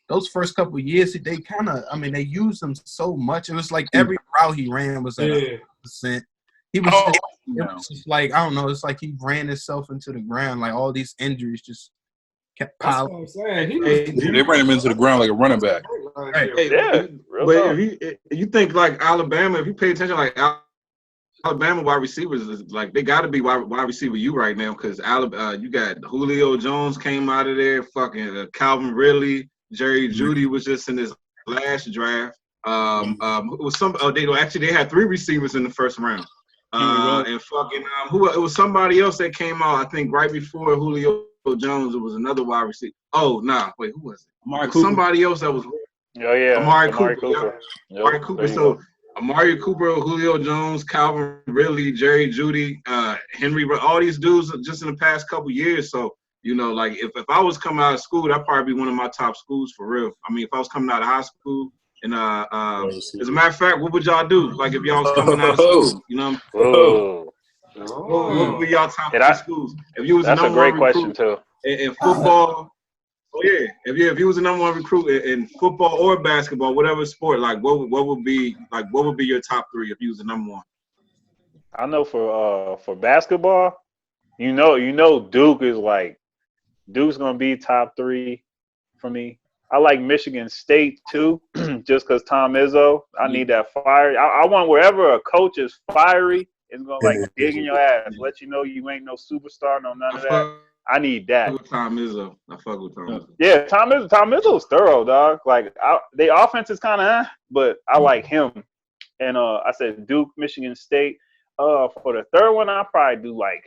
those first couple of years. They kind of. I mean, they used him so much. It was like every route he ran was at 100%. He was. It was just like I don't know. It's like he ran himself into the ground. Like all these injuries just kept piling. That's what I'm saying. They ran him into the ground like a running back. But if you think like Alabama, if you pay attention, like Alabama wide receivers, like they got to be wide receiver you right now because you got Julio Jones came out of there, fucking Calvin Ridley, Jerry Jeudy was just in his last draft. It was they had 3 receivers in the first round. And fucking it was somebody else that came out, I think right before Julio Jones. It was another wide receiver. Oh, nah, wait, who was it? Somebody else that was. Oh yeah, Amari Cooper. Yep. Amari Cooper. So Amari Cooper, Julio Jones, Calvin Ridley, Jerry Jeudy, Henry, all these dudes just in the past couple years. So you know, like if I was coming out of school, that'd probably be one of my top schools for real. I mean, if I was coming out of high school. And as a matter of fact, what would y'all do? Like if y'all was coming out of school, you know? What would y'all top 3 schools? If you was that's a a great question too. In football, if you was a number 1 recruit in football or basketball, whatever sport, like what would be your top 3 if you was the number 1? I know for basketball, you know Duke's gonna be top 3 for me. I like Michigan State too, just because Tom Izzo. I need that fire. I want wherever a coach is fiery, it's gonna like dig in your ass, let you know you ain't no superstar, no none of that. I need that. I fuck with Tom Izzo. Yeah, Tom Izzo's thorough, dog. Like the offense is kind of, but I like him. And I said Duke, Michigan State. For the third one, I'll probably do like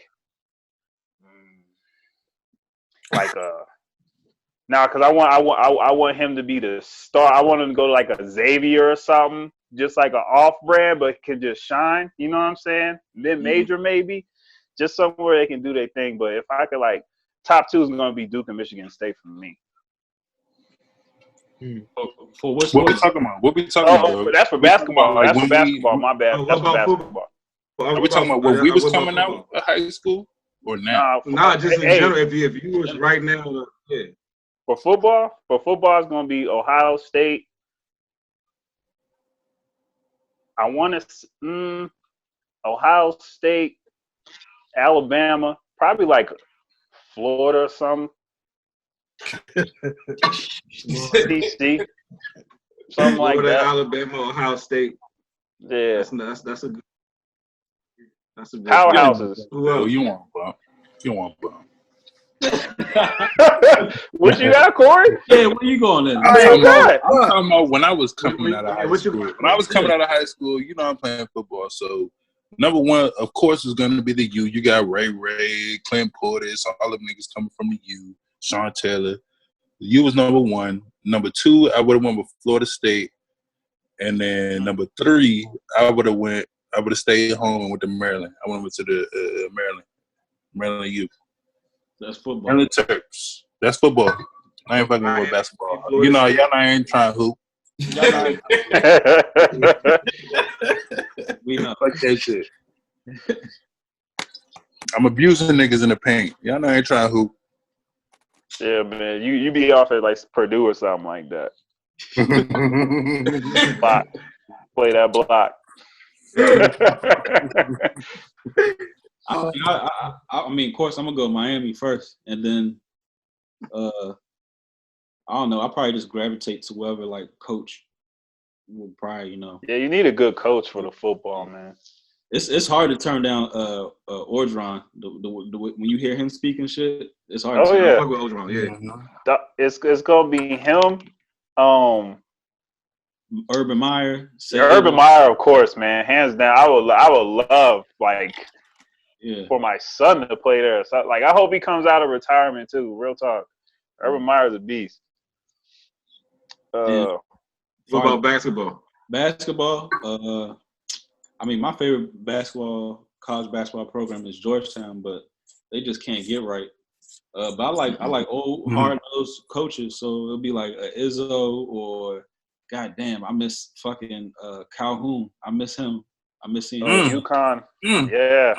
Now, because I want him to be the star. I want him to go to like a Xavier or something, just like an off-brand, but can just shine. You know what I'm saying? Mid-major maybe, just somewhere they can do their thing. But if I could, like, top 2 is going to be Duke and Michigan State for me. For what we talking about? What we talking about? That's for basketball. That's for basketball. My bad. That's for basketball. Are we talking about when we was coming out of high school or now? Nah, just in general. If you was right now, yeah. For football, it's going to be Ohio State. I want to Ohio State, Alabama, probably like Florida or something. DC, something like Florida, that. Alabama, Ohio State. Yeah, that's a good powerhouses. Oh, you want bro? What you got, Corey? Yeah, where you going then? I'm talking about when I was coming out of high school. When I was coming out of high school, you know, I'm playing football. So, number one, of course, is going to be the U. You got Ray, Clint Portis, all them niggas coming from the U. Sean Taylor. The U was number one. Number two, I would have went with Florida State. And then number three, I would have stayed home and went to Maryland. I went to the Maryland U. That's football. Maryland Terps. That's football. I ain't fucking with basketball. You know, y'all ain't trying to hoop. We know. Fuck that shit. I'm abusing niggas in the paint. Y'all know I ain't trying to hoop. Yeah, man. You be off at like Purdue or something like that. Block. Play that block. I mean, of course, I'm gonna go Miami first, and then I don't know. I'll probably just gravitate to whoever like coach will probably, you know. Yeah, you need a good coach for the football, man. It's hard to turn down Orgeron. When you hear him speaking shit, it's hard. Oh to yeah, fuck with Orgeron, yeah. It's gonna be him. Urban Meyer. Urban Meyer, of course, man, hands down. I would love for my son to play there. So, like, I hope he comes out of retirement too. Real talk. Urban Meyer's a beast. What about basketball? Basketball. I mean, my favorite college basketball program is Georgetown, but they just can't get right. But I like old hard-nosed coaches, so it'll be like Izzo or goddamn, I miss fucking Calhoun. I miss him. I miss seeing UConn. Yeah.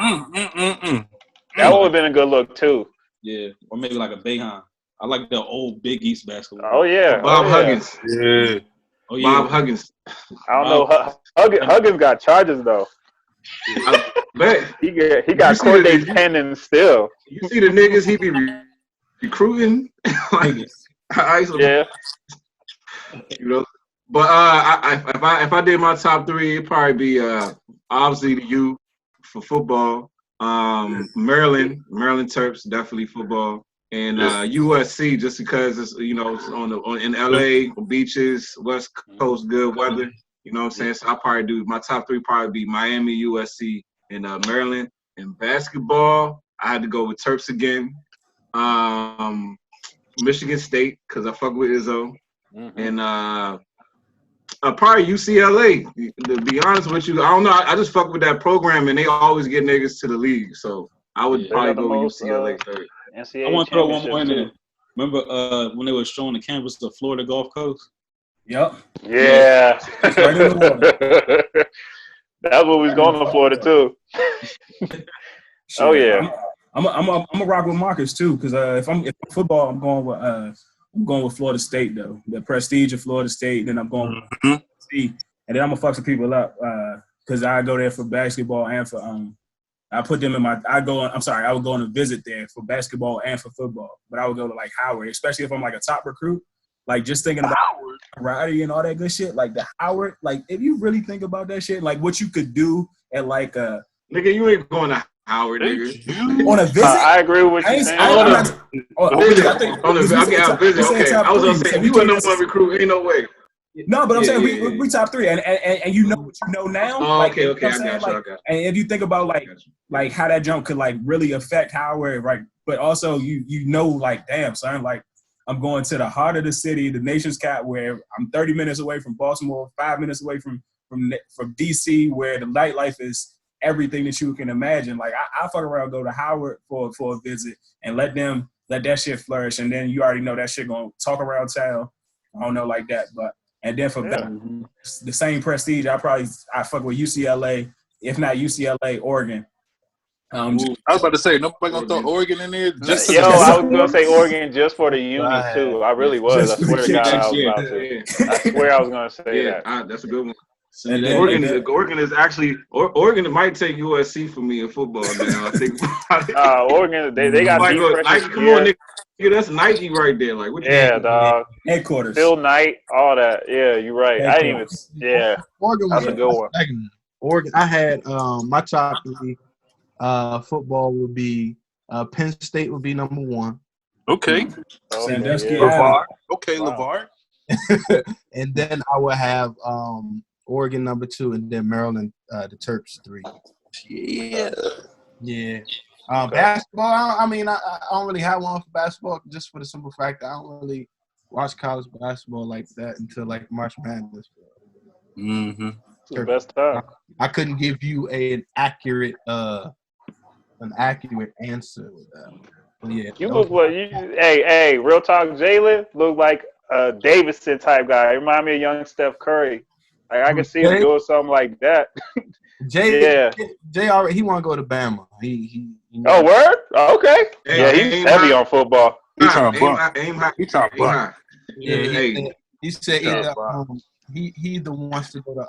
That would have been a good look too. Yeah, or maybe like a Boeheim. I like the old Big East basketball. Oh yeah, Bob Huggins. Yeah. Oh yeah, Bob Huggins. I don't know. Huggins got charges though. I bet he got court date pending still. You see the niggas he be recruiting. Like, yeah. You know. But if I did my top three, it'd probably be obviously the U for football. Maryland Terps, definitely football. And USC, just because it's, you know, it's in LA, beaches, West Coast, good weather. You know what I'm saying? So I probably do my top three probably be Miami, USC, and Maryland. And basketball, I had to go with Terps again. Michigan State, because I fuck with Izzo. And probably UCLA. To be honest with you, I don't know. I just fuck with that program, and they always get niggas to the league. So I would probably go with UCLA third. NCAA I want to throw one more in there. Remember when they were showing the campus of Florida Gulf Coast? Yep. Yeah. Right in the water. That's what we was going to Florida too. Oh yeah. I'm a rock with Marcus too, because if I'm football, I'm going with Florida State though. The prestige of Florida State. Then I'm going with and then I'm gonna fuck some people up because I go there for basketball and for I put them in my. I would go on a visit there for basketball and for football, but I would go to like Howard, especially if I'm like a top recruit. Like just thinking about variety and all that good shit, like the Howard. Like if you really think about that shit, like what you could do at like nigga, you ain't going to Howard, nigga. On a visit. I agree with what you're saying. On a visit. Okay, I was gonna say you wouldn't know one recruit. Ain't no way. No, but I'm saying we top three, and you know what you know now. Oh, like, okay, you know I got you. And if you think about like how that jump could like really affect Howard, right? But also you know like damn son, like I'm going to the heart of the city, the nation's cap, where I'm 30 minutes away from Baltimore, 5 minutes away from DC, where the nightlife is everything that you can imagine. Like I fuck around, go to Howard for a visit, and let that shit flourish, and then you already know that shit gonna talk around town. I don't know like that, but. And then for the same prestige, I fuck with UCLA, if not UCLA, Oregon. I was about to say, nobody gonna throw Oregon in there. I was gonna say Oregon just for the uni too. I really was. I swear to God, I was about to. I swear I was gonna say that. That's a good one. And then, Oregon is actually Oregon might take USC for me in football now. I think. Oregon, they got deep Nike, come on, nigga. That's Nike right there. Like, what you dog. Headquarters. Phil Knight, all that. Yeah, you're right. I didn't even. Yeah, Oregon was that's a good one. Oregon. I had my top three. Football would be Penn State would be number one. Okay. Sandusky yeah. Alley. Okay, Wow. LeVar. And then I would have Oregon number 2, and then Maryland, the Terps 3. Yeah. Yeah. Basketball, I mean, I don't really have one for basketball just for the simple fact that I don't really watch college basketball like that until like March Madness. Mm-hmm. It's the best time. I couldn't give you an accurate answer with that. But yeah, You look what you. Hey, real talk. Jalen look like a Davidson type guy. Remind me of young Steph Curry. Like I can see him doing something like that. Jay already he want to go to Bama. He Oh, word? Oh, okay. Hey, Yeah, he's heavy on football. He trying to buck. Aim high. He trying to buck. high. Yeah, he said Yeah. either he either wants to go to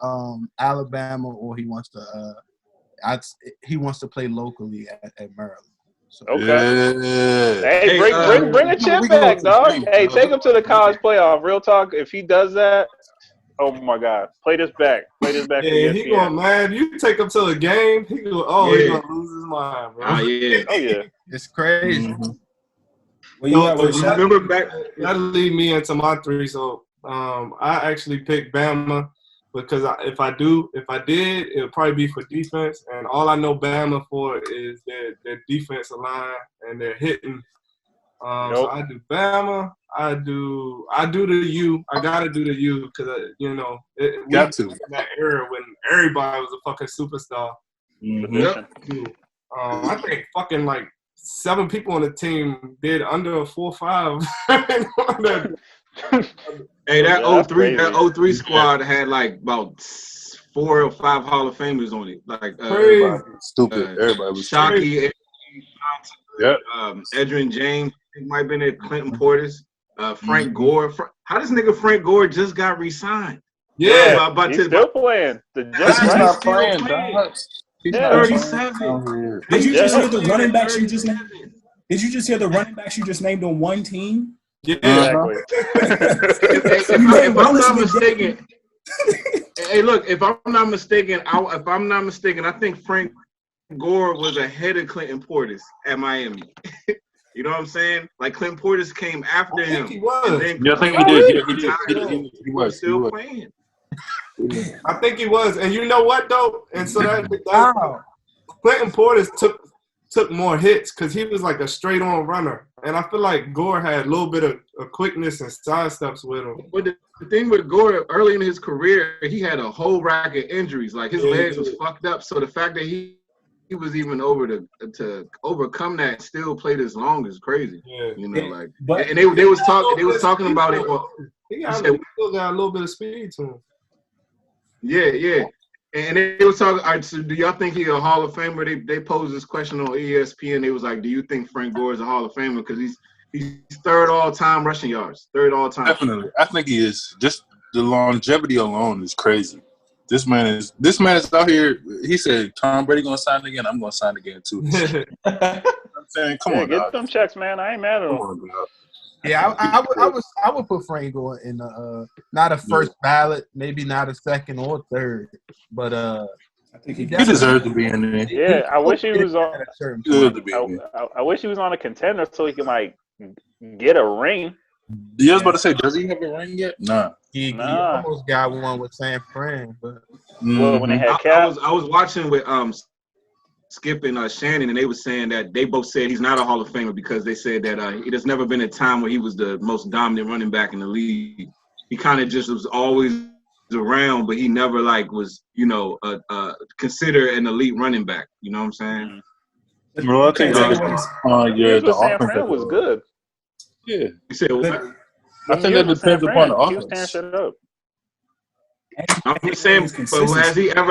Alabama or he wants to play locally at Maryland. So, Okay. Yeah. Hey, bring a chip back, dog. Hey, take him to the college playoff. Real talk. If he does that, oh my God, play this back. Yeah, he going mad. You take him to a game, he go, he's gonna lose his mind, bro. Oh yeah. Oh yeah. it's crazy. Mm-hmm. Well, you have Remember back? That'll lead me into my 3. So I actually picked Bama because if I did, it'll probably be for defense. And all I know Bama for is their defensive line and their hitting. So I do Bama. I do the U. I gotta do the U because Got to. in that era when everybody was a fucking superstar. Mm-hmm. I think fucking like 7 people on the team did under a 4.5. Hey, that Yeah, that's 03 crazy. 03 squad had like about 4 or 5 Hall of Famers on it. Like Crazy. Stupid. Everybody was Shockey, Yep. Edrin James, it might have been at Clinton Portis, Frank Gore. How does nigga Frank Gore just got re-signed? Yeah, He's still playing. The Jets, He's right? not playing, dog. He's Yeah. not 37. Did you just Yeah. hear the running backs you just named? Did you just hear the running backs you just named on one team? yeah. Exactly. If I'm not mistaken, hey, look, if I'm not mistaken, I think Frank Gore was ahead of Clinton Portis at Miami. You know what I'm saying? Like Clinton Portis came after I him. think he was. Yeah, I think he did. He was. Still playing. I think he was. And you know what though? And so that Wow. Clinton Portis took more hits because he was like a straight on runner. And I feel like Gore had a little bit of quickness and sidesteps with him. But the thing with Gore, early in his career, he had a whole rack of injuries. Like his legs was fucked up. So the fact that he was even over to overcome that, still played as long is crazy. Yeah. You know, like, But and they was talking about it. Well, He still got a little bit of speed to him. yeah. And they was talking. All right, so do y'all think he's a Hall of Famer? They posed this question on ESPN. They was like, do you think Frank Gore is a Hall of Famer? Because he's third all time rushing yards, third all time. Definitely, I think he is. Just the longevity alone is crazy. This man is out here. He said, "Tom Brady gonna sign again. I'm gonna sign again too." I'm saying, come on, get dog. them checks, man. I ain't mad at Come him. on, dog. Yeah, I would put Frank Gore in not a first ballot, maybe not a second or third, but I think He deserves to be in there. Yeah, I wish he was on. at a certain He deserves point. to be in there. I wish he was on a contender so he can like get a ring. You was about to say, does he have a ring yet? Nah. He Nah. almost got one with San Fran, but Well, when they had I Cap, was watching with Skip and Shannon, and they were saying that they both said he's not a Hall of Famer because they said that there's never been a time where he was the most dominant running back in the league. He kind of just was always around, but he never like was, considered an elite running back. You know what I'm saying? Well, I think Yeah, the San offense Fran was good. Yeah. You said what? I think that depends upon the He was tearing offense. shit up. I'm just saying, but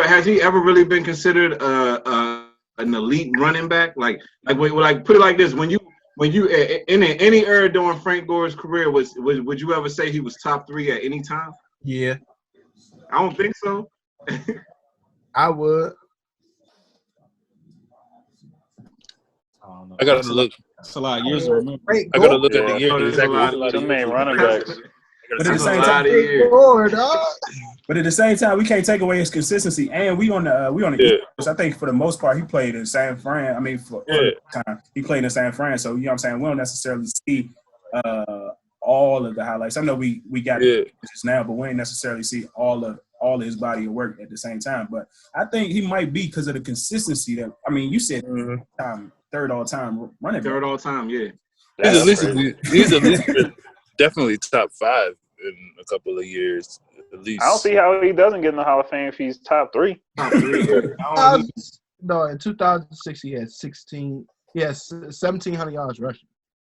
has he ever really been considered an elite running back? Like put it like this: when you in any era during Frank Gore's career, would you ever say he was top 3 at any time? yeah, I don't think so. I would. I gotta look. That's a lot of years to remember. Frank I gotta Gore, look at the year there's exactly. a lot of Too many running backs. But at the same time, but at the same time, we can't take away his consistency. And we on the East Coast. I think for the most part, he played in San Fran. I mean, for the time he played in San Fran. So you know what I'm saying. We don't necessarily see all of the highlights. I know we got it just now, but we ain't necessarily see all of his body of work at the same time. But I think he might be because of the consistency that. I mean, you said third all time running back. Third all time, yeah. He's at least definitely top 5 in a couple of years, at least. I don't see how he doesn't get in the Hall of Fame if he's top 3. Top 3. No, in 2006 he had 16. He had 1,700 yards rushing.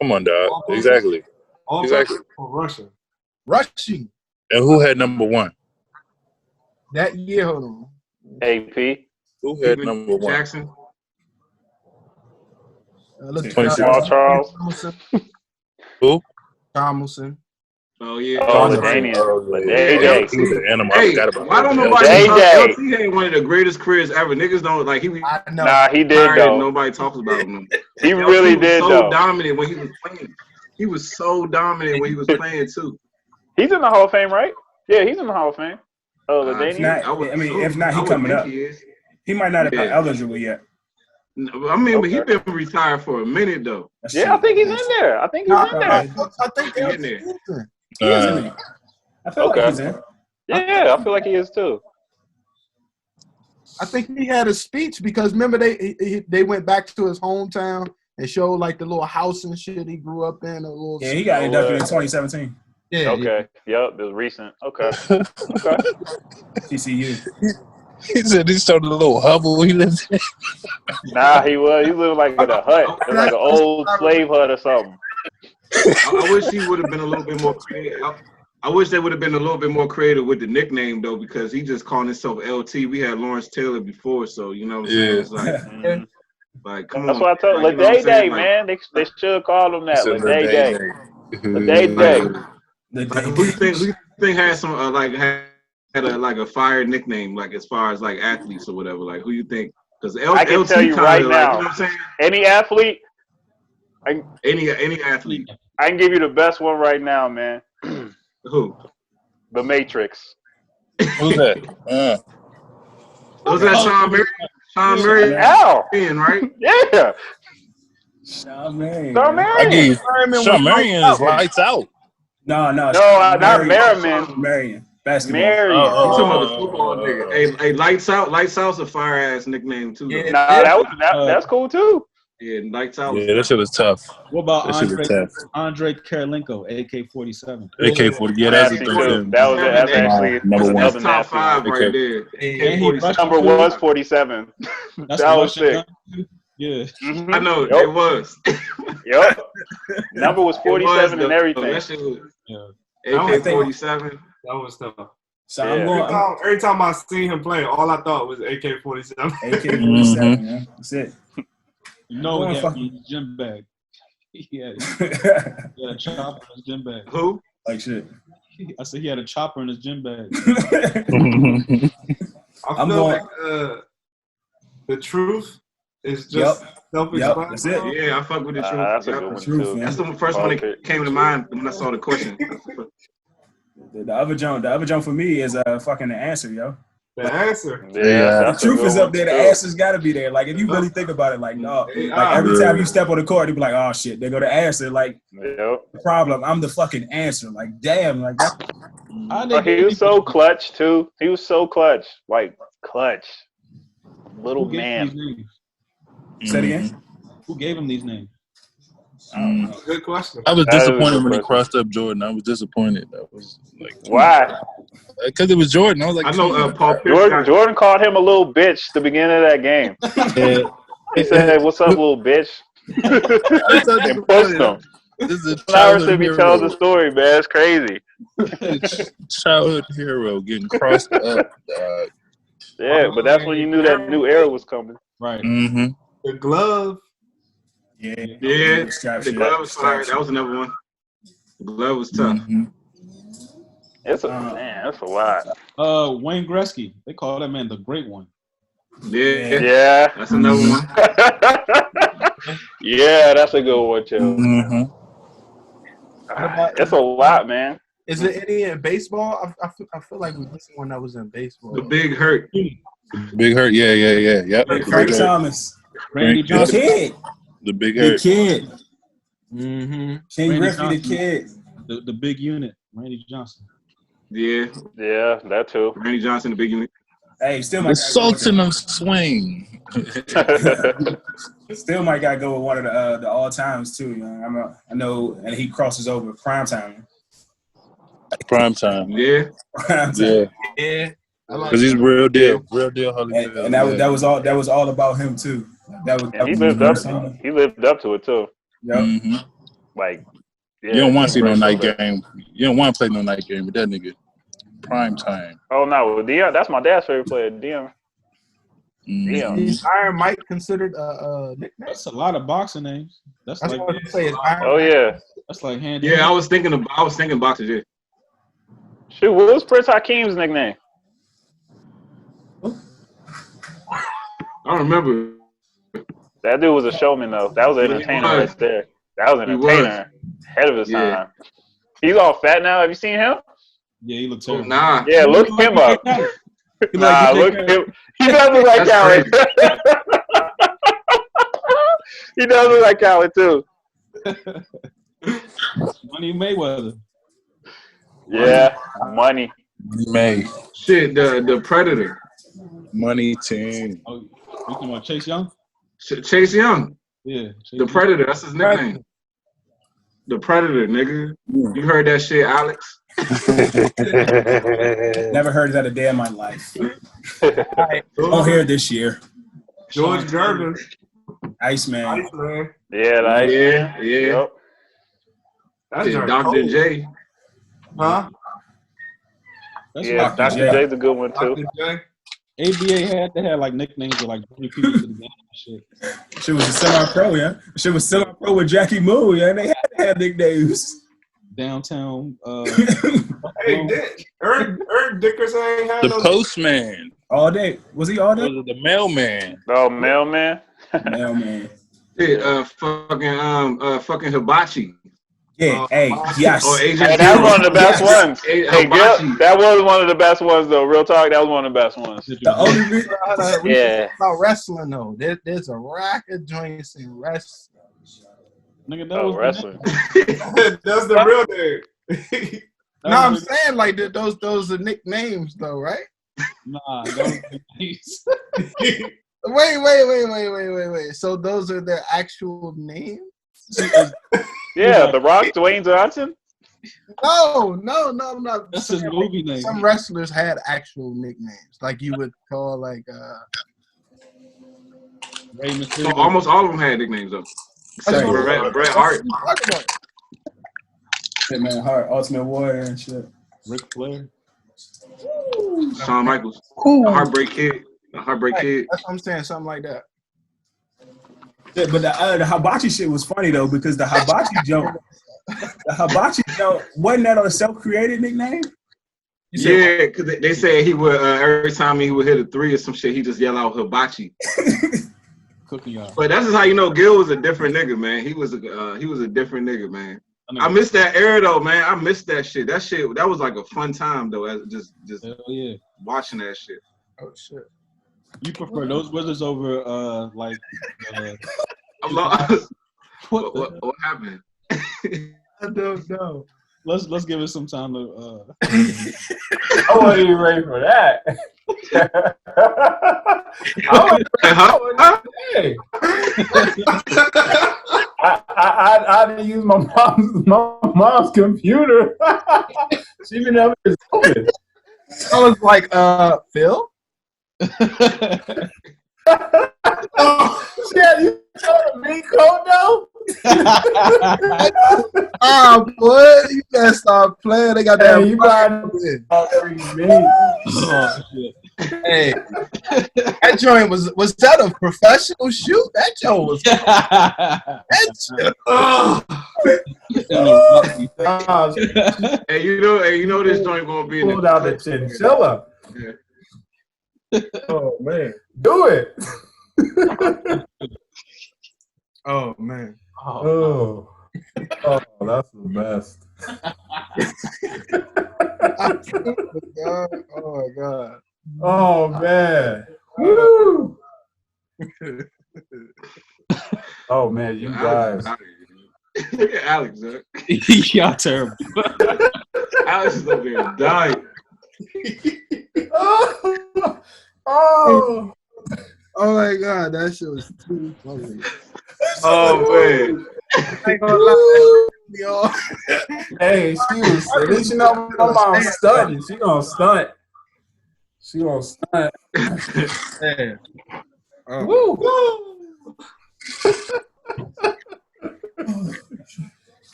Come on, dog. Exactly. Exactly. Rushing. And who had number 1? That year, hold on. AP. Who had number 1? Jackson. Jamal Charles. Who? Tomlinson. Oh yeah. Oh, LaDainian. He was an animal. Hey, I forgot about why don't that. nobody talk? LT had one of the greatest careers ever. Niggas don't like he. Nah, he did though. Nobody talks about him. He really did though. Dominant when he was playing. He was so dominant when he was playing too. He's in the Hall of Fame, right? Yeah, he's in the Hall of Fame. Oh, LaDainian. If not, he coming up. He might not have been eligible yet. I mean, but he's been retired for a minute though. I think he's in there. I think he's in there. I think he's in there. I feel like he's in. Yeah, I feel like he is too. I think he had a speech because remember they went back to his hometown and showed like the little house and shit he grew up in. Yeah, he got inducted in 2017. Yeah. Okay. Yep. It was recent. Okay. TCU. He said he started a little hovel he lived in. Nah, he lived like in a hut. It was like an old slave hut or something. I wish he would have been a little bit more creative. I wish they would have been a little bit more creative with the nickname though, because he just called himself LT. We had Lawrence Taylor before, so you know what I'm saying? It's like, like come That's on. what I told like, LaDay Day, man. They should call him that. LaDay Day. LaDay Day. Who you think had some had a fire nickname, like as far as like athletes or whatever? Like who you think? Because I can tell you right now, you know what I'm saying? Any athlete, any athlete. I can give you the best one right now, man. Who? The Matrix. Who's that? Was that Sean Marion? Sean Marion, Al. Right? Yeah. Sean Marion. Sean Marion is lights out. No, not Merriman. Marion. Basketball. Marion. You talking about the football nigga? Hey, lights out's a fire ass nickname too. Yeah, that's cool too. Yeah, lights out. Yeah, that shit was tough. What about Andre Karolinko, AK-47? AK-40, yeah, that's a good. That's actually number one. That's top 5 right there. Number was 47. That's that was sick. Yeah, I know it was. Yep. Number was 47 and everything. That shit was AK-47. That was tough. So I'm going. Every time I see him play, all I thought was AK-47. AK-47, man. That's it. You know he had his gym bag. He had a chopper in his gym bag. Who? Like shit. I said he had a chopper in his gym bag. I feel like the truth is just self-explanatory. That's it. Yeah, I fuck with the truth. That's a good one too. That's the first one that came to mind when I saw the question. The other joint for me is fucking the answer, yo. The answer. Yeah, the truth is up there. The answer's got to be there. Like if you really think about it, like no, like every time you step on the court, you be like, oh shit, they go to answer. Like the problem, I'm the fucking answer. Like damn, like that. He was so clutch too. He was so clutch, like clutch, little man. Say it again. Who gave him these names? Good question. I was disappointed when he crossed up Jordan. I was disappointed. I was like, why? Because it was Jordan. I was like, I know Paul Jordan called him a little bitch at the beginning of that game. He said, "What's up, little bitch?" and pushed him. This is a childhood hero. Tells the story, man. It's crazy. Childhood hero getting crossed up. Yeah, but that's when you knew that new era was coming. Right. Mm-hmm. The glove. Yeah. The glove was fire. That was another one. The glove was tough. Mm-hmm. It's a lot. Wayne Gretzky. They call that man the Great One. Yeah. That's another one. Yeah, that's a good one too. Mm-hmm. It's a lot, man. Is there any in baseball? I feel like we missing one that was in baseball. The Big Hurt. Big Hurt. Yeah. Yep. Frank Thomas. Randy The Johnson. kid. The Big The Hurt. kid. Mm-hmm. King Randy Griffey, the Johnson. kid. The big unit. Randy Johnson. Yeah. Yeah, that too. Randy Johnson, the big unit. Hey, still The might gotta go with Sultan of Swing. Still might gotta go with one of the all times too. You know? I know, and he crosses over prime time. Prime time. Yeah. Prime time. Yeah. Yeah. I like Because he's real deal. Real deal Hollywood. And that was all about him too. That was He lived up to it too. Yep. Mm-hmm. Like, yeah, You don't want to see no Bristol, night but- game. You don't want to play no night game with that nigga. Prime time. Oh no, Dion. That's my dad's favorite player, Dion. Mm-hmm. Is Iron Mike considered a nickname? That's a lot of boxing names. That's That's like what I'm saying. Iron Oh yeah. that's like handy. Yeah, I was thinking boxers, yeah. Shoot, what was Prince Hakeem's nickname? I don't remember. That dude was a showman though. That was an entertainer right there. That was an He was. entertainer. Ahead of his Yeah. time. He's all fat now. Have you seen him? Yeah, he looks Oh, terrible. nah. Yeah, look him up. Nah, look him. He does look like Cali. He does look like Cali too. Money Mayweather. Yeah, money. May. Shit, the Predator. Money team. Oh, you talking about Chase Young? Chase Young. Yeah. Chase The Predator. That's his nickname. The Predator, nigga. You heard that shit, Alex? Never heard that a day in my life. Don't hear it this year. George Gervin. Iceman. Iceman. Yeah, like Yeah. Yep. That's Shit, our Dr. cold. J. Huh? That's Yeah, what Dr. J. J's a good one too. Dr. J. ABA had. They had like nicknames of like 20 people to the game and shit. She was a semi-pro, yeah. She was semi-pro with Jackie Moon, yeah. And they had to have nicknames. Downtown. Hey, Eric Dickerson ain't had The no. postman. All day. Was he all day? The mailman. Oh, mailman. Man. Shit, fucking Hibachi. Yeah, hey, yes. Or Agent Hey, that was one of the best Yes. ones. Hey, Hey, Hibachi. Gil, that was one of the best ones though. Real talk, that was one of the best ones. The only reason We Yeah. talk about wrestling though. There's a rack of joints in wrestling. Nigga, that Oh, was wrestling. That's the real name. No, I'm saying like those are nicknames though, right? Nah, that was nice. Wait. So those are their actual names? Yeah, The Rock, Dwayne Johnson. No, I'm not. That's his movie name. Some wrestlers had actual nicknames, like you would call like Ray So Mysterio. almost all of them had nicknames though. Except for Bret Hart. Man, Hart, Ultimate Warrior and shit. Ric Flair. Shawn Michaels. The Heartbreak Kid. The Heartbreak Kid. That's what I'm saying, something like that. Yeah, but the hibachi shit was funny though because the hibachi jump, wasn't that a self-created nickname? Yeah, because they said he would every time he would hit a three or some shit, he just yell out hibachi. Cooking y'all. But that's just how you know Gil was a different nigga, man. He was a different nigga, man. I missed that era though, man. I missed that shit. That was like a fun time though. As just Hell yeah. watching that shit. Oh shit. You prefer those wizards over I'm lost. what, What happened? I don't know. let's give it some time to I wasn't even ready for that. I had to use my mom's computer. She been up here open. I was like, Phil? Yeah, you told me code though? Oh boy, you gotta stop playing. They got that. Hey, you got oh shit. Hey, that joint was that a professional shoot? That joint was. Hey, you know this joint gonna be in pulled out the chinchilla. Yeah. Oh man, do it. Oh man. Oh, that's the best. Oh my god. Oh man. Woo. Oh man, you guys. Look at Alex, huh? Y'all terrible. Alex is over here dying. Oh. Oh my god, that shit was too funny. Oh man. I ain't gonna lie, y'all. Hey, she was. At least you know my mom's stunting. She gonna stunt. She gonna stunt. Man. Woo.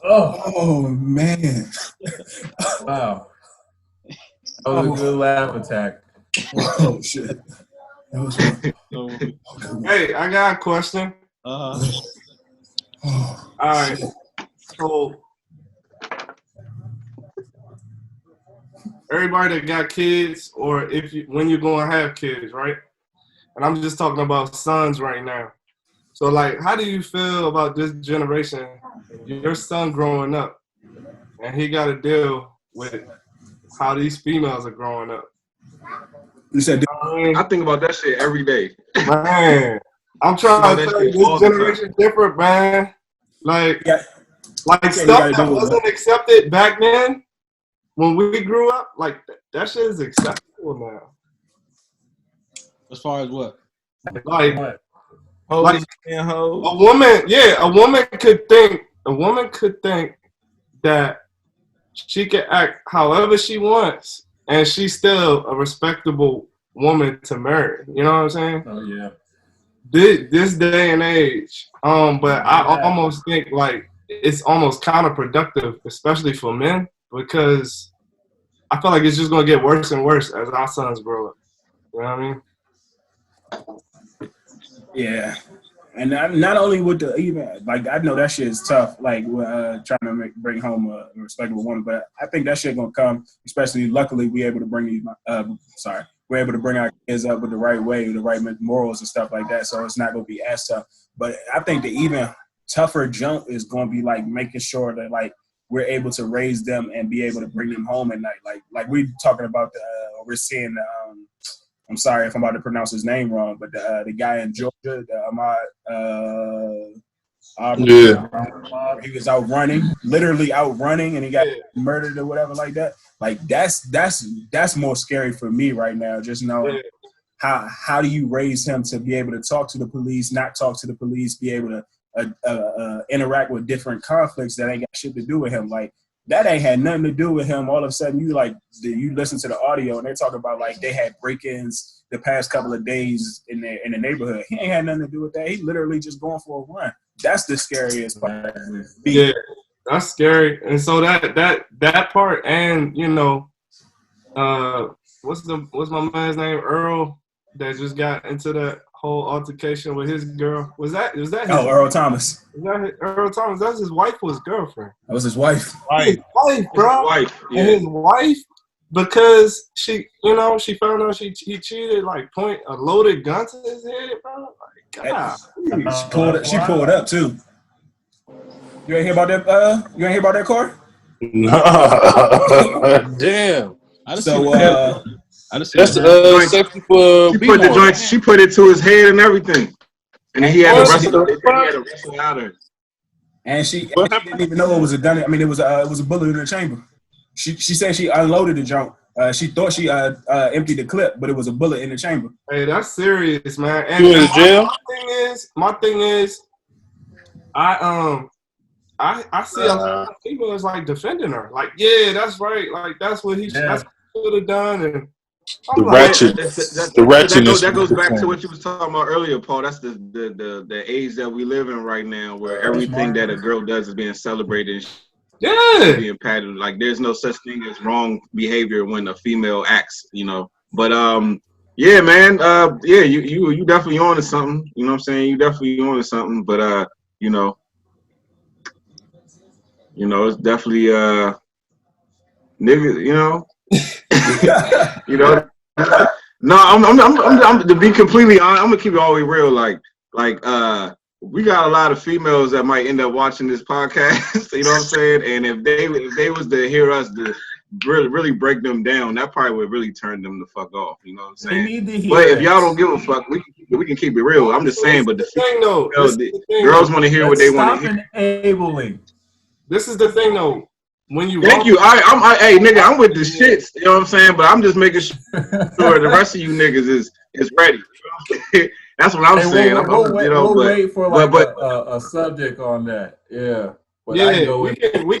Oh man. Wow. That was a good laugh attack. Oh shit. That was Hey, I got a question. Oh, All right. So everybody that got kids, or when you're gonna have kids, right? And I'm just talking about sons right now. So like, how do you feel about this generation? Your son growing up, and he got to deal with how these females are growing up. you said I think about that shit every day. Man, I'm trying to tell you, this generation different, man. Like stuff that wasn't accepted back then when we grew up, like that shit is acceptable now. As far as what? Like a woman could think that she can act however she wants, and she's still a respectable woman to marry. You know what I'm saying? Oh yeah. This day and age. But I almost think like it's almost counterproductive, especially for men, because I feel like it's just gonna get worse and worse as our sons grow up. You know what I mean? yeah. And not only with the even like I know that shit is tough, like trying to bring home a respectable woman, but I think that shit gonna come. Especially, luckily, we're able to bring these. We're able to bring our kids up with the right way, the right morals and stuff like that. So it's not gonna be as tough. But I think the even tougher jump is gonna be like making sure that like we're able to raise them and be able to bring them home at night. Like we're talking about we're seeing I'm sorry if I'm about to pronounce his name wrong, but the guy in Georgia, he was literally out running, and he got murdered or whatever like that. Like that's more scary for me right now. Just knowing how do you raise him to be able to talk to the police, not talk to the police, be able to interact with different conflicts that ain't got shit to do with him. Like that ain't had nothing to do with him. All of a sudden, you listen to the audio and they talk about like they had break-ins the past couple of days in the neighborhood. He ain't had nothing to do with that. He literally just going for a run. That's the scariest part. Yeah, that's scary. And so that part, and you know, what's my man's name? Earl, that just got into that whole altercation with his girl. Was that his, Earl Thomas? Is that Earl Thomas? That's his wife or his girlfriend? That was his wife. His wife, bro. His wife, yeah. And his wife, because she found out he cheated, like point a loaded gun to his head, bro. Like, God. She pulled up too. You ain't hear about that? You ain't hear about that, Corey? No. Damn. That's safety for she put the joint. She put it to his head and everything, and then he had to wrestle out of it. And she didn't even know it was a gun. I mean, it was a bullet in the chamber. She said she unloaded the junk. She thought she emptied the clip, but it was a bullet in the chamber. Hey, that's serious, man. And you in jail? My thing is, I see a lot of people is like defending her. Like, yeah, that's right. Like that's what he should have done. And the ratchetness. That goes back to what you was talking about earlier, Paul. That's the age that we live in right now, where everything that a girl does is being celebrated. Yeah, being patted. Like there's no such thing as wrong behavior when a female acts, you know. But yeah, man, you definitely on to something. You know what I'm saying? You definitely on to something. But you know, it's definitely nigga, you know. You know. No, I'm to be completely honest, I'm gonna keep it all the way real. Like we got a lot of females that might end up watching this podcast. You know what I'm saying? And if they was to hear us to really break them down, that probably would really turn them the fuck off. You know what I'm saying? They need to hear but if y'all don't give a fuck, we can keep it real. I'm just saying, but the thing though, girls want to hear what they want to hear. Enabling. This is the thing though. When you thank you. Hey nigga, I'm with the shits. You know what I'm saying? But I'm just making sure the rest of you niggas is ready. That's what I'm saying. We'll wait for like a subject on that. Yeah. But we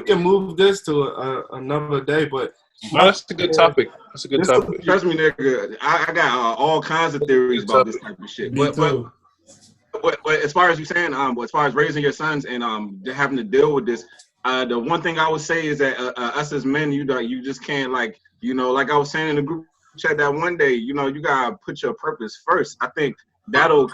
can move this to another day. But no, that's a good topic. That's a good topic. Trust me, nigga. I got all kinds of theories about this type of shit. But as far as you saying, as far as raising your sons and having to deal with this, the one thing I would say is that us as men, you just can't like I was saying in the group chat that one day, you gotta put your purpose first. I think that'll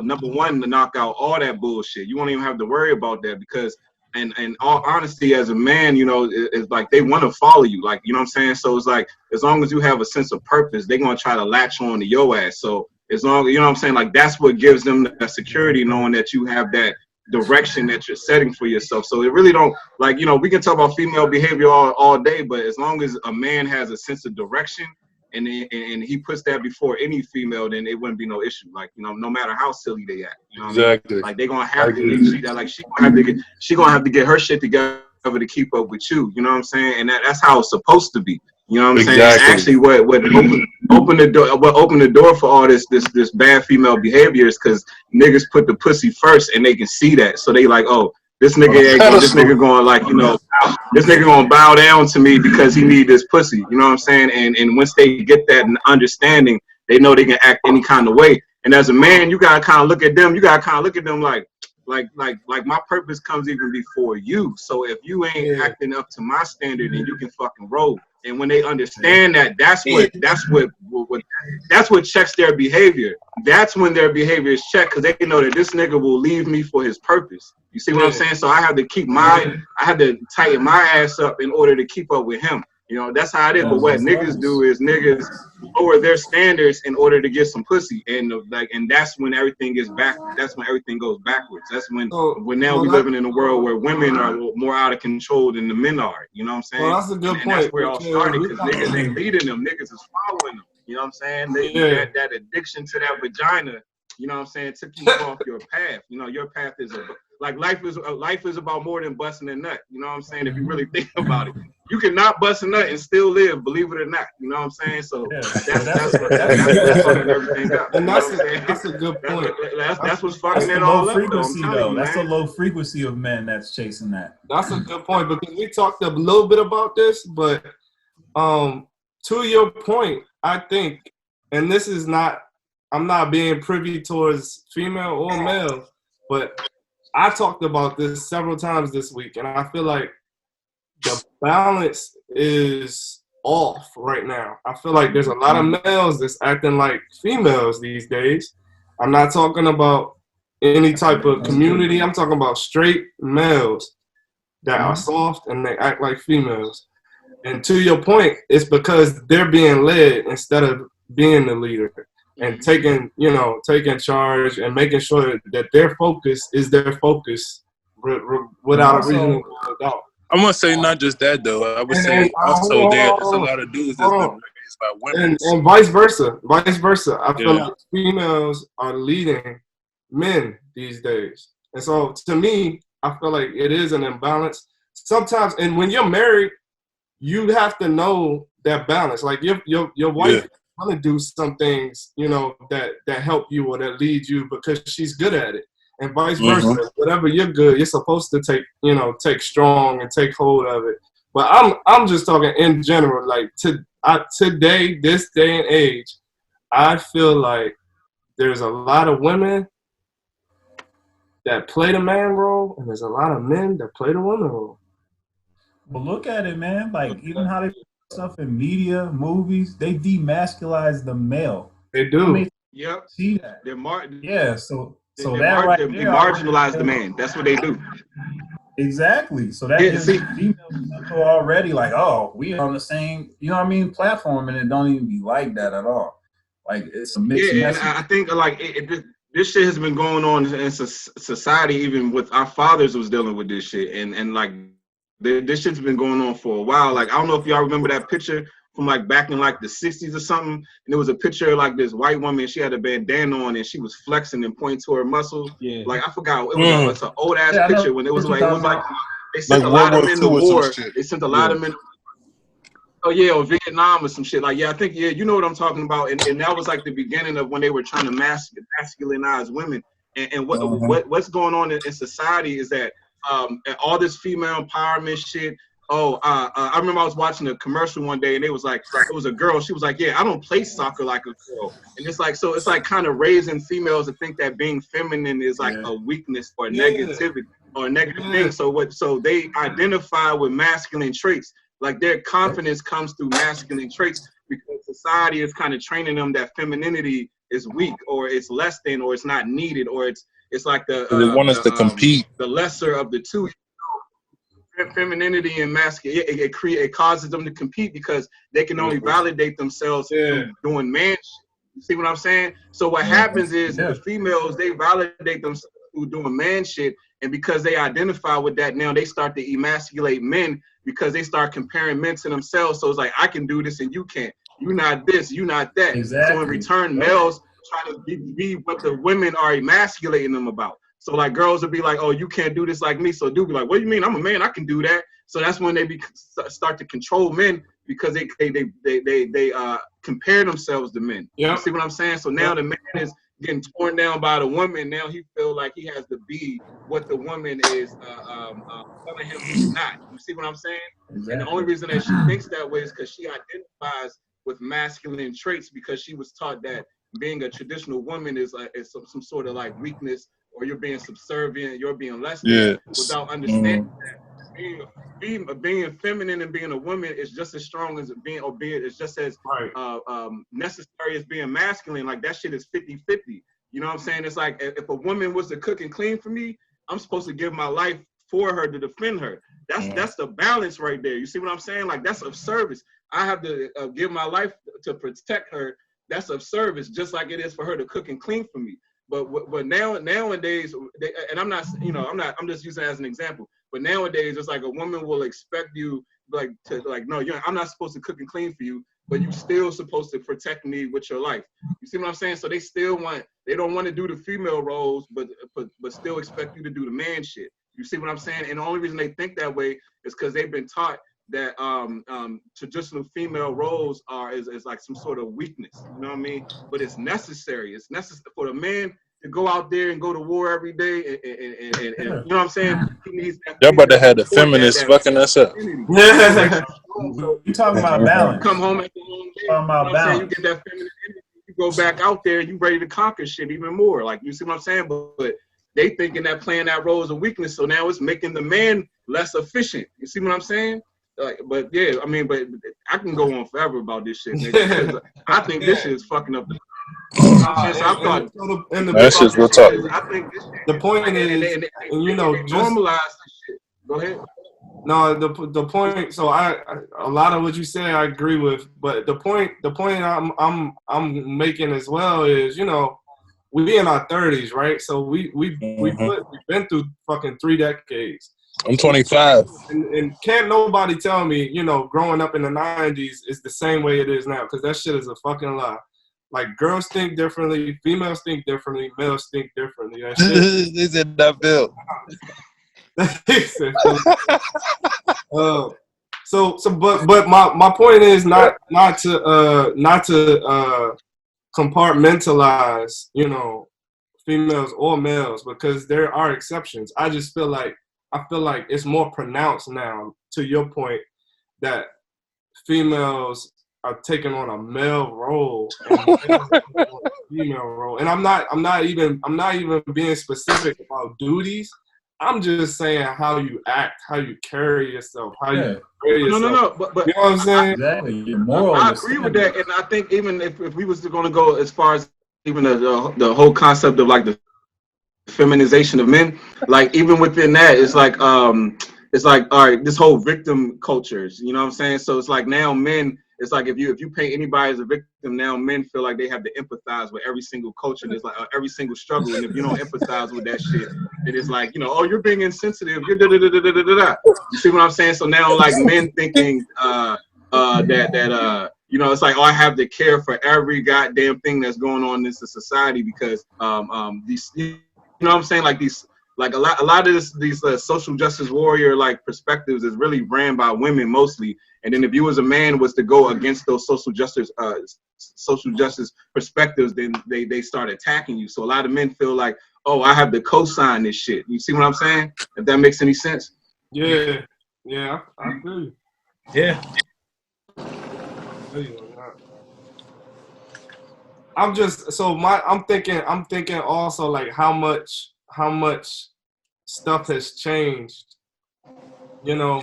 number one to knock out all that bullshit. You won't even have to worry about that because, and all honesty, as a man, it's like they want to follow you, like you know what I'm saying. So it's like as long as you have a sense of purpose, they're gonna try to latch on to your ass. So as long you know what I'm saying, like that's what gives them that security, knowing that you have that direction that you're setting for yourself. So it really don't like we can talk about female behavior all day, but as long as a man has a sense of direction and he puts that before any female, then it wouldn't be no issue. Like no matter how silly they act, you know what exactly. I mean? Like they're gonna have to she gonna have to get her shit together to keep up with you. You know what I'm saying? And that's how it's supposed to be. You know what I'm saying? Actually, what opened the door for all this bad female behavior is because niggas put the pussy first and they can see that, so they like, oh, this nigga going like this nigga gonna bow down to me because he need this pussy. You know what I'm saying? And once they get that understanding, they know they can act any kind of way. And as a man, you gotta kind of look at them. You gotta kind of look at them like my purpose comes even before you. So if you ain't acting up to my standard, then you can fucking roll. And when they understand that, that's what checks their behavior. That's when their behavior is checked because they know that this nigga will leave me for his purpose. You see what I'm saying? So I have to tighten my ass up in order to keep up with him. That's how it is. But what niggas do is niggas lower their standards in order to get some pussy, and that's when everything gets back. That's when everything goes backwards. That's when now we're living in a world where women are more out of control than the men are. You know what I'm saying? Well, that's a good point. That's where it all started because niggas ain't leading them. Niggas is following them. You know what I'm saying? That addiction to that vagina. You know what I'm saying? Took you off your path. Your path is life is about more than busting a nut. You know what I'm saying? If you really think about it. You cannot bust a nut and still live, believe it or not. You know what I'm saying? So that's fucking everything up. And that's a good point. That's what's fucking it all up. Frequency though. That's the low frequency of men that's chasing that. That's a good point because we talked a little bit about this, but to your point, I think, and this is not, I'm not being privy towards female or male, but I talked about this several times this week, and I feel like the balance is off right now. I feel like there's a lot of males that's acting like females these days. I'm not talking about any type of community. I'm talking about straight males that are soft and they act like females. And to your point, it's because they're being led instead of being the leader and taking charge and making sure that their focus is their focus without a reasonable doubt. I'm gonna say not just that though. I would say also there's a lot of dudes that's been raised by women, and vice versa. I feel like females are leading men these days, and so to me, I feel like it is an imbalance sometimes. And when you're married, you have to know that balance. Like your wife want to do some things, that help you or that lead you because she's good at it. And vice versa, whatever you're good, you're supposed to take strong and take hold of it. But I'm just talking in general. Like today, this day and age, I feel like there's a lot of women that play the man role, and there's a lot of men that play the woman role. Well, look at it, man. Like even how they do stuff in media, movies, they demasculize the male. They do. Yep. See that? They marginalize the man. That's what they do. Exactly. So that gives females already like, oh, we on the same, platform, and it don't even be like that at all. Like it's a mixed message. And I think like this shit has been going on in society, even with our fathers was dealing with this shit, and like this shit's been going on for a while. Like I don't know if y'all remember that picture from like back in like the 60s or something, and it was a picture of like this white woman. She had a bandana on and she was flexing and pointing to her muscles. Yeah. Like I forgot, it was it's an old ass picture when it was like they sent like a lot World of men War to II or war. some shit. They sent a lot of men. Oh yeah, or Vietnam or some shit. Like yeah, I think you know what I'm talking about. And that was like the beginning of when they were trying to masculinize women. And what's going on in society is that all this female empowerment shit. I remember I was watching a commercial one day and it was like it was a girl. She was like, yeah, I don't play soccer like a girl. And it's like so it's like kind of raising females to think that being feminine is like a weakness or negativity or a negative thing. So they identify with masculine traits. Like their confidence comes through masculine traits because society is kind of training them that femininity is weak or it's less than or it's not needed or it's like the they want us to compete. The lesser of the two. Femininity and masculine, it causes them to compete because they can only validate themselves through doing man shit. You see what I'm saying? So what happens is the females, they validate themselves through doing man shit, and because they identify with that, now they start to emasculate men because they start comparing men to themselves. So it's like, I can do this and you can't. You're not this, you're not that. Exactly. So in return, males try to be what the women are emasculating them about. So like girls would be like, oh, you can't do this like me. So dude be like, what do you mean? I'm a man, I can do that. So that's when they start to control men because they compare themselves to men. You see what I'm saying? So now the man is getting torn down by the woman. Now he feel like he has to be what the woman is telling him he's not. You see what I'm saying? Exactly. And the only reason that she thinks that way is because she identifies with masculine traits because she was taught that being a traditional woman is some sort of like weakness, or you're being subservient, you're being less than, without understanding that being feminine and being a woman is just as strong as being, or being it's just as necessary as being masculine. Like that shit is 50-50. You know what I'm saying? It's like if a woman was to cook and clean for me, I'm supposed to give my life for her to defend her. That's the balance right there. You see what I'm saying? Like that's of service. I have to give my life to protect her. That's of service, just like it is for her to cook and clean for me. But nowadays, and I'm just using it as an example. But nowadays, it's like a woman will expect you no, I'm not supposed to cook and clean for you, but you still supposed to protect me with your life. You see what I'm saying? So they don't want to do the female roles, but still expect you to do the man shit. You see what I'm saying? And the only reason they think that way is because they've been taught that traditional female roles is like some sort of weakness, you know what I mean? But it's necessary. It's necessary for the man to go out there and go to war every day, and you know what I'm saying? He needs that. Y'all about to have the feminists fucking us up. You talking about balance? Come home at the long day. Talking about balance. You get that feminine energy. You go back out there and you ready to conquer shit even more. Like you see what I'm saying? But they thinking that playing that role is a weakness, so now it's making the man less efficient. You see what I'm saying? But yeah, I mean, but I can go on forever about this shit, nigga. I think this shit is fucking up the. That's just real talk. I think this shit, the point is, and you know, just normalize this shit. Go ahead. No, the point. So a lot of what you say I agree with, but the point I'm making as well is, you know, we in our 30s, right? So we've been through fucking 3 decades. I'm 25. And can't nobody tell me, you know, growing up in the 90s is the same way it is now, because that shit is a fucking lie. Like, girls think differently, females think differently, males think differently. That shit. They said that bill. But my point is not to compartmentalize, you know, females or males, because there are exceptions. I feel like it's more pronounced now, to your point, that females are taking on a male role and a female role. And I'm not even being specific about duties. I'm just saying how you act, how you carry yourself, how you carry yourself. No. But you know what I'm saying? Exactly. I agree with that, and I think even if we was going to go as far as even the whole concept of like the feminization of men, like even within that, it's like all right, this whole victim cultures, you know what I'm saying? So it's like now men it's like if you paint anybody as a victim now, men feel like they have to empathize with every single culture. There's like every single struggle, and if you don't empathize with that shit, it is like, you know, oh, you're being insensitive. You're da da da da da da da. You see what I'm saying? So now like men thinking that you know, it's like, oh, I have to care for every goddamn thing that's going on in this society because these, you know what I'm saying, like these. Like a lot of these social justice warrior like perspectives is really ran by women mostly, and then if you as a man was to go against those social justice perspectives, then they start attacking you. So a lot of men feel like, oh, I have to co-sign this shit. You see what I'm saying? If that makes any sense? Yeah, I feel you. Yeah. I'm thinking also like how much stuff has changed, you know,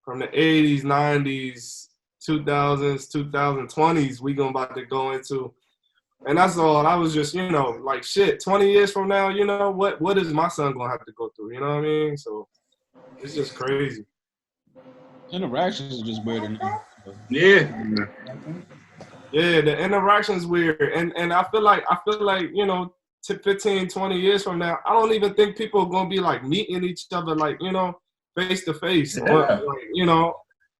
from the 80s, 90s, 2000s, 2020s we about to go into. And that's all. I was just, you know, like shit, 20 years from now, you know, what is my son gonna have to go through? You know what I mean? So it's just crazy. Interactions are just weird now. Yeah, the interaction's weird. And I feel like, you know, 15, 20 years from now, I don't even think people are gonna be like meeting each other like, you know, face to face. Like, you know,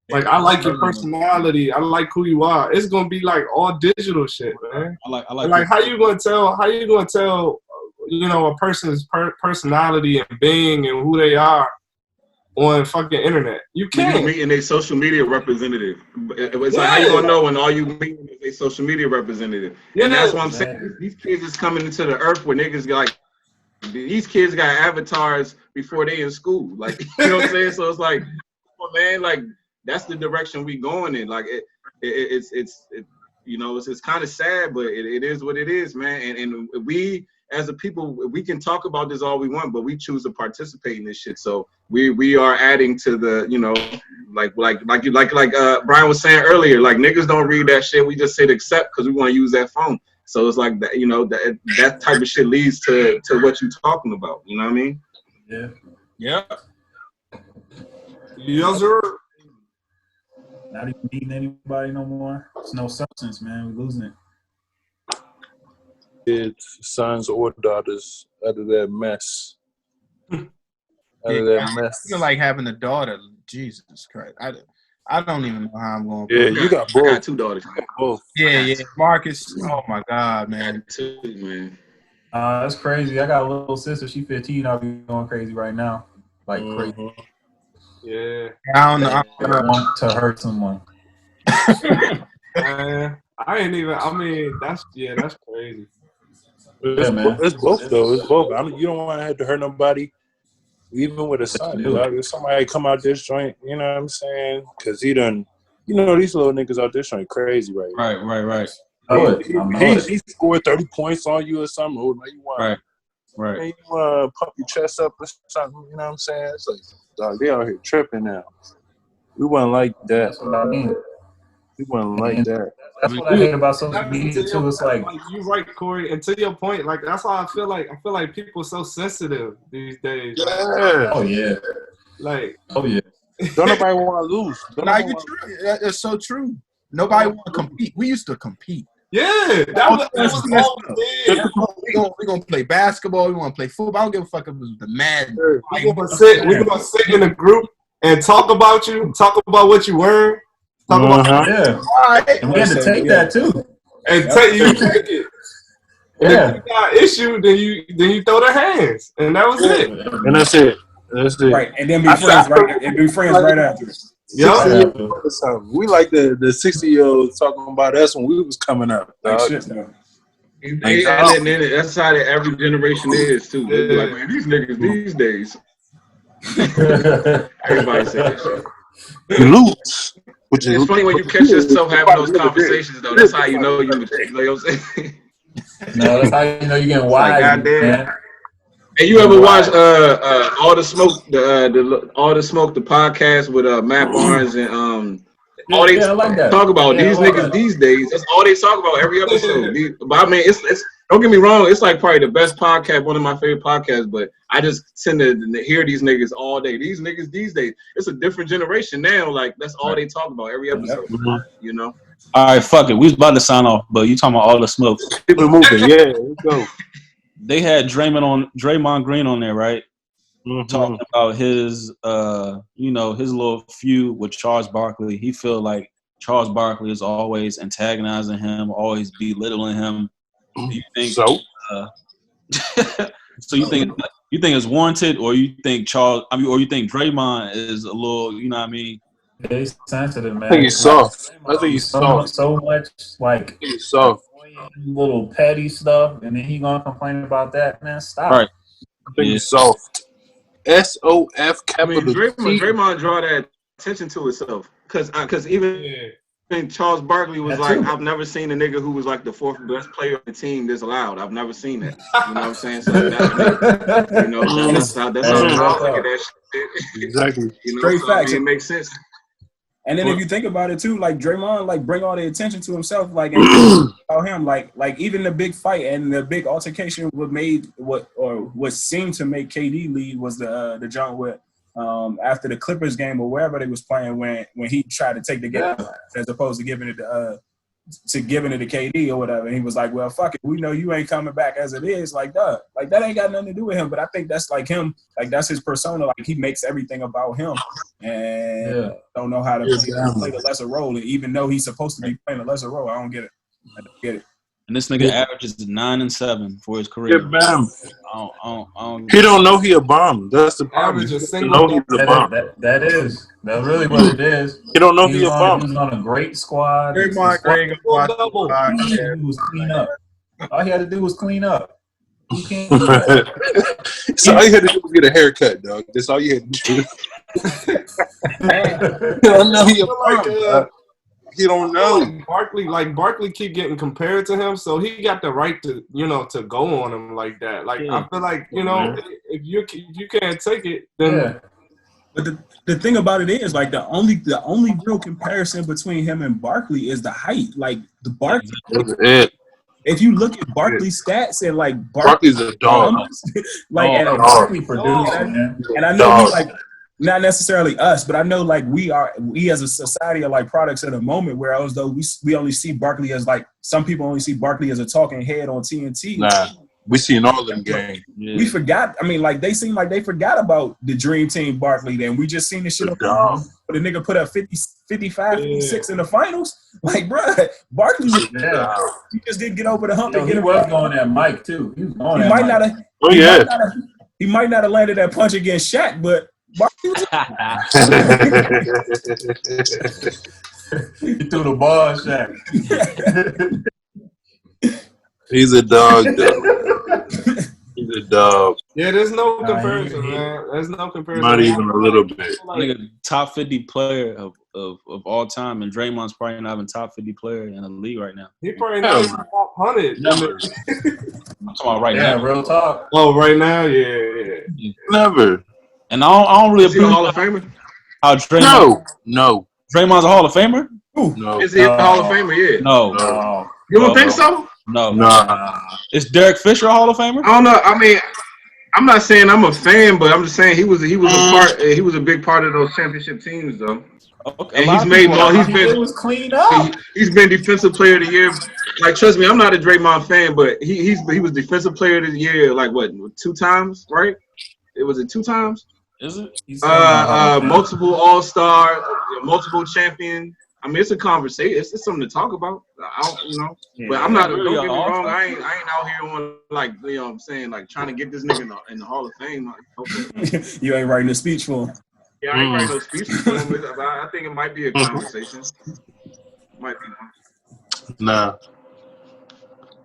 like I like your personality, I like who you are. It's gonna be like all digital shit, man. I like how you gonna tell you know, a person's personality and being and who they are on fucking internet? You can't. Meeting a social media representative. It's like, how you gonna know when all you meeting is a social media representative? Yeah, and that's what I'm saying. These kids is coming into the earth where niggas like, these kids got avatars before they in school. Like, you know what I'm saying? So it's like, come on, man, like that's the direction we going in. Like it's you know, it's kind of sad, but it is what it is, man. And we as a people, we can talk about this all we want, but we choose to participate in this shit. So we are adding to the, you know, like Brian was saying earlier, like niggas don't read that shit. We just say to accept because we want to use that phone. So it's like that, you know, that type of shit leads to what you're talking about. You know what I mean? Yeah. Yeah. Yes, sir. Not even meeting anybody no more. It's no substance, man. We're losing it. Kids, sons or daughters out of that mess. I feel like having a daughter. Jesus Christ. I don't even know how I'm going. Yeah, you got both. I got two daughters. Both. Yeah. Marcus. Oh my God, man. Two, man. That's crazy. I got a little sister. She's 15. I'll be going crazy right now. Like crazy. Yeah. I don't know. I want to hurt someone. I ain't even. I mean, that's crazy. It's both though. It's both. You don't want to have to hurt nobody, even with a son. Like, if somebody come out this joint, you know what I'm saying? Because he done, you know, these little niggas out this joint crazy right now. Right. He scored 30 points on you or something. Oh, now you want, right. You want to pump your chest up or something. You know what I'm saying? It's like, dog, they out here tripping now. We wasn't like that. That's what I mean. We wasn't like that. That's what I hate about social media too. It's like you're right, Corey. And to your point, like that's how I feel like people are so sensitive these days. Yeah. Oh yeah. Like. Oh yeah. Don't nobody want to lose. It's so true. Nobody want to compete. We used to compete. Yeah, that was we're gonna play basketball. We want to play football. I don't give a fuck if it was the Madden. We're gonna sit in a group and talk about you. Talk about what you learned. Talk about and we had to take that too. And you take it. And if you got an issue, then you throw the hands, and that was it. And that's it. Right, and then be friends right after. Yep. We like the 60-year-olds talking about us when we was coming up. Like shit, man. And that's how every generation is too. Yeah. Like, man, these niggas these days. Everybody say that shit. You lose. It's funny when you catch yourself having those conversations though. That's how you know you know what I'm saying? No, that's how you know you're getting wise. Like, goddamn. Hey, you ever watch All the Smoke, the podcast with Matt Barnes and all they I like that. talk about. These niggas these days, that's all they talk about every episode. But I mean, it's don't get me wrong, it's like probably the best podcast, one of my favorite podcasts. But I just tend to hear these niggas all day. These niggas these days, it's a different generation now. Like that's all they talk about every episode. You know. All right, fuck it. We was about to sign off, but you talking about all the smoke. Keep it moving. Yeah, let's go. They had Draymond Green on there, right? Talking about his, his little feud with Charles Barkley. He feel like Charles Barkley is always antagonizing him, always belittling him. Do you think so? So you think it's warranted, or you think or you think Draymond is a little, you know what I mean? He's sensitive, man. I think he's soft. I think he's soft. So much like he's soft. Little petty stuff, and then he gonna complain about that, man. Stop. Right. I think he's soft. SOF capital. Draymond draw that attention to himself, because even Charles Barkley was like, I've never seen a nigga who was like the fourth best player on the team this loud. I've never seen that. You know what I'm saying? So that's how I look at that shit. Exactly. Straight facts. It makes sense. And then if you think about it too, like Draymond, like bring all the attention to himself, like and about him, like even the big fight and the big altercation, what seemed to make KD lead was the jump with after the Clippers game or wherever they was playing when he tried to take the game as opposed to giving it to KD or whatever. And he was like, well, fuck it. We know you ain't coming back as it is. Like, duh. Like, that ain't got nothing to do with him. But I think that's like him. Like, that's his persona. Like, he makes everything about him. And don't know how to play the lesser role. And even though he's supposed to be playing a lesser role, I don't get it. I don't get it. And this nigga averages 9 and 7 for his career. Yeah, he don't know he a bomb. That's the problem. That's really what it is. He don't know he a bomb. He was on a great squad. He was clean up. All he had to do was clean up. He can't do that. So all you had to do was get a haircut, dog. That's all you had to do. I know he a bomb. He don't know. Barkley keep getting compared to him, so he got the right to to go on him like that. Like I feel like if you can't take it, then. But the thing about it is, like the only real comparison between him and Barkley is the height. Like the Barkley, if you look at Barkley's stats and like Barkley's a dog, Barkley produced, and I know he like. Not necessarily us, but I know like we as a society are like products of the moment, where as though we only see Barkley as like some people only see Barkley as a talking head on TNT. Nah, we seen all them games. Yeah. We forgot. I mean, like they seem like they forgot about the Dream Team Barkley. Then we just seen the shit but the nigga put up 50, 55, 56 in the finals. Like, bruh, Barkley was he just didn't get over the hump. He was going at Mike too. He was going he might not have landed that punch against Shaq, but. He threw the ball, Shaq. He's a dog, though. He's a dog. Yeah, there's no comparison, man. There's no comparison. Not even a little bit. Nigga, top 50 player of all time, and Draymond's probably not even top 50 player in the league right now. He probably not even top 100. Never. I'm talking about right now. Yeah, real talk. Oh, right now, yeah. Never. And I don't really appreciate Hall of Famer. How Draymond? No. Draymond's a Hall of Famer? No. Is he a Hall of Famer? Yeah. No. You don't think so? No. Nah. Is Derek Fisher a Hall of Famer? I don't know. I mean, I'm not saying I'm a fan, but I'm just saying he was a part. He was a big part of those championship teams, though. Okay. And he's made more. He's clean up. He's been defensive player of the year. Like, trust me, I'm not a Draymond fan, but he was defensive player of the year. Like what? 2 times, right? Was it 2 times? Is it? Multiple All-Star, multiple champion. I mean, it's a conversation. It's something to talk about. But I'm not. Don't get me wrong. I ain't out here on like what I'm saying, like trying to get this nigga in the Hall of Fame. Like, okay. You ain't writing a speech for him. Yeah, I ain't writing no speech for him. But I think it might be a conversation. Might be one.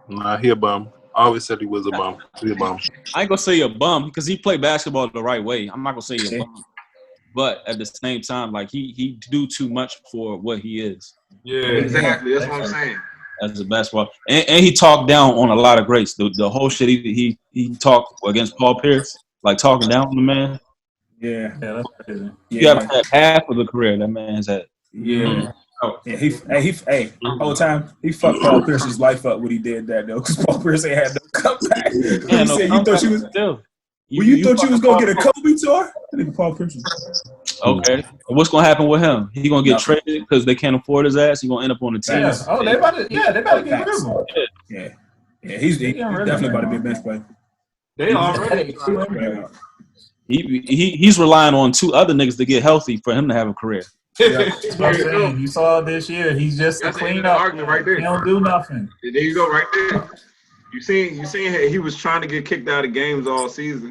Nah, he a bum. I always said he was a bum. He a bum. I ain't gonna say you're a bum because he played basketball the right way. I'm not gonna say you're a bum. But at the same time, like he do too much for what he is. Yeah, exactly. That's what I'm saying. As a basketball, and he talked down on a lot of greats. The whole shit he talked against Paul Pierce, like talking down on the man. Yeah, that's crazy. You haven't had half of the career that man has had. Yeah. Yeah, hey, whole time he fucked Paul Pierce's life up when he did that though, because Paul Pierce ain't had no comeback. Yeah, He no said, "You thought you was still. you thought you was gonna get a Kobe tour?" I think Paul Pierce. Okay, what's gonna happen with him? He gonna get traded because they can't afford his ass. He gonna end up on the team. Yeah. Oh, they about to get rid of him. Yeah. He's definitely about to be a bench player. They already. He's relying on 2 other niggas to get healthy for him to have a career. That's what I'm saying. You saw this year. He's just a cleanup. Argument right there. He don't do nothing. There you go, right there. You seen he was trying to get kicked out of games all season.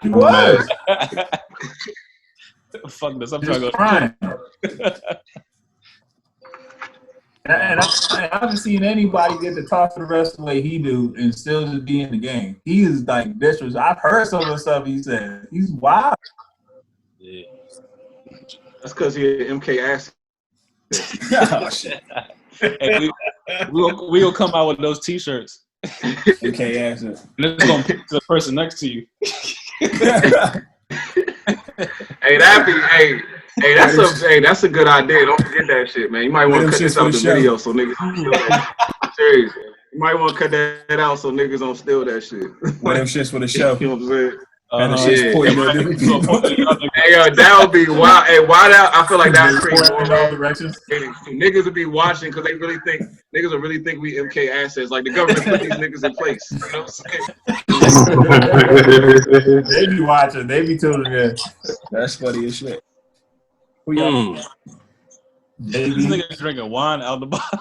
He was. Fuck this. I'm He was trying to crying. And I haven't seen anybody get to talk the rest of the way he do and still just be in the game. He is like disrespectful. I've heard some of the stuff he said. He's wild. Yeah. That's because he had MK ass. Oh, shit. Hey, we'll come out with those T-shirts. MK ass. And it's gonna pick the person next to you. That's a good idea. Don't forget that shit, man. You might want to cut this out the video so niggas don't steal that. Seriously. You might want to cut that out so niggas don't steal that shit. One of them shits for the show. You know what I'm saying? And the shit's pointing at different people. Hey, yo, that would be wild. Hey, why that? I feel like that's pretty in all directions. Niggas would be watching because niggas will really think we MK assets. Like the government put these niggas in place. You know what I'm saying? They be watching. They be tuning in. That's funny as shit. Who y'all? This nigga drinking wine out the bottle.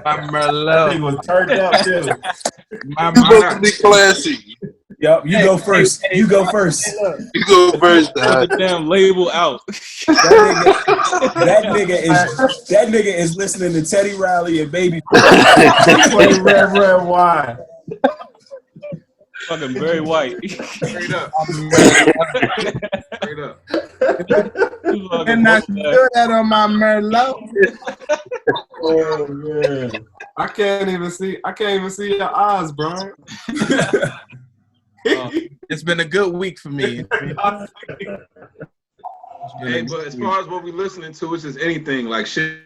My Merlot. He was turned up too. My Merlot be classy. Yep, you go first. You go first. You go first. Put the damn label out. That nigga is listening to Teddy Riley and Baby. Playing red wine. Fucking very white. Straight up. Straight up. And I do that on my Merlot. Oh man. I can't even see your eyes, Brian. It's been a good week for me. Hey, but as far as what we listening to, it's just anything like shit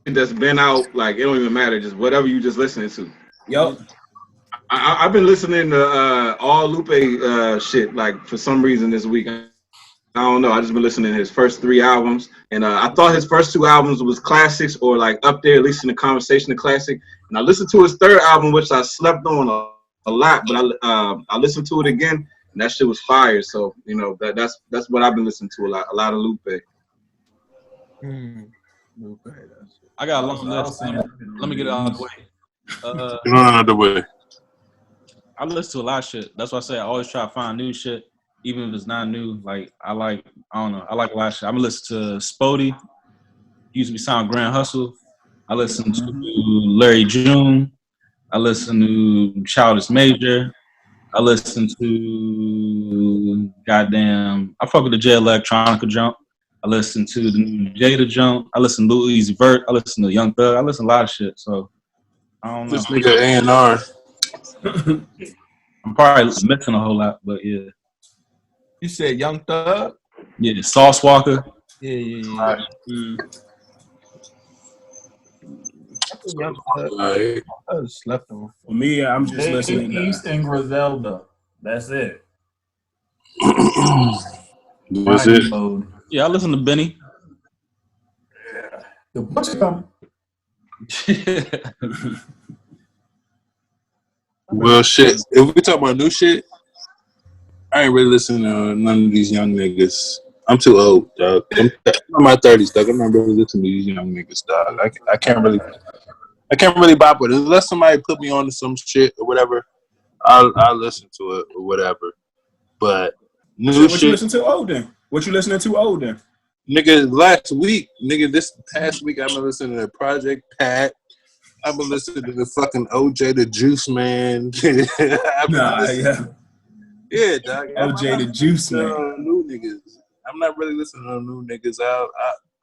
that's been out. Like it don't even matter. Just whatever you just listening to. Yup. I've been listening to all Lupe shit like for some reason this week. I don't know. I just been listening to his first 3 albums, and I thought his first 2 albums was classics or like up there, at least in the conversation of classic. And I listened to his 3rd album, which I slept on a lot, but I listened to it again, and that shit was fire. So you know that's what I've been listening to a lot of Lupe. I got a long list. Let me get it out of the way. Get on out of the way. I listen to a lot of shit. That's why I say I always try to find new shit, even if it's not new. Like I like a lot of shit. I'm gonna listen to Spody. Used to be Sound Grand Hustle. I listen to Larry June. I listen to Childish Major. I listen to I fuck with the J Electronica jump. I listen to the new Jada jump. I listen to Lil Uzi Vert. I listen to Young Thug. I listen to a lot of shit. So I don't know. This nigga A&R. I'm probably missing a whole lot, but yeah. You said Young Thug? Yeah, Sauce Walker. Yeah. Young Thug. I slept on. For me, I'm just listening to East and Griselda. That's it. That's it. Mode. Yeah, I listen to Benny. Yeah. The butcher coming. Well, shit. If we talk about new shit, I ain't really listening to none of these young niggas. I'm too old, dog. I'm in my 30s, dog. I'm not really listening to these young niggas, dog. I can't really bop with it unless somebody put me on to some shit or whatever. I'll listen to it or whatever. But new what shit. You listen to old then? What you listening to old then? Nigga, last week, this past week, I've been listening to Project Pat. I've been listening to the fucking OJ the Juice Man. Yeah, dog. OJ the Juice Man. New niggas. I'm not really listening to new niggas.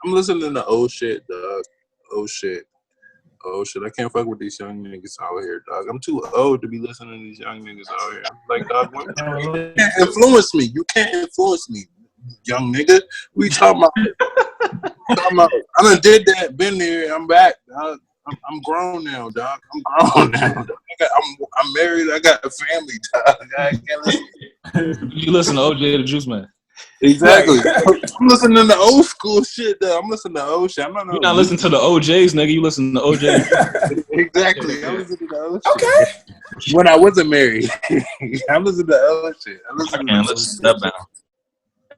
I'm listening to old shit, dog. Old shit. I can't fuck with these young niggas out here, dog. I'm too old to be listening to these young niggas out here. Like, dog, you can't influence me. You can't influence me. young nigga. We talking about. I done did that, been there. I'm back. I'm grown now, dog. I'm grown now. Dog. I'm married. I got a family, dog. I can't listen. You listen to OJ the Juice Man. Exactly. I'm listening to old school shit, though. I'm listening to old shit. You're not listening to the OJs, nigga. You listen to OJ. Exactly. I'm listening to old shit. Okay. When I wasn't married. I'm listening to old shit. I can't listen to that down.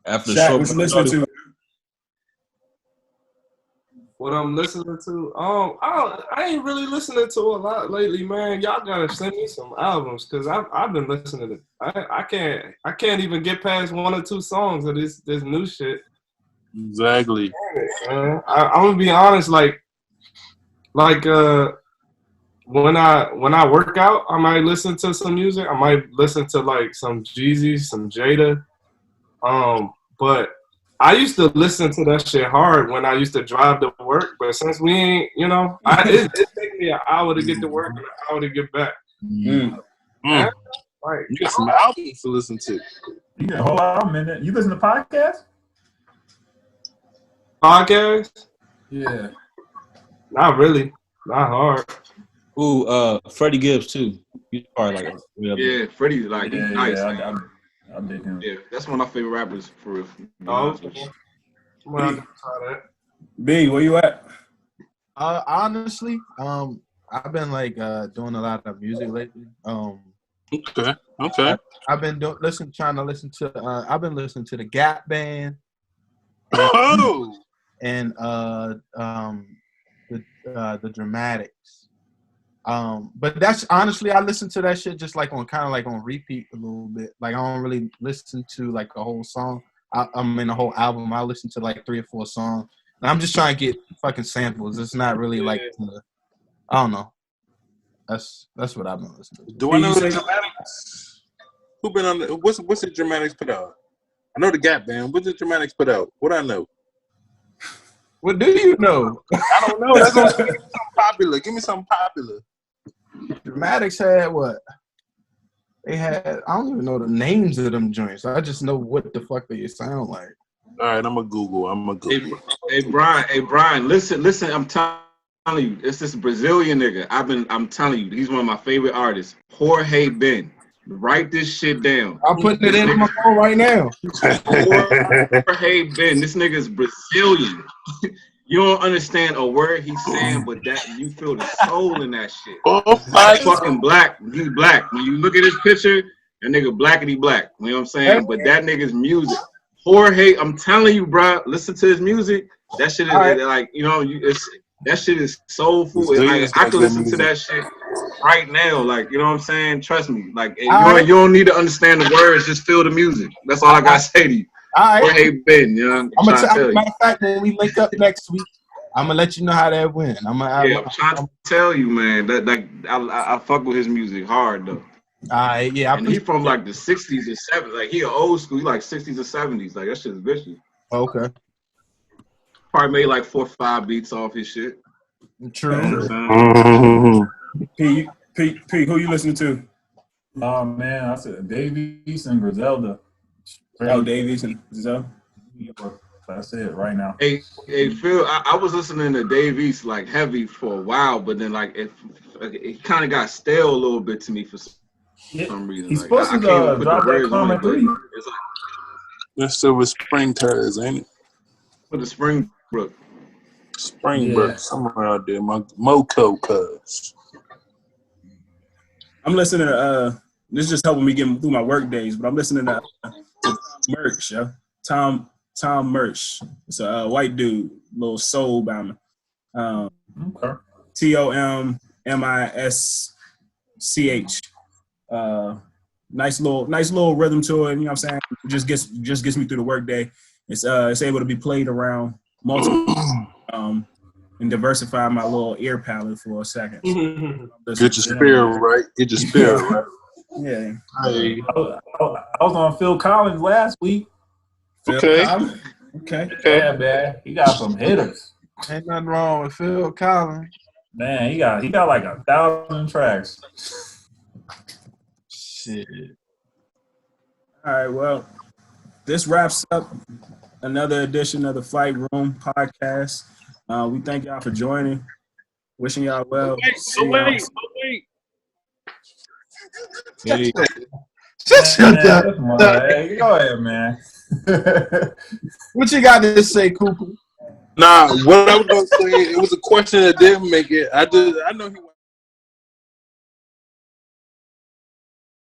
After Shaq, what you listening to? What I'm listening to? I ain't really listening to a lot lately, man. Y'all gotta send me some albums because I've been listening to. I can't even get past 1 or 2 songs of this new shit. Exactly. I'm gonna be honest, like when I work out, I might listen to some music. I might listen to like some Jeezy, some Jada. But I used to listen to that shit hard when I used to drive to work. But since we ain't, it takes me an hour to get to work and an hour to get back. Like, you got some albums to listen to. You got a whole album in it. You listen to podcasts? Podcasts? Yeah. Not really. Not hard. Ooh, Freddie Gibbs too. He's probably like yeah, Freddie like nice. Yeah, I dig him. Yeah, that's one of my favorite rappers for real. Okay. Well, try that. B, where you at? Honestly, I've been like doing a lot of music lately. Okay. I've been trying to listen to. I've been listening to the Gap Band. Oh. And the Dramatics. But that's honestly, I listen to that shit just like on kind of like on repeat a little bit. Like I don't really listen to like a whole song. I'm in a whole album. I listen to like 3 or 4 songs. And I'm just trying to get fucking samples. It's not really like I don't know. That's what I've been listening to. Do I know the Dramatics? Who been on the, what's the Dramatics put out? I know the Gap Band. What's the Dramatics put out? What I know? What do you know? I don't know. That's what, give me something popular. Give me something popular. Dramatics had what? They had, I don't even know the names of them joints. I just know what the fuck they sound like. All right, I'm going to Google. Hey, Brian, listen. I'm telling you, it's this Brazilian nigga. I'm telling you, he's one of my favorite artists. Jorge Ben. Write this shit down. I'm putting it in my phone right now. Jorge Ben. This nigga is Brazilian. You don't understand a word he's saying, but that you feel the soul in that shit. He's fucking black. He's black. When you look at his picture, that nigga blackity black. You know what I'm saying? But that nigga's music. Jorge, I'm telling you, bro, listen to his music. That shit is like, that shit is soulful. I can listen to that shit right now. Like, you know what I'm saying? Trust me. Like, you don't need to understand the words. Just feel the music. That's all I got to say to you. All right. Jorge Ben, you know, I'm trying to tell you. Matter of fact, when we link up next week, I'm going to let you know how that went. I'm trying to tell you, man. That I fuck with his music hard, though. Yeah. And he from like the 60s and 70s. Like, he an old school. He like 60s or 70s. Like, that shit is vicious. Okay. Probably made like 4 or 5 beats off his shit. True. P, who you listening to? Oh, man. I said Davies and Griselda. Davies and Griselda. That's it right now. Hey, Phil, I was listening to Davies like heavy for a while, but then like it kind of got stale a little bit to me for some reason. He's like, supposed to drop that Common 3. That's Silver Spring Tires, ain't it? For the Springbrook. Springbrook, somewhere out there. Moco cuz. I'm listening to this is just helping me get through my work days, but I'm listening to Merch, yeah. Tom Merch. It's a white dude, little soul bounder. Okay. TOMMISCH. Nice little rhythm to it. You know what I'm saying? It just gets me through the work day. It's able to be played around multiple and diversify my little ear palette for a second. Get your spirit right. Get your spirit right. Yeah. I was on Phil Collins last week. Okay. Yeah, man. He got some hitters. Ain't nothing wrong with Phil Collins. Man, he got like 1,000 tracks. Shit. All right, well, this wraps up another edition of the Flight Room podcast. We thank y'all for joining. Wishing y'all well. Wait. Shut your Go ahead, man. What you got to say, Cooper? Nah, what I was gonna say, it was a question that didn't make it. I know he.